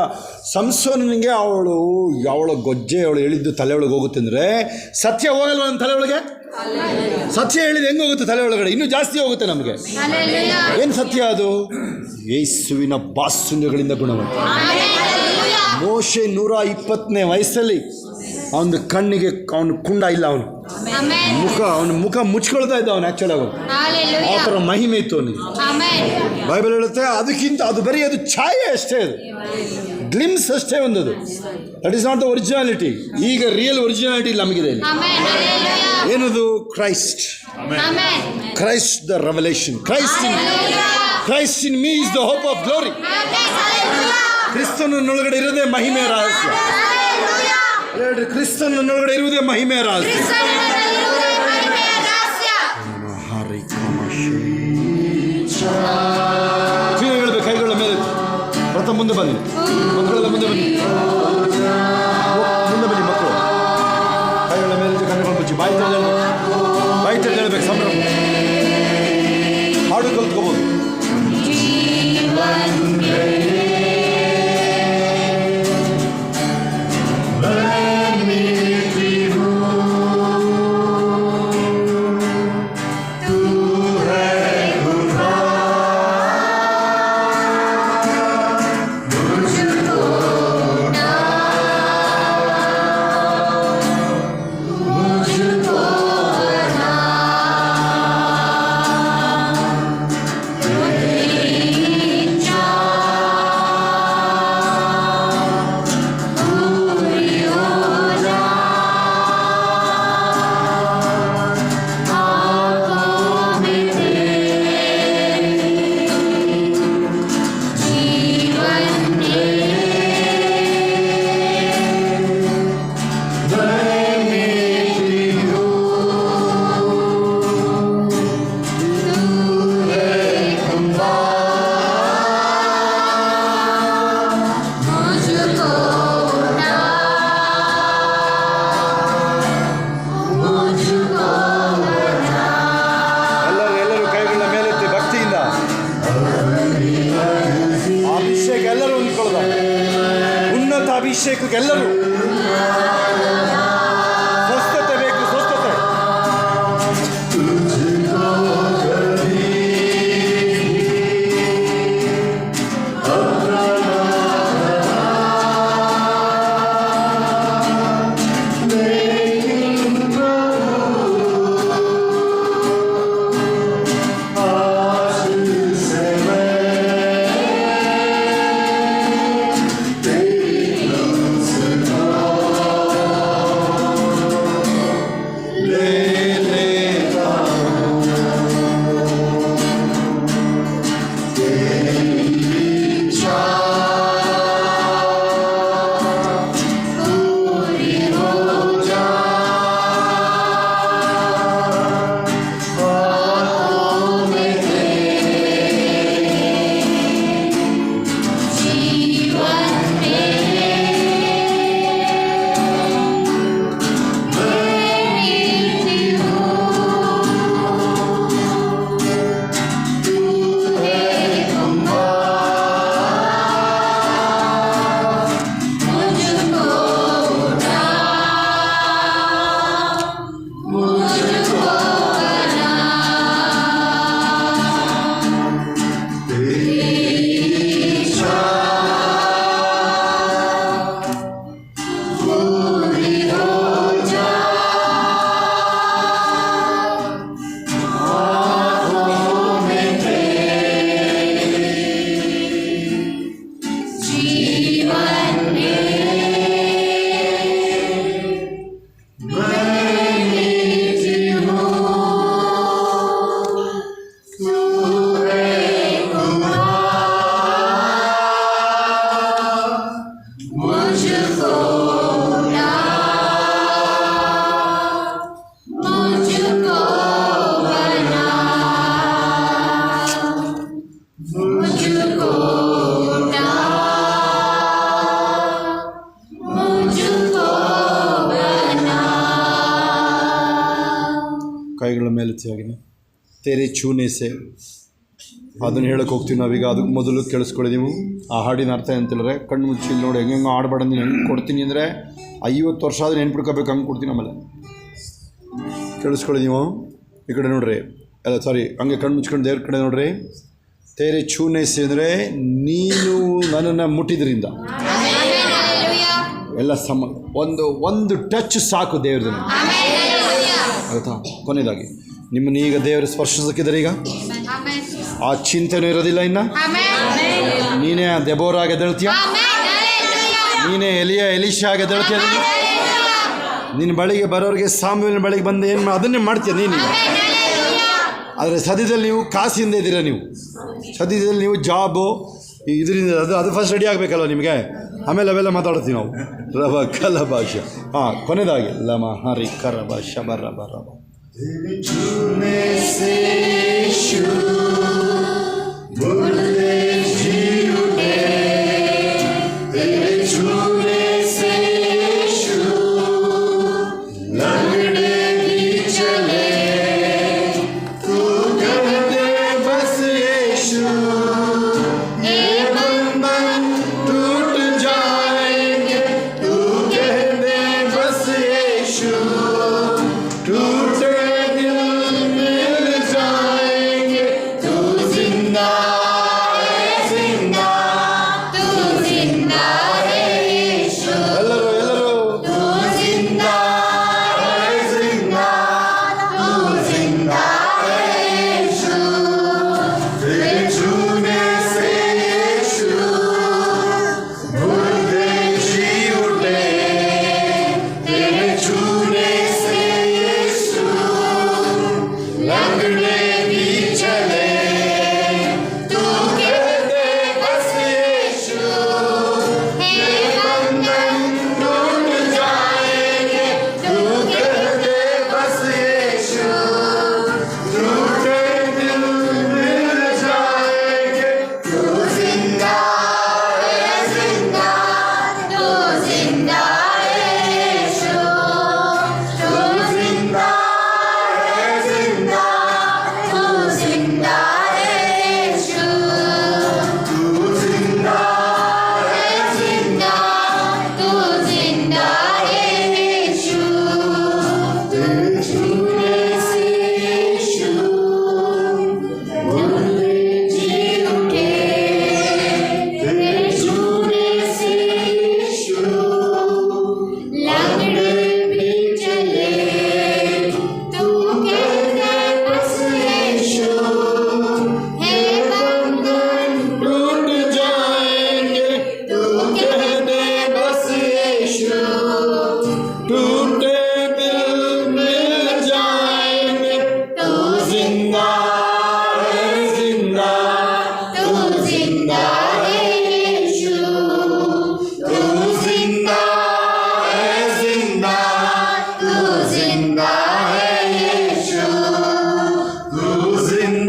ಸಂಸೋನಿಗೆ ಅವಳ ಗೊಜ್ಜೆ ಅವಳು ಹೇಳಿದ್ದು ತಲೆ ಒಳಗೆ ಹೋಗುತ್ತೆ ಅಂದರೆ ಸತ್ಯ ಹೋಗಲ್ವ ನಮ್ಮ ತಲೆ ಒಳಗೆ? ಸತ್ಯ ಹೇಳಿದ ಹೆಂಗೆ ಹೋಗುತ್ತೆ ತಲೆ ಒಳಗಡೆ? ಇನ್ನೂ ಜಾಸ್ತಿ ಹೋಗುತ್ತೆ ನಮಗೆ. ಏನು ಸತ್ಯ ಅದು? ಯೇಸುವಿನ ಬಾಸುಂಗಗಳಿಂದ ಗುಣವಂತ. ಮೋಶೆ 120ನೇ ವಯಸ್ಸಲ್ಲಿ ಅವನ ಕಣ್ಣಿಗೆ ಅವನು ಕುಂಡ ಇಲ್ಲ, ಅವನ ಮುಖ ಮುಚ್ಕೊಳ್ತಾ ಇದ್ದ ಅವನು. ಆ್ಯಕ್ಚುಲಿ ಅವನು ಆ ಥರ ಮಹಿಮೆ ಇತ್ತು ಅವನಿಗೆ. ಬೈಬಲ್ ಹೇಳುತ್ತೆ ಅದಕ್ಕಿಂತ ಅದು ಬರೀ ಅದು ಛಾಯೆ ಅಷ್ಟೇ, ಅದು ಗ್ಲಿಮ್ಸ್ ಅಷ್ಟೇ ಒಂದದು. That is not the originality. ಈಗ ರಿಯಲ್ ಒರಿಜಿನಾಲಿಟಿ ನಮಗಿದೆ ಇಲ್ಲಿ. ಏನದು? Christ. Christ the revelation. Christ in me is the hope of glory. ಕ್ರಿಸ್ತನೊಳಗಡೆ ಇರೋದೇ ಮಹಿಮೆಯ ರಹಸ್ಯ. ಹೇಳ್ರಿ, ಕ್ರಿಸ್ತನೊಳಗಡೆ ಇರುವುದೇ ಮಹಿಮೆಯ ರಹಸ್ಯ. ಹೇಳ್ಬೇಕು ಕೈಗಳ ಮೇಲೆ. ಪ್ರಥಮ ಮುಂದೆ ಬನ್ನಿ ಮಕ್ಕಳೆಲ್ಲ, ಮುಂದೆ ಬನ್ನಿ, ಮುಂದೆ ಬನ್ನಿ ಮಕ್ಕಳು. ಕೈಗಳ ಮೇಲೆ ಕಣ್ಣುಗಳು ಮುಚ್ಚಿ ಬಾಯಿ ತೆಗೆದು ಹೇಳ್ಬೇಕು. ಸಂಭ್ರಮ ಹಾಡು ಕಲ್ತ್ಕೋಬೋದು. ಅಭಿಷೇಕಕ್ಕೆ ಎಲ್ಲರೂ ಸ್ವಸ್ಥತೆ ಬೇಕು, ಸ್ವಸ್ಥತೆ. ಕೈಗಳ ಮೇಲೆತ್ತಿಯಾಗಿ ತೇರೆ ಚೂನೆ ಸೇ ಅದನ್ನು ಹೇಳಕ್ಕೆ ಹೋಗ್ತೀವಿ ನಾವೀಗ. ಅದಕ್ಕೆ ಮೊದಲು ಕೇಳಿಸ್ಕೊಳ್ಳಿ ನೀವು. ಆ ಹಾಡಿನ ಅರ್ಥ ಅಂತೇಳಿದ್ರೆ ಕಣ್ಣು ಮುಚ್ಚಿ ನೋಡಿ ಹೆಂಗೆ ಆಡಬೇಡ, ನೀನು ಹೆಂಗೆ ಕೊಡ್ತೀನಿ ಅಂದರೆ 50 ವರ್ಷ ಆದರೆ ನೆನ್ಪಿಡ್ಕೋಬೇಕು, ಹಂಗೆ ಕೊಡ್ತೀನಿ. ಆಮೇಲೆ ಕೇಳಿಸ್ಕೊಳ್ಳಿ ನೀವು. ಈ ಕಡೆ ನೋಡ್ರಿ, ಅಲ್ಲ ಸಾರಿ, ಹಂಗೆ ಕಣ್ಣು ಮುಚ್ಕೊಂಡು ದೇವ್ರ ಕಡೆ ನೋಡ್ರಿ. ತೇರೆ ಚೂನೆ ಸೇ ಅಂದರೆ ನೀನು ನನ್ನನ್ನು ಮುಟ್ಟಿದ್ರಿಂದ ಎಲ್ಲ ಒಂದು ಟಚ್ ಸಾಕು ದೇವ್ರದ್ದು. ಆಯಿತಾ? ಕೊನೆಯದಾಗಿ ನಿಮ್ಮನ್ನು ಈಗ ದೇವರು ಸ್ಪರ್ಶಿಸಕ್ಕಿದ್ದಾರೆ. ಈಗ ಆ ಚಿಂತೆನೂ ಇರೋದಿಲ್ಲ. ಇನ್ನು ನೀನೇ ದೆಬೋರಾಗಿ ಎದ್ದೇಳ್ತೀಯ, ನೀನೇ ಎಲಿಶಾ ಆಗಿ ಎದ್ದೇಳ್ತೀಯ. ನಿನ್ನ ಬಳಿಗೆ ಬರೋರಿಗೆ ಸಾಮುವೇಲನ ಬಳಿಗೆ ಬಂದು ಏನು ಅದನ್ನೇ ಮಾಡ್ತೀಯ ನೀನೀಗ. ಆದರೆ ಸದ್ಯದಲ್ಲಿ ನೀವು ಕಾಸಿಂದ ಇದ್ದೀರ, ನೀವು ಸದ್ಯದಲ್ಲಿ ನೀವು ಜಾಬು ಇದರಿಂದ ಅದು ಫಸ್ಟ್ ರೆಡಿ ಆಗಬೇಕಲ್ವ ನಿಮಗೆ, ಆಮೇಲೆ ಅವೆಲ್ಲ ಮಾತಾಡ್ತೀವಿ ನಾವು. ರವ ಕಲ ಭಾಷೆ. ಹಾಂ, ಕೊನೆಯದಾಗಿ ಲಮ ಹರಿ ಕರಬ ಶಬರ ಬರಬ. टूटे दिल मिल जाएंगे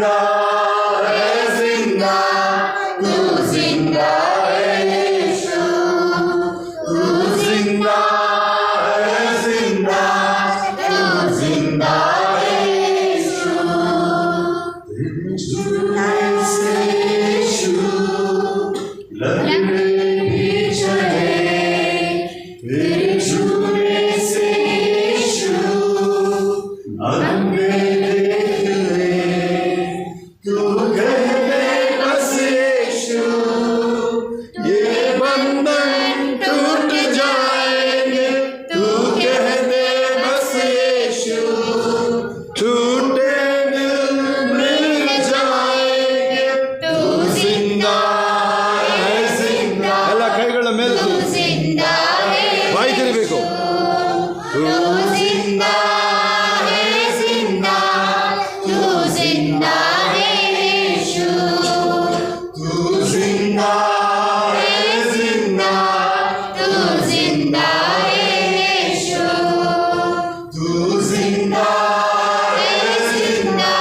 जिंदा है जिंदा तू जिंदा है यीशु तू जिंदा है जिंदा तू जिंदा है यीशु तेरे छूने से यीशु लहरें भी चले तेरे छूने से यीशु अंधे देख ले तू कह दे बस यीशु ये बंधन टूट जाएंगे तू कह दे बस यीशु टूटे दिल मिल जाएंगे तू जिंदा है जिंदा ಎಲ್ಲ ಕೈಗಳ ಮೇಲೆ ಬಾಯಿ ತೆರಿಬೇಕು तू जिंदा है जिंदा तू जिंदा है यीशु तू जिंदा है जिंदा तू जिंदा है यीशु तू जिंदा है जिंदा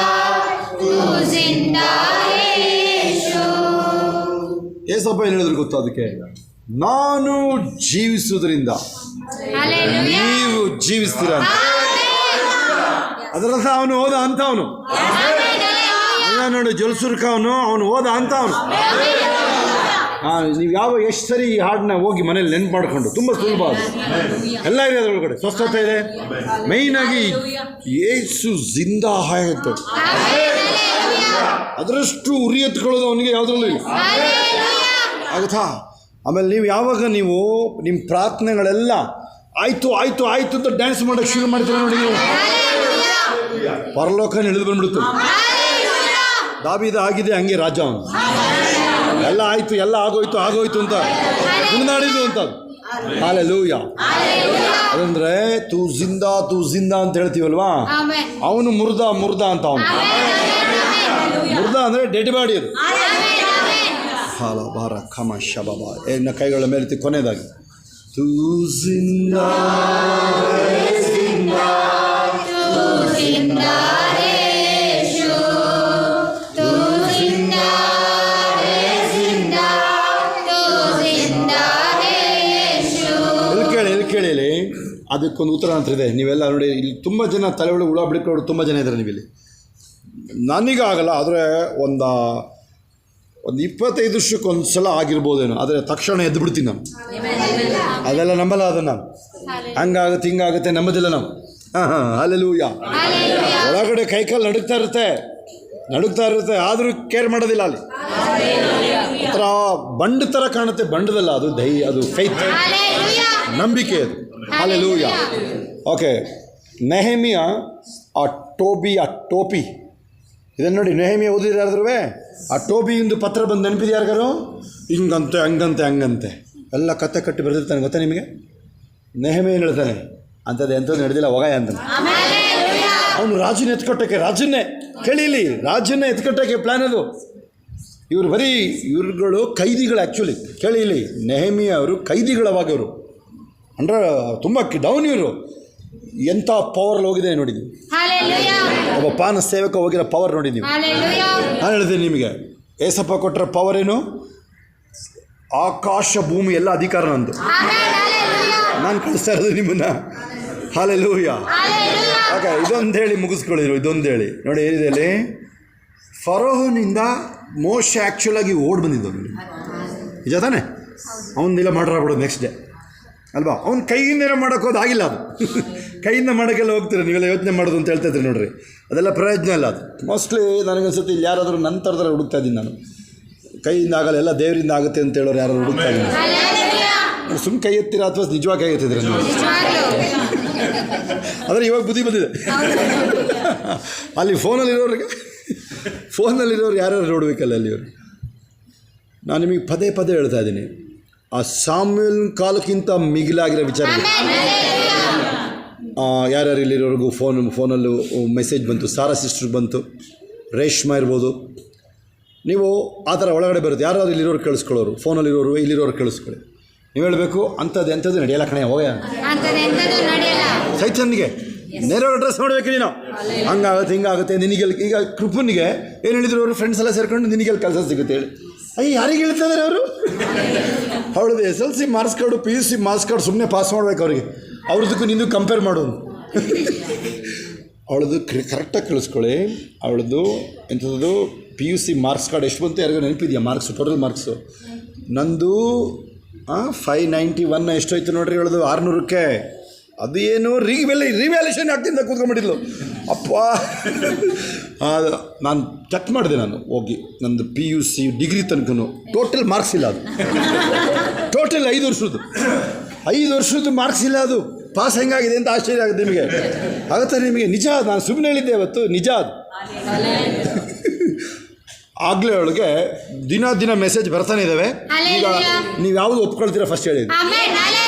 तू जिंदा है यीशु ಏಸಪ್ಪ ಏನು ಹೇಳಿದ್ರು ಗೊತ್ತಾ ಅದಕ್ಕೆ ನಾನು ಜೀವಿಸುವುದರಿಂದ ನೀವು ಜೀವಿಸ್ತೀರ ಅಂತ ಅದರರ್ಥ ಅವನು ಹೋದ ಅಂತ ಅವನು ಅಲ್ಲ ನೋಡಿ ಜಲಸುರ್ಕ ಅವನು ಹೋದ ಅಂತ ಅವನು ನೀವು ಎಷ್ಟು ಸರಿ ಈ ಹಾಡನ್ನ ಹೋಗಿ ಮನೇಲಿ ನೆನ್ಪು ಮಾಡಿಕೊಂಡು ತುಂಬ ಸುಲಭ ಅದು ಎಲ್ಲ ಇದೆ ಅದರೊಳಗಡೆ ಸ್ವಸ್ಥತೆ ಇದೆ ಮೈನಾಗಿ ಯೇಸು ಜಿಂದಾ ಅಂತ ಅದರಷ್ಟು ಉರಿ ಎತ್ಕೊಳ್ಳೋದು ಅವನಿಗೆ ಯಾವುದ್ರಲ್ಲೂ ಇಲ್ಲ ಆಗುತ್ತಾ ಆಮೇಲೆ ನೀವು ಯಾವಾಗ ನೀವು ನಿಮ್ಮ ಪ್ರಾರ್ಥನೆಗಳೆಲ್ಲ ಆಯಿತು ಆಯಿತು ಆಯಿತು ಅಂತ ಡ್ಯಾನ್ಸ್ ಮಾಡೋಕ್ಕೆ ಶುರು ಮಾಡ್ತೀರ ನೋಡಿ ನೀವು ಪರಲೋಕನ ಇಳಿದು ಬಂದ್ಬಿಡ್ತು ದಾವೀದ ಆಗಿದೆ ಹಂಗೆ ರಾಜ ಅವನು ಎಲ್ಲ ಆಯಿತು ಎಲ್ಲ ಆಗೋಯ್ತು ಆಗೋಯ್ತು ಅಂತ ಕುಣಿದಾಡಿದ್ದು ಅಂತ ಹಾಲೆಲೂಯಾ ಅದಂದ್ರೆ ತೂ ಜಿಂದಾ ಅಂತ ಹೇಳ್ತೀವಲ್ವಾ ಅವನು ಮುರ್ದ ಅಂತ ಅವನು ಮುರ್ದ ಅಂದರೆ ಡೆಡ್ ಬಾಡಿ ಅದು ಹಾಲ ಬಾರ ಖಮ ಶಬಾಬ ಏನ ಕೈಗಳ ಮೇಲೆ ಕೊನೆಯದಾಗಿ ತೂ ಜಿಂದಾ ಜಿಂದಾ ತೂ ಜಿಂದಾ ಯೇಶು ತೂ ಜಿಂದಾ ಜಿಂದಾ ತೂ ಜಿಂದಾ ಯೇಶು ಇಲ್ಲಿ ಕೇಳಿ ಅದಕ್ಕೊಂದು ಉತ್ತರ ಅಂತ ಇದೆ. ನೀವೆಲ್ಲ ನೋಡಿ ಇಲ್ಲಿ ತುಂಬ ಜನ ತಲೆ ಒಳಗೆ ಹುಳ ಬಿಡ್ಕೊಳ್ಳೋರು ತುಂಬ ಜನ ಇದ್ದಾರೆ ನೀವಿಲ್ಲಿ. ನನಗಾಗಲ್ಲ, ಆದರೆ ಒಂದು 25 ವರ್ಷಕ್ಕೊಂದು ಸಲ ಆಗಿರ್ಬೋದೇನೋ, ಆದರೆ ತಕ್ಷಣ ಎದ್ದು ಬಿಡ್ತೀನಿ ನಾನು. ಅದೆಲ್ಲ ನಂಬಲ್ಲ ಅದನ್ನು. ಹಂಗಾಗುತ್ತೆ ಹಿಂಗಾಗುತ್ತೆ ನಂಬೋದಿಲ್ಲ ನಾವು. ಹಲ್ಲೆಲೂಯಾ. ಒಳಗಡೆ ಕೈಕಾಲು ನಡುಗ್ತಾ ಇರುತ್ತೆ, ಆದರೂ ಕೇರ್ ಮಾಡೋದಿಲ್ಲ. ಅಲ್ಲಿ ಒಂಥರ ಬಂಡ್ ಥರ ಕಾಣುತ್ತೆ, ಬಂಡದಲ್ಲ ಅದು, ಅದು ಫೈತ್, ನಂಬಿಕೆ ಅದು. ಹಲ್ಲೆಲೂಯಾ. ಓಕೆ, ನೆಹೆಮಿಯ ಆ ಟೋಪಿ ಇದನ್ನು ನೋಡಿ. ನೆಹೆಮಿಯ ಓದಿದ್ರೆ ಯಾರಾದ್ರೂ ಆ ಟೋಬಿಯಿಂದ ಪತ್ರ ಬಂದು ನೆನಪಿದೆ ಯಾರಿಗಾರು? ಹಿಂಗಂತೆ ಹಂಗಂತೆ ಎಲ್ಲ ಕತ್ತೆ ಕಟ್ಟಿ ಬರೆದಿರ್ತಾನೆ, ಗೊತ್ತಾ ನಿಮಗೆ? ನೆಹೆಮಿಯ ಏನು ಹೇಳ್ತಾನೆ? ಅಂಥದ್ದು ಎಂಥದ್ದು ನಡೆದಿಲ್ಲ ಹೊಗಾಯ ಅಂತ. ಅವನು ರಾಜನ ಎತ್ಕಟ್ಟಕ್ಕೆ, ರಾಜನ್ನೇ ಕೇಳಿಲಿ, ರಾಜನ್ನೇ ಎತ್ಕಟ್ಟಕ್ಕೆ ಪ್ಲ್ಯಾನ್ ಅದು. ಇವ್ರುಗಳು ಕೈದಿಗಳು ಆ್ಯಕ್ಚುಲಿ. ಕೇಳಿಲಿ, ನೆಹೆಮಿಯ ಅವರು ಕೈದಿಗಳವಾಗ ಇವರು, ಅಂದರೆ ತುಂಬ ಡೌನ್. ಇವರು ಎಂಥ ಪವರ್ ಹೋಗಿದೆ ನೋಡಿದ್ವಿ. ಒಬ್ಬ ಪಾನ ಸೇವಕ ಹೋಗಿರೋ ಪವರ್ ನೋಡಿದ್ದೀವಿ. ನಾನು ಹೇಳಿದೆ ನಿಮಗೆ, ಏಸಪ್ಪ ಕೊಟ್ಟರೆ ಪವರ್ ಏನು? ಆಕಾಶ ಭೂಮಿ ಎಲ್ಲ ಅಧಿಕಾರ ನಂದು. ನಾನು ಕಳಿಸ್ತಾ ಇರೋದು ನಿಮ್ಮನ್ನ. ಹಲ್ಲೆಲೂಯಾ. ಓಕೆ, ಇದೊಂದು ಹೇಳಿ ಮುಗಿಸ್ಕೊಳ್ಳಿದ್ರು. ಇದೊಂದು ಹೇಳಿ ನೋಡಿ, ಏನಿದೆ ಅಲ್ಲಿ, ಫರೋಹನಿಂದ ಮೋಶೆ ಆ್ಯಕ್ಚುಲಾಗಿ ಓಡ್ ಬಂದಿದ್ದವನು, ನಿಜ ತಾನೆ? ಅವನಿಲ್ಲ ಮಾಡ್ರಾಬಿಡೋದು ನೆಕ್ಸ್ಟ್ ಡೇ ಅಲ್ವಾ? ಅವ್ನು ಕೈಯಿಂದೇನೋ ಮಾಡೋಕ್ಕೋದು ಆಗಿಲ್ಲ. ಅದು ಕೈಯಿಂದ ಮಾಡೋಕ್ಕೆಲ್ಲ ಹೋಗ್ತೀರ ನೀವೆಲ್ಲ ಯೋಚನೆ ಮಾಡೋದು ಅಂತ ಹೇಳ್ತಾ ಇದ್ರಿ ನೋಡ್ರಿ. ಅದೆಲ್ಲ ಪ್ರಯೋಜನ ಇಲ್ಲ. ಅದು ಮೋಸ್ಟ್ಲಿ ನನಗನ್ಸುತ್ತೆ ಇಲ್ಲಿ ಯಾರಾದರೂ ನನ್ನ ಥರದರ ಹುಡುಕ್ತಾ ಇದ್ದೀನಿ ನಾನು. ಕೈಯಿಂದ ಆಗಲ್ಲ, ಎಲ್ಲ ದೇವರಿಂದ ಆಗುತ್ತೆ ಅಂತ ಹೇಳೋರು ಯಾರು ಹುಡುಕ್ತಾ ಇದ್ದೀನಿ. ಸುಮ್ಮನೆ ಕೈ ಎತ್ತೀರಾ ಅಥವಾ ನಿಜವಾಗಿ ಕೈ ಎತ್ತಿದ್ದೀರ ನೀವು? ಆದರೆ ಇವಾಗ ಬುದ್ಧಿ ಬಂದಿದೆ. ಅಲ್ಲಿ ಫೋನಲ್ಲಿರೋರು ಯಾರು ನೋಡಬೇಕಲ್ಲ ಅಲ್ಲಿಯವರು. ನಾನು ನಿಮಗೆ ಪದೇ ಹೇಳ್ತಾ ಇದ್ದೀನಿ, ಆ ಸಾಮ್ಯಲ್ ಕಾಲಕ್ಕಿಂತ ಮಿಗಿಲಾಗಿರೋ ವಿಚಾರ. ಯಾರ್ಯಾರು ಇಲ್ಲಿರೋರಿಗೂ ಫೋನಲ್ಲೂ ಮೆಸೇಜ್ ಬಂತು, ಸಾರಾ ಸಿಸ್ಟ್ರಿಗೆ ಬಂತು, ರೇಷ್ಮಾ ಇರ್ಬೋದು. ನೀವು ಆ ಥರ ಒಳಗಡೆ ಬರುತ್ತೆ, ಯಾರು ಇಲ್ಲಿರೋರು ಕೇಳಿಸ್ಕೊಳ್ಳೋರು, ಫೋನಲ್ಲಿರೋರು ಇಲ್ಲಿರೋರು ಕೇಳಿಸ್ಕೊಳ್ಳಿ. ನೀವು ಹೇಳಬೇಕು, ಎಂಥದ್ದು ನಡೆಯಲ್ಲ ಕಣೆ ಹೋಗ ಸೈತನ್ಗೆ ನೇರವಾಗಿ ಡ್ರೆಸ್ ಮಾಡಬೇಕು ನೀನು. ಹಂಗಾಗುತ್ತೆ ಹಿಂಗಾಗುತ್ತೆ ನಿನಗೆ. ಈಗ ಕೃಪನಿಗೆ ಏನು ಹೇಳಿದ್ರು ಅವರು ಫ್ರೆಂಡ್ಸ್ ಎಲ್ಲ ಸೇರ್ಕೊಂಡು ನಿನಗೆಲ್ಲಿ ಕೆಲಸ ಸಿಗುತ್ತೆ ಹೇಳಿ. ಅಯ್ಯ ಯಾರಿಗೆ ಹೇಳ್ತಾ ಇದ್ದಾರೆ ಅವರು? ಅವಳದು SLC marks card PUC marks card ಸುಮ್ಮನೆ ಪಾಸ್ ಮಾಡ್ಬೇಕು ಅವ್ರಿಗೆ. ಅವ್ರದಕ್ಕೂ ನಿಂದು ಕಂಪೇರ್ ಮಾಡೋದು. ಅವಳದು ಕರೆಕ್ಟಾಗಿ ಕೇಳಿಸ್ಕೊಳ್ಳಿ. ಅವಳದು ಎಂಥದ್ದು PUC ಮಾರ್ಕ್ಸ್ ಕಾರ್ಡ್ ಎಷ್ಟು ಬಂತು ಯಾರಿಗೂ ನೆನಪಿದೆಯಾ? ಮಾರ್ಕ್ಸು, ಟೋಟಲ್ ಮಾರ್ಕ್ಸು ನಂದು 591 ಎಷ್ಟೋಯ್ತು ನೋಡ್ರಿ ಹೇಳೋದು 600ಕ್ಕೆ. ಅದು ಏನು ರಿವ್ಯಾಲ್ಯೂಷನ್ ಆಗ್ತಿಂದ ಕೂತ್ಕೊಂಡ್ಬಿಟ್ಟಿದ್ಲು. ಅಪ್ಪ ನಾನು ಚೆಕ್ ಮಾಡಿದೆ, ನಾನು ಹೋಗಿ ನಂದು PUC ಡಿಗ್ರಿ ತನಕನೂ ಟೋಟಲ್ ಮಾರ್ಕ್ಸ್ ಇಲ್ಲ. ಅದು ಟೋಟಲ್ 5 ವರ್ಷದ್ದು ಮಾರ್ಕ್ಸ್ ಇಲ್ಲ. ಅದು ಪಾಸ್ ಹೆಂಗಾಗಿದೆ ಅಂತ ಆಶ್ಚರ್ಯ ಆಗುತ್ತೆ ನಿಮಗೆ. ಆಗುತ್ತೆ ನಿಮಗೆ. ನಿಜ, ನಾನು ಸುಮ್ಮನೆ ಹೇಳಿದ್ದೆ ಅವತ್ತು, ನಿಜ ಅದು. ಆಗಲೇ ಅವಳಿಗೆ ದಿನ ಮೆಸೇಜ್ ಬರ್ತಾನೆ ಇದ್ದಾವೆ. ಈಗ ನೀವು ಯಾವುದು ಒಪ್ಕೊಳ್ತೀರಾ ಫಸ್ಟ್ ಹೇಳಿದ್ದು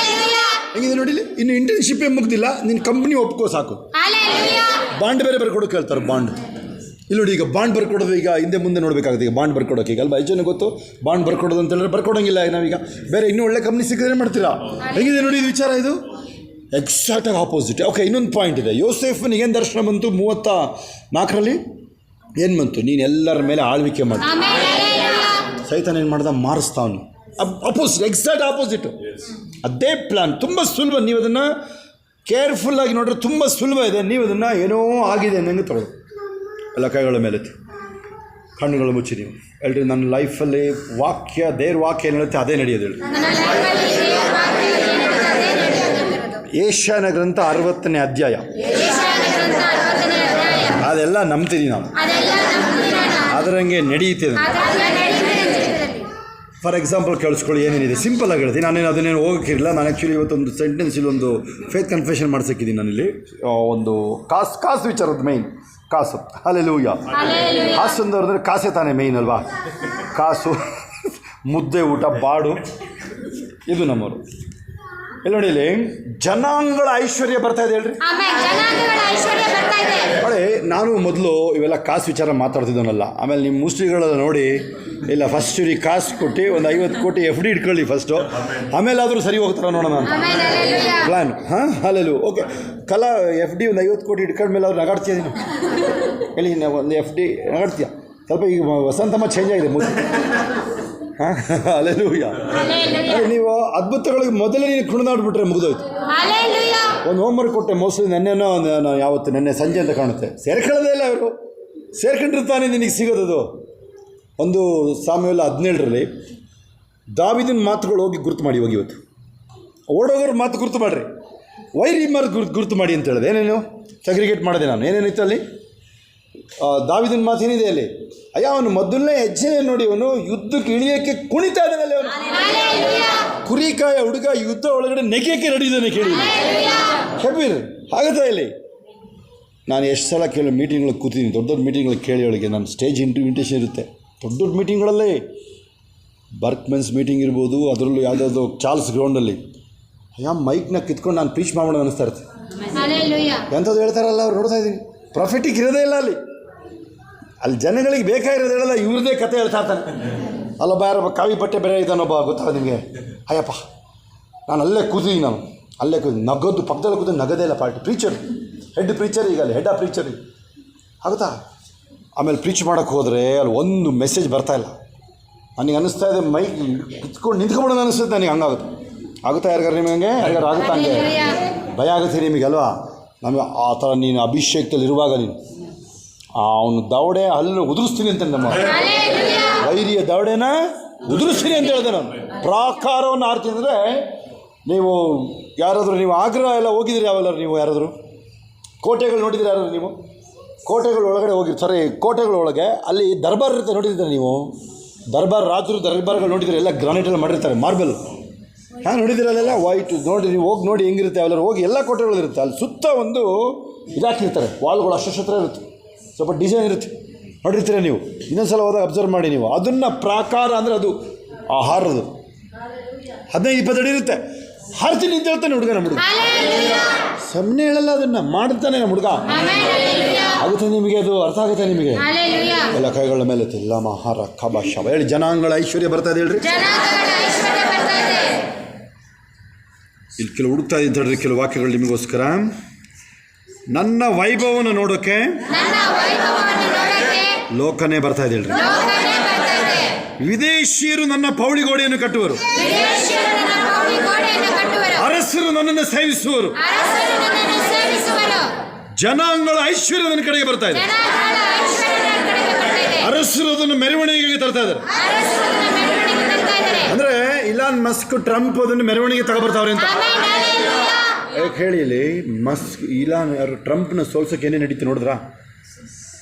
ಹೆಂಗಿದೆ ನೋಡಿಲಿ. ಇನ್ನು ಇಂಟರ್ನ್ಶಿಪ್ಪೇ ಮುಗ್ದಿಲ್ಲ, ನಿನ್ನ ಕಂಪ್ನಿ ಒಪ್ಕೋ ಸಾಕು. ಬಾಂಡ್ ಬೇರೆ ಬರ್ಕೊಡೋಕೆ ಹೇಳ್ತಾರೆ. ಬಾಂಡ್ ಇಲ್ಲಿ ನೋಡಿ, ಈಗ ಬಾಂಡ್ ಬರ್ಕೊಡೋದು ಈಗ ಹಿಂದೆ ಮುಂದೆ ನೋಡಬೇಕಾಗುತ್ತೆ. ಈಗ ಬಾಂಡ್ ಬರ್ಕೊಡೋಕೆ ಈಗ ಅಲ್ವಾ ಜನ ಗೊತ್ತು. ಬಾಂಡ್ ಬರ್ಕೊಡೋದು ಅಂತ ಹೇಳಿದ್ರೆ ಬರ್ಕೊಡೋಂಗಿಲ್ಲ. ನಾವೀಗ ಬೇರೆ ಇನ್ನೂ ಒಳ್ಳೆ ಕಂಪ್ನಿ ಸಿಕ್ಕಿದ್ರೆ ಮಾಡ್ತೀರಾ. ಹೆಂಗಿದೆ ನೋಡಿ ಇದು ವಿಚಾರ. ಇದು ಎಕ್ಸಾಕ್ಟಾಗಿ ಆಪೋಸಿಟ್. ಓಕೆ, ಇನ್ನೊಂದು ಪಾಯಿಂಟ್ ಇದೆ. ಯೋಸೇಫನಿಗೆ ಏನು ದರ್ಶನ ಬಂತು? 34ರಲ್ಲಿ ಏನು ಬಂತು? ನೀನು ಎಲ್ಲರ ಮೇಲೆ ಆಳ್ವಿಕೆ ಮಾಡಿ. ಸೈತಾನ ಏನು ಮಾಡ್ದ? ಮಾರಿಸ್ತಾವನು. Opposite, exact opposite. ಅದೇ ಪ್ಲ್ಯಾನ್. ತುಂಬ ಸುಲಭ. ನೀವು ಅದನ್ನು ಕೇರ್ಫುಲ್ಲಾಗಿ ನೋಡ್ರೆ ತುಂಬ ಸುಲಭ ಇದೆ. ನೀವು ಅದನ್ನು ಏನೋ ಆಗಿದೆ ಅನ್ನಂಗೆ ತೊಗೊಳ್ಳಿ. ಎಲ್ಲ ಕೈಗಳ ಮೇಲೆ ಕಣ್ಣುಗಳು ಮುಚ್ಚಿ ನೀವು ಹೇಳ್ರಿ, ನನ್ನ ಲೈಫಲ್ಲಿ ದೇವ್ರ ವಾಕ್ಯ ಏನು ಹೇಳುತ್ತೆ ಅದೇ ನಡೆಯೋದು ಹೇಳಿ. ಏಷ್ಯಾನ ಗ್ರಂಥ 60ನೇ ಅಧ್ಯಾಯ. ಅದೆಲ್ಲ ನಂಬ್ತಿದ್ದೀವಿ ನಾವು, ಅದರಂಗೆ ನಡೆಯುತ್ತೆ. ಫಾರ್ ಎಕ್ಸಾಂಪಲ್ ಕೇಳಿಸ್ಕೊಳ್ಳಿ, ಏನೇನಿದೆ ಸಿಂಪಲ್ಲಾಗಿ ಹೇಳ್ತೀನಿ. ನಾನೇನು ಅದನ್ನೇನು ಹೋಗೋಕ್ಕಿರಲಿಲ್ಲ. ನಾನು ಆ್ಯಕ್ಚುಲಿ ಇವತ್ತೊಂದು ಸೆಂಟೆನ್ಸಲ್ಲಿ ಒಂದು ಫೇತ್ ಕನ್ಫೆಷನ್ ಮಾಡ್ಸಕ್ಕಿದ್ದೀನಿ. ನಾನಿಲ್ಲಿ ಒಂದು ಕಾಸು ವಿಚಾರದ ಮೇಯ್ನ್ ಕಾಸು. ಹಲ್ಲೆಲೂಯಾ. ಕಾಸು ಅಂದ್ರೆ ಕಾಸೇ ತಾನೇ ಮೇಯ್ನ್ ಅಲ್ವಾ? ಕಾಸು, ಮುದ್ದೆ, ಊಟ, ಬಾಡು, ಇದು ನಮ್ಮವರು. ಇಲ್ಲಿ ನೋಡಿ, ಇಲ್ಲಿ ಜನಾಂಗಗಳ ಐಶ್ವರ್ಯ ಬರ್ತಾ ಇದೆ ಹೇಳ್ರಿ. ನೋಡಿ, ನಾನು ಮೊದಲು ಇವೆಲ್ಲ ಕಾಸು ವಿಚಾರ ಮಾತಾಡ್ತಿದ್ದವನಲ್ಲ. ಆಮೇಲೆ ನಿಮ್ಮ ಮುಸ್ಲಿಗಳೆಲ್ಲ ನೋಡಿ, ಇಲ್ಲ ಫಸ್ಟ್ ಇವ್ರಿಗೆ ಕಾಸು ಕೊಟ್ಟು ಒಂದು 50 ಕೋಟಿ FD ಇಟ್ಕೊಳ್ಳಿ ಫಸ್ಟು, ಆಮೇಲೆ ಆದರೂ ಸರಿ ಹೋಗ್ತಾರ ನೋಡೋಣ ಅಂತ ಪ್ಲ್ಯಾನ್. ಹಾಂ, ಅಲ್ಲೆಲ್ಲೂ ಓಕೆ. FD ಒಂದು 50 ಕೋಟಿ ಇಟ್ಕೊಂಡ್ಮೇಲೆ ಅವ್ರು ನಗಾಡ್ತೀಯ ನೀನು ಹೇಳಿ. ಒಂದು FD ನಗಾಡ್ತೀಯ ಸ್ವಲ್ಪ. ಈಗ ವಸಂತಮ್ಮ ಚೇಂಜ್ ಆಗಿದೆ ಮುದ್ದು. ಹಾಂ, ಅಲ್ಲೆಲ್ಲೂಯ್ಯ. ನೀವು ಅದ್ಭುತಗಳಿಗೆ ಮೊದಲೇ ನೀನು ಕುಣಿದಾಡ್ಬಿಟ್ರೆ ಮುಗಿದೋಯ್ತು. ಒಂದು ಹೋಮ್ವರ್ಕ್ ಕೊಟ್ಟೆ ಮೋಸ್ಟ್ಲಿ ನೆನ್ನೆ ಸಂಜೆ ಅಂತ ಕಾಣುತ್ತೆ. ಸೇರ್ಕೊಳ್ಳೋದೇ ಇಲ್ಲ ಅವರು. ಸೇರ್ಕೊಂಡಿರ್ತಾನೆ ನಿನಗೆ ಸಿಗೋದದು. ಒಂದು ಸಾಮ್ಯವೆಲ್ಲ 17ರಲ್ಲಿ ದಾವಿದನ ಮಾತುಗಳು ಹೋಗಿ ಗುರುತು ಮಾಡಿ. ಹೋಗಿ ಇವತ್ತು ಓಡೋಗೋರ ಮಾತು ಗುರುತು ಮಾಡಿರಿ, ವೈರಿ ಮಾತು ಗುರುತು ಮಾಡಿ ಅಂತ ಹೇಳಿದೆ. ಏನೇನು ಸೆಗ್ರಿಗೇಟ್ ಮಾಡಿದೆ ನಾನು. ಏನೇನಿತ್ತು ಅಲ್ಲಿ? ದಾವಿದನ ಮಾತು ಏನಿದೆ ಅಲ್ಲಿ? ಅಯ್ಯ, ಅವನು ಮೊದಲನೇ ಹೆಜ್ಜೆ ನೋಡಿ, ಅವನು ಯುದ್ಧಕ್ಕೆ ಇಳಿಯೋಕ್ಕೆ ಕುಣಿತಾ ಇದ್ದಾನಲ್ಲಿ. ಅವನು ಕುರಿಕಾಯ ಹುಡುಗ ಯುದ್ಧ ಒಳಗಡೆ ನೆಗೆಯೋಕ್ಕೆ ರೆಡಿ ಇದ್ದಾನೆ. ಕೇಳಿ ಹೆಬ್ಬೀರ್ ಆಗುತ್ತಾ ಇಲ್ಲಿ? ನಾನು ಎಷ್ಟು ಸಲ ಕೇಳಿ ಮೀಟಿಂಗ್ಗಳಿಗೆ ಕೂತಿದ್ದೀನಿ, ದೊಡ್ಡ ಮೀಟಿಂಗ್ಗಳಿಗೆ ಕೇಳಿ ಅವಳಿಗೆ. ನಾನು ಸ್ಟೇಜ್ ಇನ್ವಿಟೇಷನ್ ಇರುತ್ತೆ ದೊಡ್ಡ ಮೀಟಿಂಗ್ಗಳಲ್ಲೇ. ಬರ್ಕ್ಮೆನ್ಸ್ ಮೀಟಿಂಗ್ ಇರ್ಬೋದು, ಅದರಲ್ಲೂ ಯಾವುದಾದ್ರು ಚಾರ್ಲ್ಸ್ ಗ್ರೌಂಡಲ್ಲಿ. ಅಯ್ಯ, ಮೈಕ್ನ ಕಿತ್ಕೊಂಡು ನಾನು ಪ್ರೀಚ್ ಮಾಡೋಣ ಅನ್ನಿಸ್ತಾ ಇರ್ತೆ. ಎಂಥದ್ದು ಹೇಳ್ತಾರಲ್ಲ ಅವ್ರು ನೋಡ್ತಾ ಇದ್ದೀನಿ. ಪ್ರಾಫಿಟಿಕ್ ಇರೋದೇ ಇಲ್ಲ ಅಲ್ಲಿ ಜನಗಳಿಗೆ ಬೇಕಾಗಿರೋದು ಹೇಳಲ್ಲ, ಇವ್ರದ್ದೇ ಕತೆ ಹೇಳ್ತಾ ಇರ್ತಾನೆ. ಅಲ್ಲೊಬ್ಬ ಯಾರೊಬ್ಬ ಕಾವಿ ಬಟ್ಟೆ ಬೇರೆ ಇದ್ದಾನೊಬ್ಬ, ಗೊತ್ತಾಗ ನಿಮಗೆ? ಅಯ್ಯಪ್ಪ, ನಾನು ಅಲ್ಲೇ ಕೂತಿದ್ದೀನಿ. ನಾನು ಅಲ್ಲೇ ನಗೋದು ಪಕ್ಕದಲ್ಲಿ ಕೂತು ನಗದೇ ಇಲ್ಲ. ಪಾರ್ಟಿ ಪ್ರೀಚರ್, ಹೆಡ್ ಪ್ರೀಚರ್, ಈಗ ಅಲ್ಲಿ ಹೆಡ್ ಆಫ್ ಪ್ರೀಚರ್ ಆಗುತ್ತಾ? ಆಮೇಲೆ ಪ್ರೀಚ್ ಮಾಡೋಕ್ಕೆ ಹೋದರೆ ಅಲ್ಲಿ ಒಂದು ಮೆಸೇಜ್ ಬರ್ತಾಯಿಲ್ಲ. ನನಗೆ ಅನ್ನಿಸ್ತಾ ಇದೆ ಮೈಕ್ ಕಿತ್ಕೊಂಡು ನಿಂತ್ಕೊಂಡ್ಬಿಡೋದು ಅನ್ನಿಸ್ತದೆ ನನಗೆ. ಹಂಗಾಗುತ್ತೆ. ಆಗುತ್ತಾ ಯಾರಿಗಾರು ನಿಮಗೆ? ಯಾರಿಗಾರು ಆಗುತ್ತಾ? ಹಂಗೆ ಭಯ ಆಗುತ್ತೆ ನಿಮಗೆ ಅಲ್ವಾ? ನಮಗೆ ಆ ಥರ ನೀನು ಅಭಿಷೇಕದಲ್ಲಿ ಇರುವಾಗ ನೀನು ಅವನು ದವಡೆ ಹಲ್ಲು ಉದುರಿಸ್ತೀನಿ ಅಂತ, ನಮ್ಮ ವೈರಿಯ ದವಡೆನ ಉದುರಿಸ್ತೀನಿ ಅಂತ ಹೇಳಿದೆ ನಾನು. ಪ್ರಾಕಾರವನ್ನು ಆರ್ತೀನಿ ಅಂದರೆ ನೀವು ಯಾರಾದರೂ ನೀವು ಆಗ್ರಾ ಎಲ್ಲ ಹೋಗಿದ್ದೀರಿ ಯಾವೆಲ್ಲರೂ? ನೀವು ಯಾರಾದರೂ ಕೋಟೆಗಳು ನೋಡಿದ್ದೀರಿ ಯಾರಾದರೂ? ನೀವು ಕೋಟೆಗಳ ಒಳಗಡೆ ಹೋಗಿರ್ತಾರೆ. ಕೋಟೆಗಳ ಒಳಗೆ ಅಲ್ಲಿ ದರ್ಬಾರ್ ಇರುತ್ತೆ, ನೋಡಿದ್ದೀರ ನೀವು? ದರ್ಬಾರ್, ರಾಜರು ದರ್ಬಾರ್ಗಳು ನೋಡಿದ್ದೀರಿ? ಎಲ್ಲ ಗ್ರಾನೈಟೆಲ್ಲ ಮಾಡಿರ್ತಾರೆ, ಮಾರ್ಬಲ್. ಹಾಂ, ನೋಡಿದ್ದೀರಲ್ಲೆಲ್ಲ ವೈಟ್. ನೋಡಿ, ನೀವು ಹೋಗಿ ನೋಡಿ ಹೆಂಗಿರುತ್ತೆ. ಅವೆಲ್ಲರೂ ಹೋಗಿ ಎಲ್ಲ ಕೋಟೆಗಳಿರುತ್ತೆ. ಅಲ್ಲಿ ಸುತ್ತ ಒಂದು ಇದಾಕಿರ್ತಾರೆ, ವಾಲ್ಗಳು ಅಷ್ಟತ್ರ ಇರುತ್ತೆ, ಸ್ವಲ್ಪ ಡಿಸೈನ್ ಇರುತ್ತೆ, ನೋಡಿರ್ತೀರ ನೀವು. ಇನ್ನೊಂದು ಸಲ ಹೋದಾಗ ಅಬ್ಸರ್ವ್ ಮಾಡಿ ನೀವು. ಅದನ್ನು ಪ್ರಾಕಾರ ಅಂದರೆ ಅದು ಆಹಾರದು 15-20 ಅಡಿ ಇರುತ್ತೆ. ಹಾರ್ತೀನಿ ಅಂತ ಹೇಳ್ತಾನೆ ಹುಡುಗ. ನಮ್ಮ ಹುಡುಗ ಸುಮ್ಮನೆ ಹೇಳಲ್ಲ, ಅದನ್ನು ಮಾಡ್ತಾನೆ ನಮ್ಮ ಹುಡುಗ. ಆಗುತ್ತೆ ನಿಮಗೆ? ಅದು ಅರ್ಥ ಆಗುತ್ತೆ ನಿಮಗೆ? ಎಲ್ಲ ಕೈಗಳ ಮೇಲೆ ಇಲ್ಲ ಮಹಾರ ಕಬಾಷ ಹೇಳಿ. ಜನಾಂಗಗಳ ಐಶ್ವರ್ಯ ಬರ್ತಾ ಇದೆ ಹೇಳ್ರಿ. ಇಲ್ಲಿ ಕೆಲವು ಹುಡುಕ್ತಾ ಇದ್ದೀನಿ ಹೇಳ್ರಿ, ಕೆಲವು ವಾಕ್ಯಗಳು ನಿಮಗೋಸ್ಕರ. ನನ್ನ ವೈಭವವನ್ನು ನೋಡೋಕ್ಕೆ ಲೋಕನೇ ಬರ್ತಾ ಇದೆ ಹೇಳ್ರಿ. ವಿದೇಶಿಯರು ನನ್ನ ಪೌಳಿಗೋಡೆಯನ್ನು ಕಟ್ಟುವರು, ಅರಸರು ನನ್ನನ್ನು ಸೇವಿಸುವರು, ಜನಾಂಗಗಳ ಐಶ್ವರ್ಯ ನನ್ನ ಕಡೆಗೆ ಬರ್ತಾ ಇದೆ. ಅರಸರು ಅದನ್ನು ಮೆರವಣಿಗೆಗೆ ತರ್ತಾ ಇದ್ದಾರೆ. ಅಂದ್ರೆ ಇಲಾನ್ ಮಸ್ಕ್ ಟ್ರಂಪ್ ಅದನ್ನು ಮೆರವಣಿಗೆ ತಗೊಬರ್ತಾವ್ರೆ ಅಂತ ಹೇಳಿ. ಇಲ್ಲಿ ಮಸ್ಕ್ ಇಲಾನ್ ಟ್ರಂಪ್ನ ಸೋಲ್ಸೋಕೆ ಏನೇ ನಡೀತು ನೋಡಿದ್ರಾ?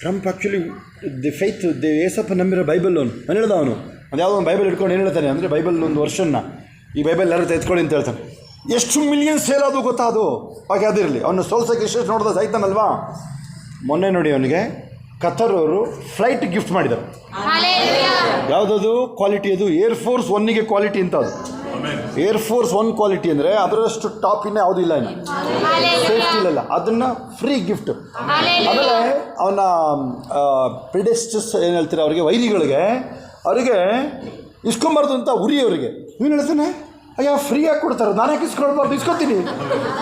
Trump actually faith Yesappa ನಂಬಿರೋ Bible ನಾನು ಹೇಳ್ದ ಅವನು ಅದು ಯಾವುದೋ ಒಂದು ಬೈಬಲ್ ಇಟ್ಕೊಂಡು ಏನು ಹೇಳ್ತಾನೆ ಅಂದರೆ ಬೈಬಲ್ ಒಂದು ವರ್ಷನ್ನ ಈ ಬೈಬಲ್ ಯಾರು ಎತ್ಕೊಳ್ಳಿ ಅಂತ ಹೇಳ್ತಾನೆ. ಎಷ್ಟು ಮಿಲಿಯನ್ ಸೇಲ್ ಅದು ಗೊತ್ತಾ? ಅದು ಹಾಗೆ ಅದಿರಲಿ, ಅವನು ಸೋಲ್ಸೋಕೆ ಎಷ್ಟು ನೋಡ್ದ ಸಾಯ್ತಾನಲ್ವಾ. ಮೊನ್ನೆ ನೋಡಿ ಅವನಿಗೆ ಕತರ್ ಅವರು ಫ್ಲೈಟ್ ಗಿಫ್ಟ್ ಮಾಡಿದ್ದಾರೆ. ಯಾವುದದು ಕ್ವಾಲಿಟಿ? ಅದು ಏರ್ಫೋರ್ಸ್ ಒನ್ನಿಗೆ ಕ್ವಾಲಿಟಿ ಅಂತ. ಅದು ಏರ್ಫೋರ್ಸ್ ಒನ್ ಕ್ವಾಲಿಟಿ ಅಂದರೆ ಅದರಷ್ಟು ಟಾಪ್ ಇನ್ನೂ ಯಾವುದೂ ಇಲ್ಲ, ಇನ್ನು ಸೇಫ್ಟಿ ಇಲ್ಲ. ಅದನ್ನು ಫ್ರೀ ಗಿಫ್ಟ್. ಆಮೇಲೆ ಅವನ ಪ್ರಿಡೆಸ್ಟಸ್ ಏನು ಹೇಳ್ತಾರೆ ಅವರಿಗೆ, ವೈರಿಗಳಿಗೆ ಅವರಿಗೆ ಇಸ್ಕೊಂಬಾರ್ದು ಅಂತ ಉರಿ ಅವರಿಗೆ. ನೀನು ಹೇಳ್ತಾನೆ ಅಯ್ಯ ಫ್ರೀಯಾಗಿ ಕೊಡ್ತಾರೆ, ನಾನು ಯಾಕೆ ಇಸ್ಕೊಳ್ಬಾರ್ದು, ಇಸ್ಕೊತೀನಿ,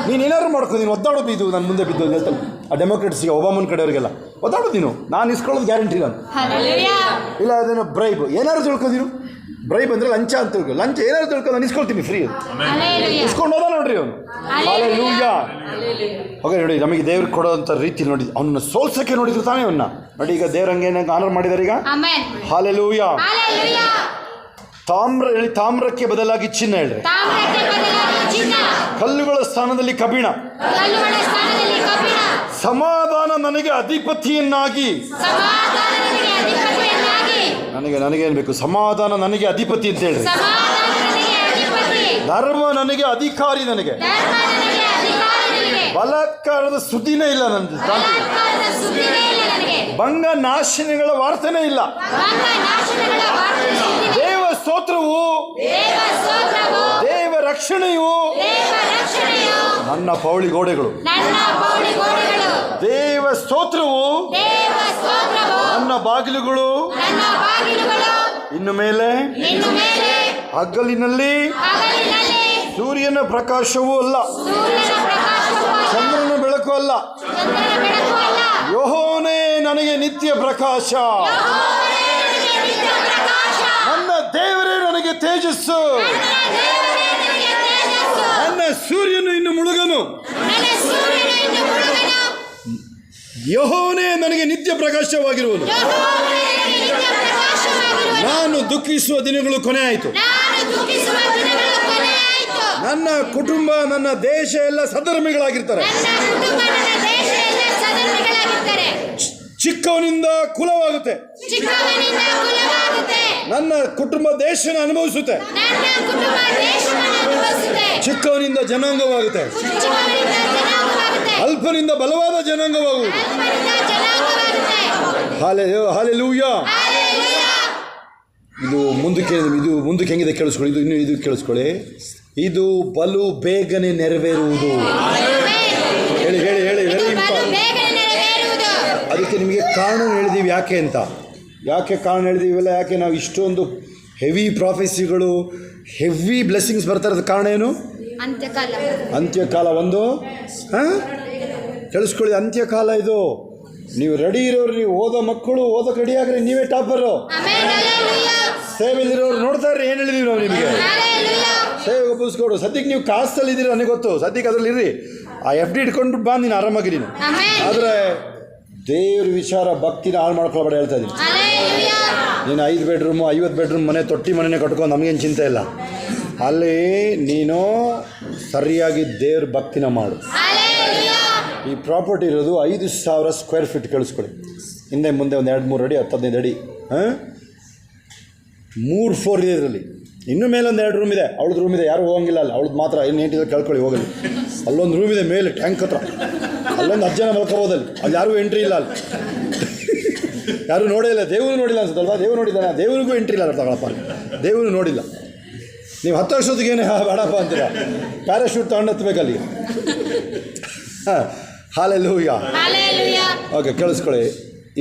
ನೀನು ಏನಾದ್ರು ಮಾಡ್ಕೊ, ನೀನು ಒದ್ದಾಡೋದು ಇದು ನನ್ನ ಮುಂದೆ ಬಿದ್ದು ಅಂತ ಹೇಳ್ತಾನೆ. ಆ ಡೆಮೋಕ್ರೆಟ್ಸ್ಗೆ ಒಬಾಮನ್ ಕಡೆಯವರಿಗೆಲ್ಲ ಒದ್ದಾಡೋದು, ನೀನು ನಾನು ಇಸ್ಕೊಳ್ಳೋದು ಗ್ಯಾರಂಟಿ ನಾನು ಇಲ್ಲ. ಅದೇನೋ ಬ್ರೈಬ್ ಏನಾದ್ರು ತಿಳ್ಕೊತೀನು, ಬ್ರೈಬ್ ಅಂದರೆ ಲಂಚ ಅಂತ ತಿಳ್ಕೊ, ಲಂಚ ಏನಾದ್ರು ತಿಳ್ಕೊ, ನಾನು ಇಸ್ಕೊಳ್ತೀನಿ ಫ್ರೀ. ಇಸ್ಕೊಂಡು ಹೋದ ನೋಡ್ರಿ ಅವನು. ಹಾಲೆಲೂಯಾ. ಓಕೆ ನೋಡಿ, ನಮಗೆ ದೇವ್ರು ಕೊಡೋಂಥ ರೀತಿ ನೋಡಿ, ಅವನನ್ನ ಸೋಲ್ಸೋಕ್ಕೆ ನೋಡಿದ್ರು ತಾನೇ ಅವನ್ನ ನೋಡಿ. ಈಗ ದೇವ್ರ ಹಂಗೆ ಆನರ್ ಮಾಡಿದ್ದಾರೆ ಈಗ. ಹಾಲೆಲೂಯಾ. ತಾಮ್ರಕ್ಕೆ ಬದಲಾಗಿ ಚಿನ್ನ ಹೇಳ್ರಿ, ಕಲ್ಲುಗಳ ಸ್ಥಾನದಲ್ಲಿ ಕಬ್ಬಿಣ, ಸಮಾಧಾನ ನನಗೆ ಅಧಿಪತಿಯನ್ನಾಗಿ. ನನಗೇನು ಬೇಕು? ಸಮಾಧಾನ ನನಗೆ ಅಧಿಪತಿ ಅಂತ ಹೇಳ್ರಿ. ಧರ್ಮ ನನಗೆ ಅಧಿಕಾರಿ, ನನಗೆ ಬಲಾತ್ಕಾರದ ಸುದ್ದಿನೇ ಇಲ್ಲ, ನಂದು ಭಂಗ ನಾಶನಗಳ ವಾರ್ತನೇ ಇಲ್ಲ. ದೇವ ಸ್ತೋತ್ರವು, ದೇವ ರಕ್ಷಣೆಯು ನನ್ನ ಪೌಳಿ ಗೋಡೆಗಳು. ದೇವ ಸ್ತೋತ್ರವು ನನ್ನ ಬಾಗಿಲುಗಳು. ಇನ್ನು ಮೇಲೆ ಹಗಲಿನಲ್ಲಿ ಸೂರ್ಯನ ಪ್ರಕಾಶವೂ ಅಲ್ಲ, ಚಂದ್ರನ ಬೆಳಕು ಅಲ್ಲ, ಯೆಹೋವನೇ ನನಗೆ ನಿತ್ಯ ಪ್ರಕಾಶ. ನನ್ನ ದೇವರೇ ನನಗೆ ತೇಜಸ್ಸು. ನನ್ನ ಸೂರ್ಯನು ಇನ್ನು ಮುಳುಗನು. ಯೆಹೋವನೇ ನನಗೆ ನಿತ್ಯ ಪ್ರಕಾಶವಾಗಿರುವನು. ನಾನು ದುಃಖಿಸುವ ದಿನಗಳು ಕೊನೆ ಆಯಿತು. ನನ್ನ ಕುಟುಂಬ, ನನ್ನ ದೇಶ ಎಲ್ಲ ಸಧರ್ಮಿಗಳಾಗಿರ್ತಾರೆ. ಚಿಕ್ಕವನಿಂದ ಕುಲವಾಗುತ್ತೆ. ನನ್ನ ಕುಟುಂಬ ದೇಶನ ಅನುಭವಿಸುತ್ತೆ. ಚಿಕ್ಕವನಿಂದ ಜನಾಂಗವಾಗುತ್ತೆ. ಅಲ್ಪನಿಂದ ಬಲವಾದ ಜನಾಂಗವಾಗುವುದು. ಹಾಲೆಲೂಯಾ. ಇದು ಮುಂದಕ್ಕೆ ಹೆಂಗಿದೆ ಕೇಳಿಸ್ಕೊಳ್ಳಿ. ಇದು ಕೇಳಿಸ್ಕೊಳ್ಳಿ. ಇದು ಬಲು ಬೇಗನೆ ನೆರವೇರುವುದು. ಹೇಳಿ ಹೇಳಿ ಹೇಳಿ, ವೆರಿ ಇಂಪಾರ್ಟೆಂಟ್. ಅದಕ್ಕೆ ನಿಮಗೆ ಕಾರಣ ಹೇಳಿದ್ದೀವಿ ಯಾಕೆ ಅಂತ. ಯಾಕೆ ಕಾರಣ ಹೇಳಿದೀವಿಲ್ಲ, ಯಾಕೆ ನಾವು ಇಷ್ಟೊಂದು ಹೆವಿ ಪ್ರಾಫೆಸಿಗಳು, ಹೆವಿ ಬ್ಲೆಸ್ಸಿಂಗ್ಸ್ ಬರ್ತಾ ಇರೋದು ಕಾರಣ ಏನು? ಅಂತ್ಯಕಾಲ ಒಂದು ತಿಳಿಸ್ಕೊಳ್ಳಿ. ಅಂತ್ಯಕಾಲ ಇದು. ನೀವು ರೆಡಿ ಇರೋರು, ನೀವು ಓದೋ ಮಕ್ಕಳು ಓದೋಕೆ ರೆಡಿ ಆಗ್ರಿ, ನೀವೇ ಟಾಪರು. ಸೇವೆಯಲ್ಲಿರೋರು ನೋಡ್ತಾ ಇರ್ರಿ, ಏನು ಹೇಳಿದೀವಿ ನಾವು ನಿಮಗೆ. ಸೇವೆಗೆ ಒಪ್ಪಿಸ್ಕೊಡು. ಸದ್ಯಕ್ಕೆ ನೀವು ಕಾಸ್ತಲ್ಲಿ ಇದ್ದೀರಿ, ನನಗೆ ಗೊತ್ತು. ಸದ್ಯಕ್ಕೆ ಅದರಲ್ಲಿ ಇರ್ರಿ. ಆ FD ಇಟ್ಕೊಂಡ್ಬಿಟ್ಟು ಬಾ, ನೀನು ಆರಾಮಾಗಿ ನೀನು. ಆದರೆ ದೇವ್ರ ವಿಚಾರ ಭಕ್ತಿನ ಹಾಳು ಮಾಡ್ಕೊಳ್ಬೇಡ ಹೇಳ್ತಾ ಇದ್ದೀನಿ. ನೀನು 5 ಬೆಡ್ರೂಮು 50 ಬೆಡ್ರೂಮ್ ಮನೆ, ತೊಟ್ಟಿ ಮನೆನೇ ಕಟ್ಕೊಂಡು ನಮಗೇನು ಚಿಂತೆ ಇಲ್ಲ. ಅಲ್ಲಿ ನೀನು ಸರಿಯಾಗಿ ದೇವ್ರ ಭಕ್ತಿನ ಮಾಡು. ಈ ಪ್ರಾಪರ್ಟಿ ಇರೋದು 5,000 ಸ್ಕ್ವೇರ್ ಫೀಟ್. ಕೇಳಿಸ್ಕೊಳ್ಳಿ. ಹಿಂದೆ ಮುಂದೆ ಒಂದು 2-3 ಅಡಿ, 10-15 ಅಡಿ. 3 ಫ್ಲೋರ್ ಇದೆ ಇದರಲ್ಲಿ. ಇನ್ನೂ ಮೇಲೆ ಒಂದು 2 ರೂಮ್ ಇದೆ. ಅವಳದ್ದು ರೂಮ್ ಇದೆ, ಯಾರು ಹೋಗಂಗಿಲ್ಲ ಅಲ್ಲಿ. ಅವಳದ್ದು ಮಾತ್ರ ಏನು ನೀಟಿದ್ರೆ ಕೇಳ್ಕೊಳ್ಳಿ, ಹೋಗಲಿ. ಅಲ್ಲೊಂದು ರೂಮ್ ಇದೆ ಮೇಲೆ ಟ್ಯಾಂಕ್ ಹತ್ರ, ಅಲ್ಲೊಂದು 10 ಜನ ಮಲ್ಕೋಬೋದಲ್ಲಿ. ಅಲ್ಲಿ ಯಾರಿಗೂ ಎಂಟ್ರಿ ಇಲ್ಲ. ಅಲ್ಲಿ ಯಾರೂ ನೋಡೇ ಇಲ್ಲ. ದೇವರು ನೋಡಿಲ್ಲ ಅನ್ಸುತ್ತಲ್ವಾ? ದೇವ್ರು ನೋಡಿದ್ದಾನೆ, ದೇವರಿಗೂ ಎಂಟ್ರಿ ಇಲ್ಲ. ತಗೊಳಪ್ಪ, ದೇವರು ನೋಡಿಲ್ಲ. ನೀವು 10 ವರ್ಷದಕ್ಕೇನೆ ಬೇಡಪ್ಪ ಅಂತೀರ, ಪ್ಯಾರಾಶೂಟ್ ತಗೊಂಡು ಹತ್ಬೇಕಲ್ಲಿ. ಹಾಲೆಲೂಯಾ. ಓಕೆ, ಕೇಳಿಸ್ಕೊಳ್ಳಿ.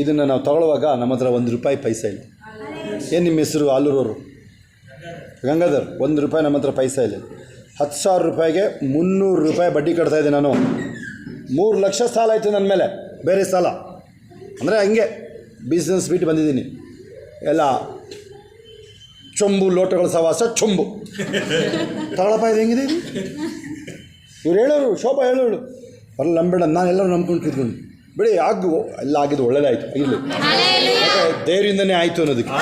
ಇದನ್ನು ನಾವು ತಗೊಳ್ಳುವಾಗ ನಮ್ಮ ಹತ್ರ ₹1 ಪೈಸೆ ಇಲ್ಲ. ಏನು ನಿಮ್ಮ ಹೆಸರು? ಆಲೂರವರು ಗಂಗಾಧರ್. ₹1 ನಮ್ಮ ಹತ್ರ ಪೈಸೆ ಇಲ್ಲ. 10,000 ರೂಪಾಯಿಗೆ ₹300 ಬಡ್ಡಿ ಕಟ್ತಾಯಿದ್ದೆ ನಾನು. 3 ಲಕ್ಷ ಸಾಲ ಆಯಿತು ನನ್ನ ಮೇಲೆ, ಬೇರೆ ಸಾಲ. ಅಂದರೆ ಹಂಗೆ ಬಿಸ್ನೆಸ್ ಬಿಟ್ಟು ಬಂದಿದ್ದೀನಿ. ಎಲ್ಲ ಚೊಂಬು ಲೋಟಗಳ ಸವಾಸ ಚೊಂಬು ತಗೊಳಪ್ಪ, ಇದು ಹೆಂಗಿದೆ ಇದು? ಇವ್ರು ಹೇಳೋರು, ಶೋಭಾ ಹೇಳೋರು, ಬರಲ್ಲ ನಂಬೇಡ, ನಾನು ಎಲ್ಲರೂ ನಂಬ್ಕೊಂಡು ಕೂತ್ಕೊಂಡು ಬಿಡಿ, ಎಲ್ಲ ಆಗಿದ್ದು ಒಳ್ಳೇದಾಯಿತು, ಇರಲಿ, ದೇವರಿಂದನೇ ಆಯಿತು ಅನ್ನೋದಕ್ಕೆ.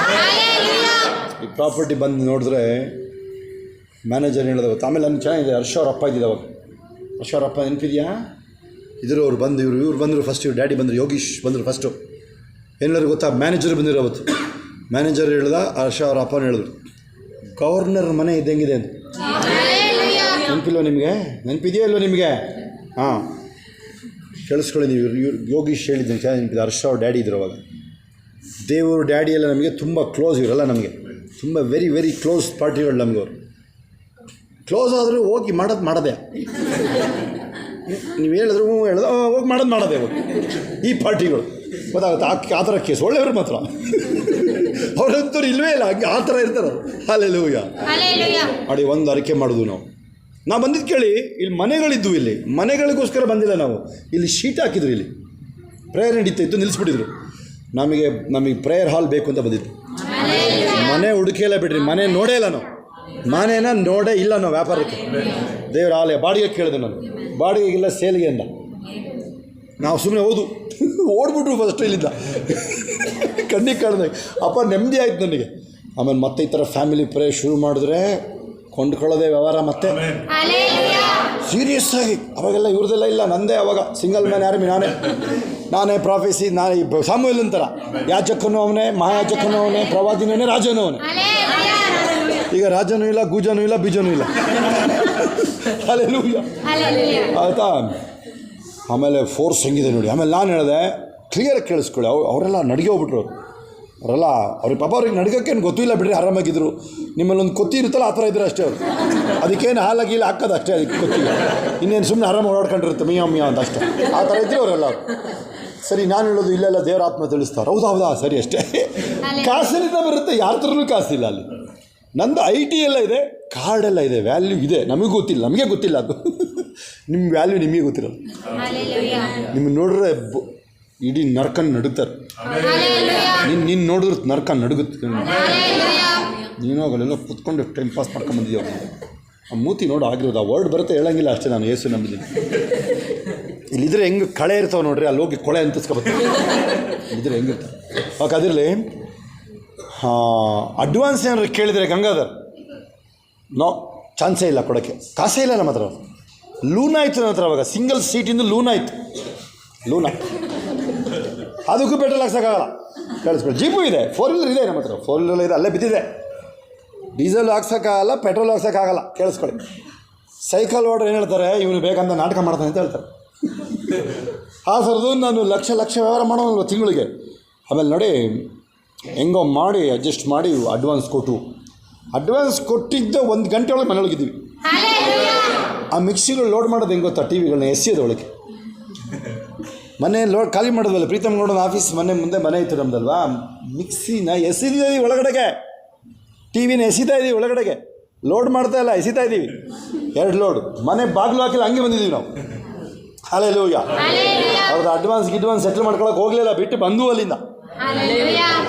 ಈ ಪ್ರಾಪರ್ಟಿ ಬಂದು ನೋಡಿದ್ರೆ ಮ್ಯಾನೇಜರ್ ಹೇಳೋದು ಗೊತ್ತು. ಆಮೇಲೆ ನನಗೆ ಚೆನ್ನಾಗಿದೆ, ಹರ್ಷ ಅವ್ರ ಅಪ್ಪ ಇದ್ದಿದ್ದು ಅವಾಗ. ಹರ್ಷ ಅವ್ರ ಅಪ್ಪ ನೆನಪಿದೆಯಾ? ಇದ್ರು ಅವ್ರು ಬಂದು ಇವ್ರು ಬಂದರು ಫಸ್ಟ್, ಇವ್ರು ಡ್ಯಾಡಿ ಬಂದರು, ಯೋಗೀಶ್ ಬಂದರು ಫಸ್ಟು. ಏನಾದ್ರು ಗೊತ್ತಾ, ಮ್ಯಾನೇಜರ್ ಬಂದಿರೋ ಅವತ್ತು. ಮ್ಯಾನೇಜರ್ ಹೇಳ್ದ, ಹರ್ಷ ಅವ್ರ ಅಪ್ಪನ ಹೇಳಿದ್ರು, ಗವರ್ನರ್ ಮನೆ ಇದ್ದಂಗಿದೆ ಅಂತ. ನೆನಪಿಲ್ವ ನಿಮಗೆ? ನೆನಪಿದೆಯೋ ಇಲ್ವೋ ನಿಮಗೆ? ಹಾಂ, ಕೇಳಿಸ್ಕೊಳ್ಳಿ ನೀವು. ಯೋಗೀಶ್ ಹೇಳಿದ್ದೀನಿ ಚೆನ್ನಾಗಿ ನೆನಪಿದೆ. ಹರ್ಷ ಅವ್ರ ಡ್ಯಾಡಿ ಇದ್ರು ಅವಾಗ. ದೇವರು ಡ್ಯಾಡಿ ಎಲ್ಲ ನಮಗೆ ತುಂಬ ಕ್ಲೋಸ್, ಇವರೆಲ್ಲ ನಮಗೆ ತುಂಬ ವೆರಿ ವೆರಿ ಕ್ಲೋಸ್ ಪಾರ್ಟಿಗಳು ನಮಗೆ. ಅವರು ಕ್ಲೋಸ್ ಆದರೂ ಹೋಗಿ ಮಾಡೋದೇ ನೀವು ಹೇಳಿದ್ರು ಹೋಗಿ ಮಾಡೋದೇ ಹೋಗಿ ಈ ಪಾರ್ಟಿಗಳು ಗೊತ್ತಾಗುತ್ತೆ. ಆ ಥರ ಕೇಸ್ ಒಳ್ಳೆಯವರು ಮಾತ್ರ, ಅವ್ರಂತೂ ಇಲ್ಲವೇ ಇಲ್ಲ, ಹಂಗೆ ಆ ಥರ ಇರ್ತಾರೆ. ಹಲ್ಲೆಲೂಯಾ. ನೋಡಿ, ಒಂದು ಅರಿಕೆ ಮಾಡೋದು ನಾವು ಬಂದಿದ್ದು ಕೇಳಿ. ಇಲ್ಲಿ ಮನೆಗಳಿದ್ದು, ಇಲ್ಲಿ ಮನೆಗಳಿಗೋಸ್ಕರ ಬಂದಿಲ್ಲ ನಾವು. ಇಲ್ಲಿ ಶೀಟ್ ಹಾಕಿದ್ರು, ಇಲ್ಲಿ ಪ್ರೇಯರ್ ನಡೀತಾ ಇತ್ತು, ನಿಲ್ಲಿಸ್ಬಿಟ್ಟಿದ್ರು. ನಮಗೆ ಪ್ರೇಯರ್ ಹಾಲ್ ಬೇಕು ಅಂತ ಬಂದಿದ್ದು. ಮನೆ ಹುಡುಕಿಯಲ್ಲ ಬಿಡ್ರಿ, ಮನೆ ನೋಡೇ ಇಲ್ಲ ನಾವು, ಮನೇನ ನೋಡೇ ಇಲ್ಲ ನಾವು. ವ್ಯಾಪಾರಕ್ಕೆ ದೇವ್ರ ಆಲಯ ಬಾಡಿಗೆ ಕೇಳಿದೆ ನಾನು, ಬಾಡಿಗೆಗಿಲ್ಲ ಸೇಲ್ಗೆ ಅಂದ. ನಾವು ಸುಮ್ಮನೆ ಓಡ್ಬಿಟ್ರು ಫಸ್ಟ್ ಇಲ್ಲಿಂದ. ಕಣ್ಣಿಗೆ ಕಾಣ್ದಾಗ ಅಪ್ಪ ನೆಮ್ಮದಿ ಆಯ್ತು ನನಗೆ. ಆಮೇಲೆ ಮತ್ತೆ ಈ ಥರ ಫ್ಯಾಮಿಲಿ ಪ್ರೇಯರ್ ಶುರು ಮಾಡಿದ್ರೆ ಕೊಂಡ್ಕೊಳ್ಳೋದೇ ವ್ಯವಹಾರ ಮತ್ತೆ ಸೀರಿಯಸ್ ಆಗಿ. ಅವಾಗೆಲ್ಲ ಇವ್ರದೆಲ್ಲ ಇಲ್ಲ, ನಂದೇ ಅವಾಗ ಸಿಂಗಲ್ ಮ್ಯಾನ್ ಆರ್ಮಿ, ನಾನೇ ಪ್ರಾಫೆಸಿ, ನಾನು ಸಾಮೂಹಿಲ್ ಅಂತಾರ, ಯಾಜಕನೂ ಅವನೇ, ಮಹಾಯಾಜಕನೂ ಅವನೇ, ಪ್ರವಾದಿನೂ ಅವನೇ, ರಾಜನೂ ಅವನೇ. ಈಗ ರಾಜನೂ ಇಲ್ಲ, ಗೂಜನೂ ಇಲ್ಲ, ಬೀಜನೂ ಇಲ್ಲ. ಹಲ್ಲೆಲೂಯಾ. ಆಯಿತಾ? ಆಮೇಲೆ ಫೋರ್ಸ್ ಹೆಂಗಿದೆ ನೋಡಿ. ಆಮೇಲೆ ನಾನು ಹೇಳಿದೆ, ಕ್ಲಿಯರಾಗಿ ಕೇಳಿಸ್ಕೊಳ್ಳಿ. ಅವರೆಲ್ಲ ನಡಿಗೆ ಹೋಗ್ಬಿಟ್ರು. ಅವರೆಲ್ಲ ಅವ್ರಿಗೆ ಪಾಪ ಅವ್ರಿಗೆ ನಡ್ಗೋಕ್ಕೇನು ಗೊತ್ತಿಲ್ಲ ಬಿಡ್ರಿ, ಆರಾಮಾಗಿದ್ರು. ನಿಮ್ಮಲ್ಲಿ ಒಂದು ಕೊತ್ತಿ ಇರುತ್ತಲ್ಲ, ಆ ಥರ ಇದ್ರೆ ಅಷ್ಟೇ ಅವರು. ಅದಕ್ಕೇನು ಹಾಲಾಗಿಲ್ಲ ಹಾಕೋದು ಅಷ್ಟೇ, ಅದಕ್ಕೆ ಕೊತ್ತಿಗೆ ಇನ್ನೇನು ಸುಮ್ಮನೆ ಆರಾಮಾಗಿ ಓಡಾಡ್ಕೊಂಡಿರುತ್ತೆ ಮಿಯಾ ಅಂತ ಅಷ್ಟೇ. ಆ ಥರ ಇದ್ದರು ಅವರೆಲ್ಲ. ಸರಿ, ನಾನು ಹೇಳೋದು ಇಲ್ಲೆಲ್ಲ ದೇವರ ಆತ್ಮ ತಿಳಿಸ್ತಾರೆ. ಹೌದಾ ಸರಿ ಅಷ್ಟೇ. ಕಾಸಿನಿಂದ ಬರುತ್ತೆ, ಯಾರ ಥರನೂ ಕಾಸಿಲ್ಲ ಅಲ್ಲಿ. ನಂದು IT ಎಲ್ಲ ಇದೆ, ಕಾರ್ಡೆಲ್ಲ ಇದೆ, ವ್ಯಾಲ್ಯೂ ಇದೆ. ನಮಗೆ ಗೊತ್ತಿಲ್ಲ, ನಮಗೆ ಗೊತ್ತಿಲ್ಲ ಅದು. ನಿಮ್ಮ ವ್ಯಾಲ್ಯೂ ನಿಮಗೆ ಗೊತ್ತಿರಲ್ಲ. ನಿಮ್ಮನ್ನು ನೋಡ್ರೆ ಇಡೀ ನರ್ಕನ್ ನಡುತ್ತಾರೆ. ನೀನು ನೋಡಿದ್ರೆ ನರ್ಕ ನಡುಗುತ್ತೆ. ನೀನು ಅಲ್ಲೆಲ್ಲ ಕೂತ್ಕೊಂಡು ಟೈಮ್ ಪಾಸ್ ಮಾಡ್ಕೊಂಬಂದಿದ್ದೀವಿ. ಆ ಮೂತಿ ನೋಡು ಆಗಿರೋದು. ಆ ವರ್ಡ್ ಬರುತ್ತೆ, ಹೇಳಂಗಿಲ್ಲ ಅಷ್ಟೇ. ನಾನು ಯೇಸು ನಂಬಿದ್ದೀನಿ. ಇಲ್ಲಿದ್ರೆ ಹೆಂಗೆ ಕಳೆ ಇರ್ತಾವೆ ನೋಡ್ರಿ, ಅಲ್ಲಿ ಹೋಗಿ ಕೊಳೆ ಅಂತಿಸ್ಕೊಬರ್ತೀವಿ. ಇಲ್ಲಿದ್ರೆ ಹೆಂಗಿರ್ತಾರೆ ಓಕೆ. ಅದಿರಲಿ, ಅಡ್ವಾನ್ಸ್ ಏನಾದ್ರು ಕೇಳಿದರೆ ಗಂಗಾಧರ್ ನೋ, ಚಾನ್ಸೇ ಇಲ್ಲ ಕೊಡೋಕ್ಕೆ, ಕಾಸೇ ಇಲ್ಲ ನಮ್ಮ ಹತ್ರ. ಲೂನ್ ಆಯಿತು ನನ್ನ ಹತ್ರ ಅವಾಗ, ಸಿಂಗಲ್ ಸೀಟಿಂದ ಲೂನ್ ಆಯಿತು. ಅದಕ್ಕೂ ಪೆಟ್ರೋಲ್ ಹಾಕ್ಸೋಕ್ಕಾಗಲ್ಲ. ಕೇಳಿಸ್ಕೊಳ್ಳಿ, ಜೀಪು ಇದೆ, 4 ವೀಲರ್ ಇದೆ ನಮ್ಮ ಹತ್ರ, 4 ವೀಲರ್ ಇದೆ, ಅಲ್ಲೇ ಬಿದ್ದಿದೆ. ಡೀಸೆಲ್ ಹಾಕ್ಸೋಕ್ಕಾಗಲ್ಲ, ಪೆಟ್ರೋಲ್ ಹಾಕ್ಸೋಕ್ಕಾಗಲ್ಲ. ಕೇಳಿಸ್ಕೊಳ್ಳಿ, ಸೈಕಲ್ ಓಡ್ರೆ ಏನು ಹೇಳ್ತಾರೆ, ಇವನು ಬೇಕಂತ ನಾಟಕ ಮಾಡ್ತಾನೆ ಅಂತ ಹೇಳ್ತಾರೆ. ಆ ಥರದ್ದು ನಾನು ಲಕ್ಷ ವ್ಯವಹಾರ ಮಾಡೋಲ್ಲ ತಿಂಗಳಿಗೆ. ಆಮೇಲೆ ನೋಡಿ, ಹೆಂಗೋ ಮಾಡಿ ಅಡ್ಜಸ್ಟ್ ಮಾಡಿ ಅಡ್ವಾನ್ಸ್ ಕೊಟ್ಟಿದ್ದ 1 ಗಂಟೆ ಒಳಗೆ ಮನೆಯೊಳಗಿದ್ದೀವಿ. ಆ ಮಿಕ್ಸಿಗಳು ಲೋಡ್ ಮಾಡೋದು ಹೆಂಗೆ ಗೊತ್ತಾ, ಟಿವಿಗಳನ್ನ ಎಸೆಯೋದೊಳಗೆ. ಮನೆ ಖಾಲಿ ಮಾಡೋದಲ್ಲ, ಪ್ರೀತಮ್ ನೋಡೋದು ಆಫೀಸ್ ಮುಂದೆ ಮನೆ ಇತ್ತು ನಮ್ದಲ್ವಾ. ಮಿಕ್ಸಿನ ಎಸಿದ್ದೀವಿ ಒಳಗಡೆಗೆ, ಟಿವಿನ ಎಸಿತಾ ಇದ್ದೀವಿ ಒಳಗಡೆಗೆ, ಲೋಡ್ ಮಾಡ್ತಾ ಇಲ್ಲ, ಎಸಿತಾ ಇದ್ದೀವಿ. 2 ಲೋಡ್. ಮನೆ ಬಾಗಿಲು ಹಾಕಿಲ್ಲ, ಹಂಗೆ ಬಂದಿದ್ದೀವಿ ನಾವು. ಹಲ್ಲೆಲೂಯಾ. ಅವ್ರದ್ದು ಅಡ್ವಾನ್ಸ್ ಸೆಟ್ಲ್ ಮಾಡ್ಕೊಳಕ್ಕೆ ಹೋಗಲಿಲ್ಲ, ಬಿಟ್ಟು ಬಂದು ಅಲ್ಲಿಂದ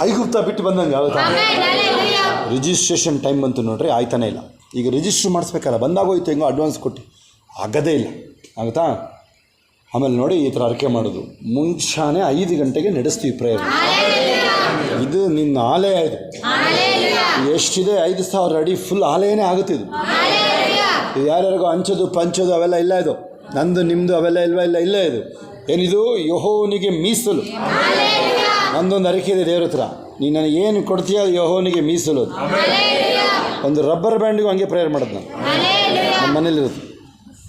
ಐಗುಪ್ತ ಬಿಟ್ಟು ಬಂದಂಗೆ. ಯಾವತ್ತಾ ರಿಜಿಸ್ಟ್ರೇಷನ್ ಟೈಮ್ ಬಂತು ನೋಡ್ರಿ, ಆಯ್ತಾನೆ ಇಲ್ಲ. ಈಗ ರಿಜಿಸ್ಟ್ರ್ ಮಾಡಿಸ್ಬೇಕಲ್ಲ, ಬಂದಾಗೋಯ್ತು, ಹೆಂಗೋ ಅಡ್ವಾನ್ಸ್ ಕೊಟ್ಟು ಆಗೋದೇ ಇಲ್ಲ. ಆಗುತ್ತಾ? ಆಮೇಲೆ ನೋಡಿ, ಈ ಥರ ಅರಕೆ ಮಾಡೋದು. ಮುಂಚಾನೆ 5 ಗಂಟೆಗೆ ನಡೆಸ್ತೀವಿ ಪ್ರೇಯರ್. ಇದು ನಿನ್ನ ಆಲಯ, ಇದು ಎಷ್ಟಿದೆ, 5,000 ಅಡಿ ಫುಲ್ ಆಲಯನೇ ಆಗುತ್ತೆ. ಇದು ಯಾರ್ಯಾರಿಗೂ ಹಂಚೋದು ಪಂಚೋದು ಅವೆಲ್ಲ ಇಲ್ಲ. ಇದು ನಂದು ನಿಮ್ಮದು ಅವೆಲ್ಲ ಇಲ್ಲ. ಇದು ಏನಿದು, ಯೆಹೋವನಿಗೆ ಮೀಸಲು. ನಂದೊಂದು ಅರಿಕೆ ಇದೆ ದೇವ್ರ ಹತ್ರ, ನೀನು ನನಗೆ ಏನು ಕೊಡ್ತೀಯ ಯೆಹೋವನಿಗೆ ಮೀಸಲು. ಒಂದು ರಬ್ಬರ್ ಬ್ಯಾಂಡಿಗೂ ಹಂಗೆ ಪ್ರೇಯರ್ ಮಾಡೋದು ನಾನು, ನಮ್ಮ ಮನೇಲಿರುತ್ತೆ.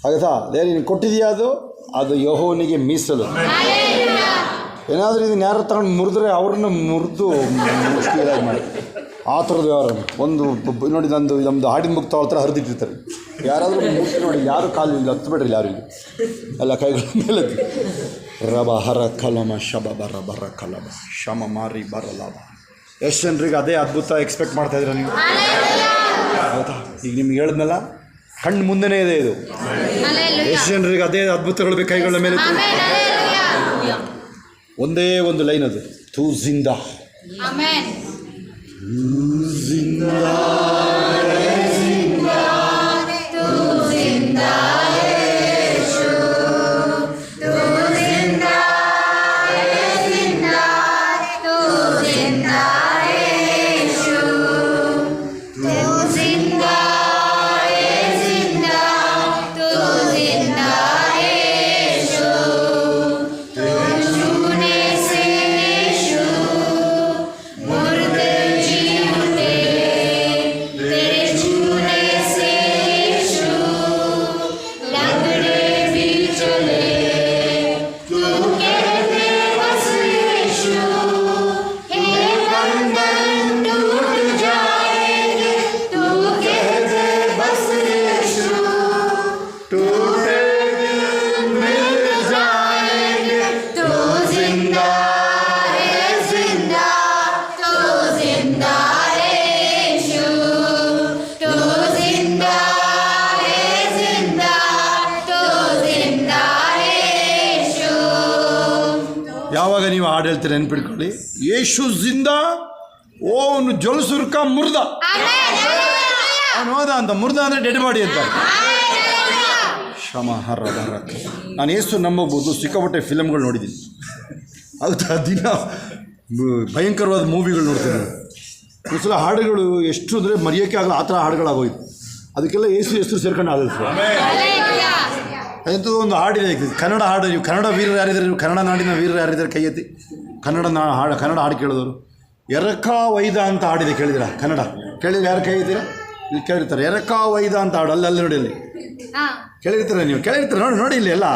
ಆಗುತ್ತಾ? ದೇವ್ರು ನೀನು ಕೊಟ್ಟಿದೆಯಾ, ಅದು ಯೆಹೋವನಿಗೆ ಮೀಸಲು. ಏನಾದರೂ ಇದನ್ನು ಯಾರು ತಗೊಂಡು ಮುರಿದ್ರೆ ಅವ್ರನ್ನ ಮುರಿದು ಮುಷ್ಟಿಯಾಗಿ ಮಾಡಿ, ಆ ಥರದ ವ್ಯವಹಾರ. ನೋಡಿ, ನಮ್ಮದು ಹಾಡಿನ ಬುಕ್ ತಗೊಳ್ತಾರೆ, ಹರಿದಿಟ್ಟಿರ್ತಾರೆ. ಯಾರಾದರೂ ಮುಟ್ಟಿ ನೋಡಿ, ಯಾರು ಕಾಲು ಇಲ್ಲ, ಹತ್ಬೇಡ್ರಿ ಯಾರು ಇಲ್ಲ, ಎಲ್ಲ ಕೈಗಳ ಮೇಲೆ. ರಬ ಹರ ಕಲಮ ಶಬ ಬರ ಕಲಮ ಶಮ ಮಾರಿ ಬರಲಾಭ. ಎಷ್ಟು ಜನರಿಗೆ ಅದೇ ಅದ್ಭುತ ಎಕ್ಸ್ಪೆಕ್ಟ್ ಮಾಡ್ತಾಯಿದ್ದೀರ ನೀವು? ಹೌದಾ? ಈಗ ನಿಮ್ಗೆ ಹೇಳಿದ್ನಲ್ಲ, ಕಣ್ಣು ಮುಂದೆನೇ ಇದೆ ಇದು. ಎಷ್ಟು ಜನರಿಗೆ ಅದೇ ಅದ್ಭುತಗಳು ಬೇಕು ಕೈಗಳ ಮೇಲೆ? ಒಂದೇ ಒಂದು ಲೈನ್ ಅದು, ತೂ ಜಿಂದಾ. ಯಾವಾಗ ನೀವು ಹಾಡು ಹೇಳ್ತೀರ ನೆನ್ಪಿಡ್ಕೊಳ್ಳಿ, ಯೇಶು ಜಿಂದಾ, ಓನು ಜೊಲ್ಸುರ್ಕ ಮುರ್ದ, ಅವನು ಹೋದ ಅಂತ. ಮುರ್ದ ಅಂದರೆ ಡೆಡ್ ಬಾಡಿ ಅಂತ. ಕ್ಷಮ ಹರ ಬರಕ್ಕೆ ನಾನು ಯೇಸು ನಂಬಬಹುದು ಸಿಕ್ಕಾಪಟ್ಟೆ ಫಿಲಮ್ಗಳು ನೋಡಿದ್ದೀನಿ. ಹೌದಾ, ದಿನ ಭಯಂಕರವಾದ ಮೂವಿಗಳು ನೋಡ್ತೀನಿ. ಒಂದ್ಸಲ ಹಾಡುಗಳು ಎಷ್ಟು ಅಂದರೆ ಮರೆಯೋಕ್ಕೆ ಆಗಲ್ಲ, ಆ ಥರ ಹಾಡುಗಳಾಗೋಯ್ತು. ಅದಕ್ಕೆಲ್ಲ ಯೇಸು ಹೆಸರು ಸೇರ್ಕೊಂಡು ಆಗಲ್ಲ ಸರ್. ಅದಂತೂ ಒಂದು ಹಾಡಿದೆ, ಕನ್ನಡ ಹಾಡು. ನೀವು ಕನ್ನಡ ವೀರರು ಯಾರಿದ್ದಾರೆ? ನೀವು ಕನ್ನಡ ನಾಡಿನ ವೀರರು ಯಾರಿದ್ದಾರೆ? ಕೈ ಎತ್ತಿ. ಕನ್ನಡ ಹಾಡು ಕೇಳಿದವರು. ಎರಕ ವೈದ ಅಂತ ಹಾಡಿದೆ, ಕೇಳಿದಿರಾ? ಕನ್ನಡ ಕೇಳಿದ್ರೆ ಯಾರು ಕೈ ಎತ್ತೀರಾ? ಇಲ್ಲಿ ಕೇಳಿರ್ತಾರೆ. ಎರಕ ವೈದ ಅಂತ ಹಾಡು, ಅಲ್ಲಿ ನೋಡಿ, ಅಲ್ಲಿ ಕೇಳಿರ್ತಾರೆ. ನೀವು ಕೇಳಿರ್ತಾರೆ, ನೋಡಿ ಇಲ್ಲಿ ಎಲ್ಲ.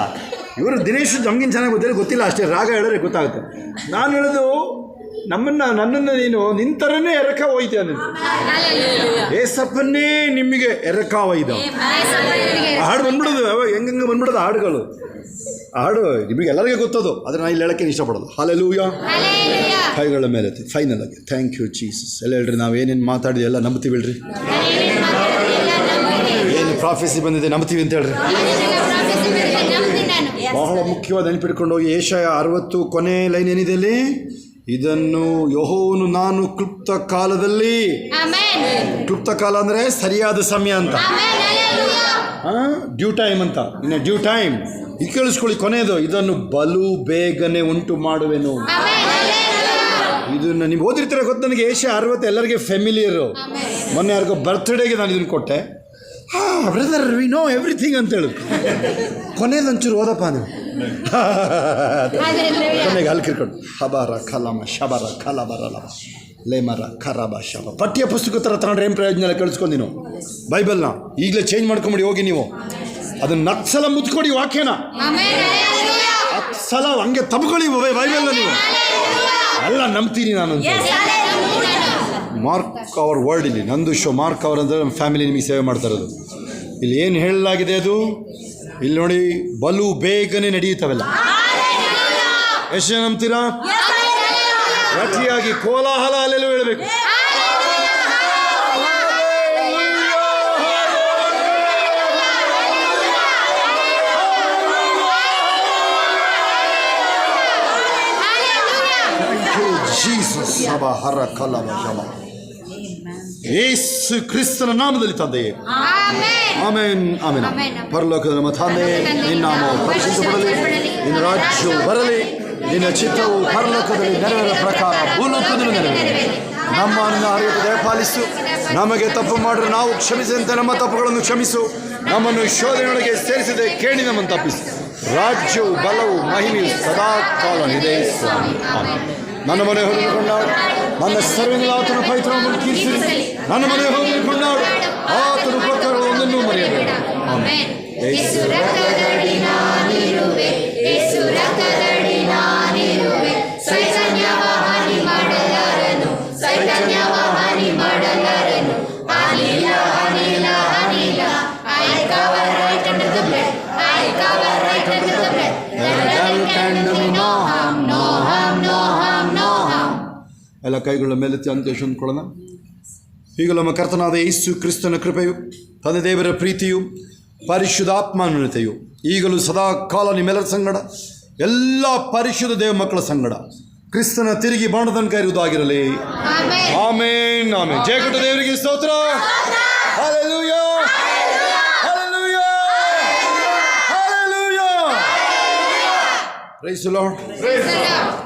ಇವರು ದಿನೇಶ್ ನಮಗಿನ ಚೆನ್ನಾಗಿ ಗೊತ್ತಿಲ್ಲ ಅಷ್ಟೇ, ರಾಗ ಹೇಳಿದ್ರೆ ಗೊತ್ತಾಗುತ್ತೆ. ನಾನು ಹೇಳೋದು ನನ್ನನ್ನು ನೀನು ನಿಂತರನೇ ಎರಕ ಒಯ್ತೆ ಅಂತ. ಏಸಪ್ಪನ್ನೇ ನಿಮಗೆ ಎರಕ ಒಯ್ದ ಹಾಡು ಬಂದ್ಬಿಡೋದು. ಹೆಂಗೆ ಬಂದ್ಬಿಡೋದು ಹಾಡುಗಳು. ಹಾಡು ನಿಮಗೆ ಎಲ್ಲರಿಗೂ ಗೊತ್ತದು, ಆದರೆ ನಾನು ಇಲ್ಲಿ ಹೇಳೋಕ್ಕೆ ಇಷ್ಟಪಡೋದು. ಹಲ್ಲೆಲೂಯಾ. ಕೈಗಳ ಮೇಲೆ ಫೈನಲ್ ಆಗಿ ಥ್ಯಾಂಕ್ ಯು ಜೀಸಸ್. ಎಲ್ಲ ಹೇಳ್ರಿ, ನಾವು ಏನೇನು ಮಾತಾಡಿದ್ವಿ ಎಲ್ಲ ನಂಬ್ತೀವಿ ಹೇಳ್ರಿ. ಏನು ಪ್ರಾಫೆಸಿ ಬಂದಿದೆ ನಂಬ್ತೀವಿ ಅಂತ ಹೇಳ್ರಿ. ಬಹಳ ಮುಖ್ಯವಾದ ನೆನಪಿಟ್ಕೊಂಡು ಹೋಗಿ. ಏಷಯ 60 ಕೊನೆ ಲೈನ್ ಏನಿದೆ ಅಲ್ಲಿ, ಇದನ್ನು ಯೆಹೋವನು ನಾನು ಕ್ಲುಪ್ತ ಕಾಲದಲ್ಲಿ. ಕ್ಲುಪ್ತ ಕಾಲ ಅಂದರೆ ಸರಿಯಾದ ಸಮಯ ಅಂತ, ಡ್ಯೂ ಟೈಮ್ ಅಂತ. ಇನ್ನು ಡ್ಯೂ ಟೈಮ್ ಇದು ಕೇಳಿಸ್ಕೊಳ್ಳಿ, ಕೊನೆಯದು. ಇದನ್ನು ಬಲು ಬೇಗನೆ ಉಂಟು ಮಾಡುವೆನು. ಇದನ್ನು ನೀವು ಓದಿರ್ತೀರ ಗೊತ್ತು ನನಗೆ. ಏಷ್ಯಾ 60 ಎಲ್ಲರಿಗೆ ಫೆಮಿಲಿಯರು. ಮೊನ್ನೆ ಯಾರಿಗೋ ಬರ್ತ್ಡೇಗೆ ನಾನು ಇದನ್ನು ಕೊಟ್ಟೆ. ಬ್ರದರ್ ವಿ ನೋ ಎವ್ರಿಥಿಂಗ್ ಅಂತ ಹೇಳಿದ್ರು. ಕೊನೆಯದೊಂಚೂರು ಓದಪ್ಪ ನೀವು. ಕೊನೆಗೆ ಹಲ್ಕಿರ್ಕೊಂಡು ಹಬಾರ ಖಲಮ ಶಬರ ಖಲಬರಲ ಲೇಮರ ಖರಾಬ ಶಬ. ಪಠ್ಯ ಪುಸ್ತಕ ಥರ ತಗೊಂಡ್ರೆ ಏನು ಪ್ರಯೋಜನ ಇಲ್ಲ. ಕೇಳಿಸ್ಕೊಂಡು ನೀವು ಬೈಬಲ್ನ ಈಗಲೇ ಚೇಂಜ್ ಮಾಡ್ಕೊಂಬಿಡಿ ಹೋಗಿ. ನೀವು ಅದನ್ನ ನಕ್ಸಲ ಮುತ್ಕೊಡಿ ವಾಕ್ಯನ. ಸಲ ಹಂಗೆ ತಬ್ಕೊಳ್ಳಿ ಬೈಬಲ್ನ ನೀವು. ಅಲ್ಲ ನಂಬ್ತೀನಿ ನಾನು. Mark our word. ಇಲ್ಲಿ ನಂದು ಶೋ ಮಾರ್ಕ್ ಅವರ್ ಅಂದರೆ ನಮ್ಮ ಫ್ಯಾಮಿಲಿ ನಿಮಗೆ ಸೇವೆ ಮಾಡ್ತಾ ಇರೋದು. ಇಲ್ಲಿ ಏನು ಹೇಳಲಾಗಿದೆ ಅದು ಇಲ್ಲಿ ನೋಡಿ. ಬಲು ಬೇಗನೆ ನಡೆಯುತ್ತವೆಲ್ಲ. ಎಷ್ಟು ಜನ ನಂಬ್ತೀರಾ? ಗಟ್ಟಿಯಾಗಿ ಕೋಲಾಹಲ ಅಲ್ಲೆಲ್ಲೂ ಹೇಳಬೇಕು. ಯೇಸು ಕ್ರಿಸ್ತನ ನಾಮದಲ್ಲಿ ತಂದೆಯೇ, ಆಮೆನ್ ಆಮೆನ್. ಪರಲೋಕದ ನಮ್ಮ ತಂದೆ, ನಿನ್ನ ನಾಮವು ಪರಿಶುದ್ಧಪಡಲಿ, ನಿನ್ನ ರಾಜ್ಯವು ಬರಲಿ, ನಿನ್ನ ಚಿತ್ತವು ಪರಲೋಕದಲ್ಲಿ ನೆರವೇರ ಪ್ರಕಾರ ಭೂಲೋಕದಲ್ಲಿ ನೆರವೇರಲಿ. ನಮ್ಮನ್ನು ಅರಿತು ದಯಪಾಲಿಸು. ನಮಗೆ ತಪ್ಪು ಮಾಡಿದ್ರೆ ನಾವು ಕ್ಷಮಿಸಿದಂತೆ ನಮ್ಮ ತಪ್ಪುಗಳನ್ನು ಕ್ಷಮಿಸು. ನಮ್ಮನ್ನು ಶೋಧನೆಯೊಳಗೆ ಸೇರಿಸದೆ ಕೇಳಿ ನಮ್ಮನ್ನು ತಪ್ಪಿಸು. ರಾಜ್ಯವು ಬಲವು ಮಹಿಮೆಯು ಸದಾ ಕಾಲ ಇದೆ. ನನ್ನ ಮನೆ ಹೊರಕೊಂಡಾಡು, ನನ್ನ ಸರ್ವೆಲ್ಲ ಆತನ ಪವಿತ್ರವನ್ನು ಕೀರ್ತಿಸಲಿ. ನನ್ನ ಮನೆ ಹೊರಕೊಂಡಾಡು, ಆತನ ಉಪಕಾರಗಳು ಒಂದನ್ನೂ ಮರೆಯಬೇಡ. ಆಮೆನ್. ಎಲ್ಲ ಕೈಗಳ ಮೇಲೆ ಅಂತ್ಯ ಅಂದ್ಕೊಳ್ಳೋಣ. ಈಗ ನಮ್ಮ ಕರ್ತನಾದ ಯೇಸು ಕ್ರಿಸ್ತನ ಕೃಪೆಯು, ತಂದೆ ದೇವರ ಪ್ರೀತಿಯು, ಪರಿಶುದ್ಧಾತ್ಮನ್ಯತೆಯು ಈಗಲೂ ಸದಾ ಕಾಲ ನಿಮ್ಮೆಲ್ಲರ ಸಂಗಡ, ಎಲ್ಲ ಪರಿಶುದ್ಧ ದೇವ ಮಕ್ಕಳ ಸಂಗಡ ಕ್ರಿಸ್ತನ ತಿರುಗಿ ಬಾಣ ತನಕ ಇರುವುದಾಗಿರಲಿ. ಆಮೇನ್ ಆಮೇನ್. ಜಯ ಕೊಟ್ಟ ದೇವರಿಗೆ ಸ್ತೋತ್ರ. Hallelujah, hallelujah, hallelujah. Praise the lord.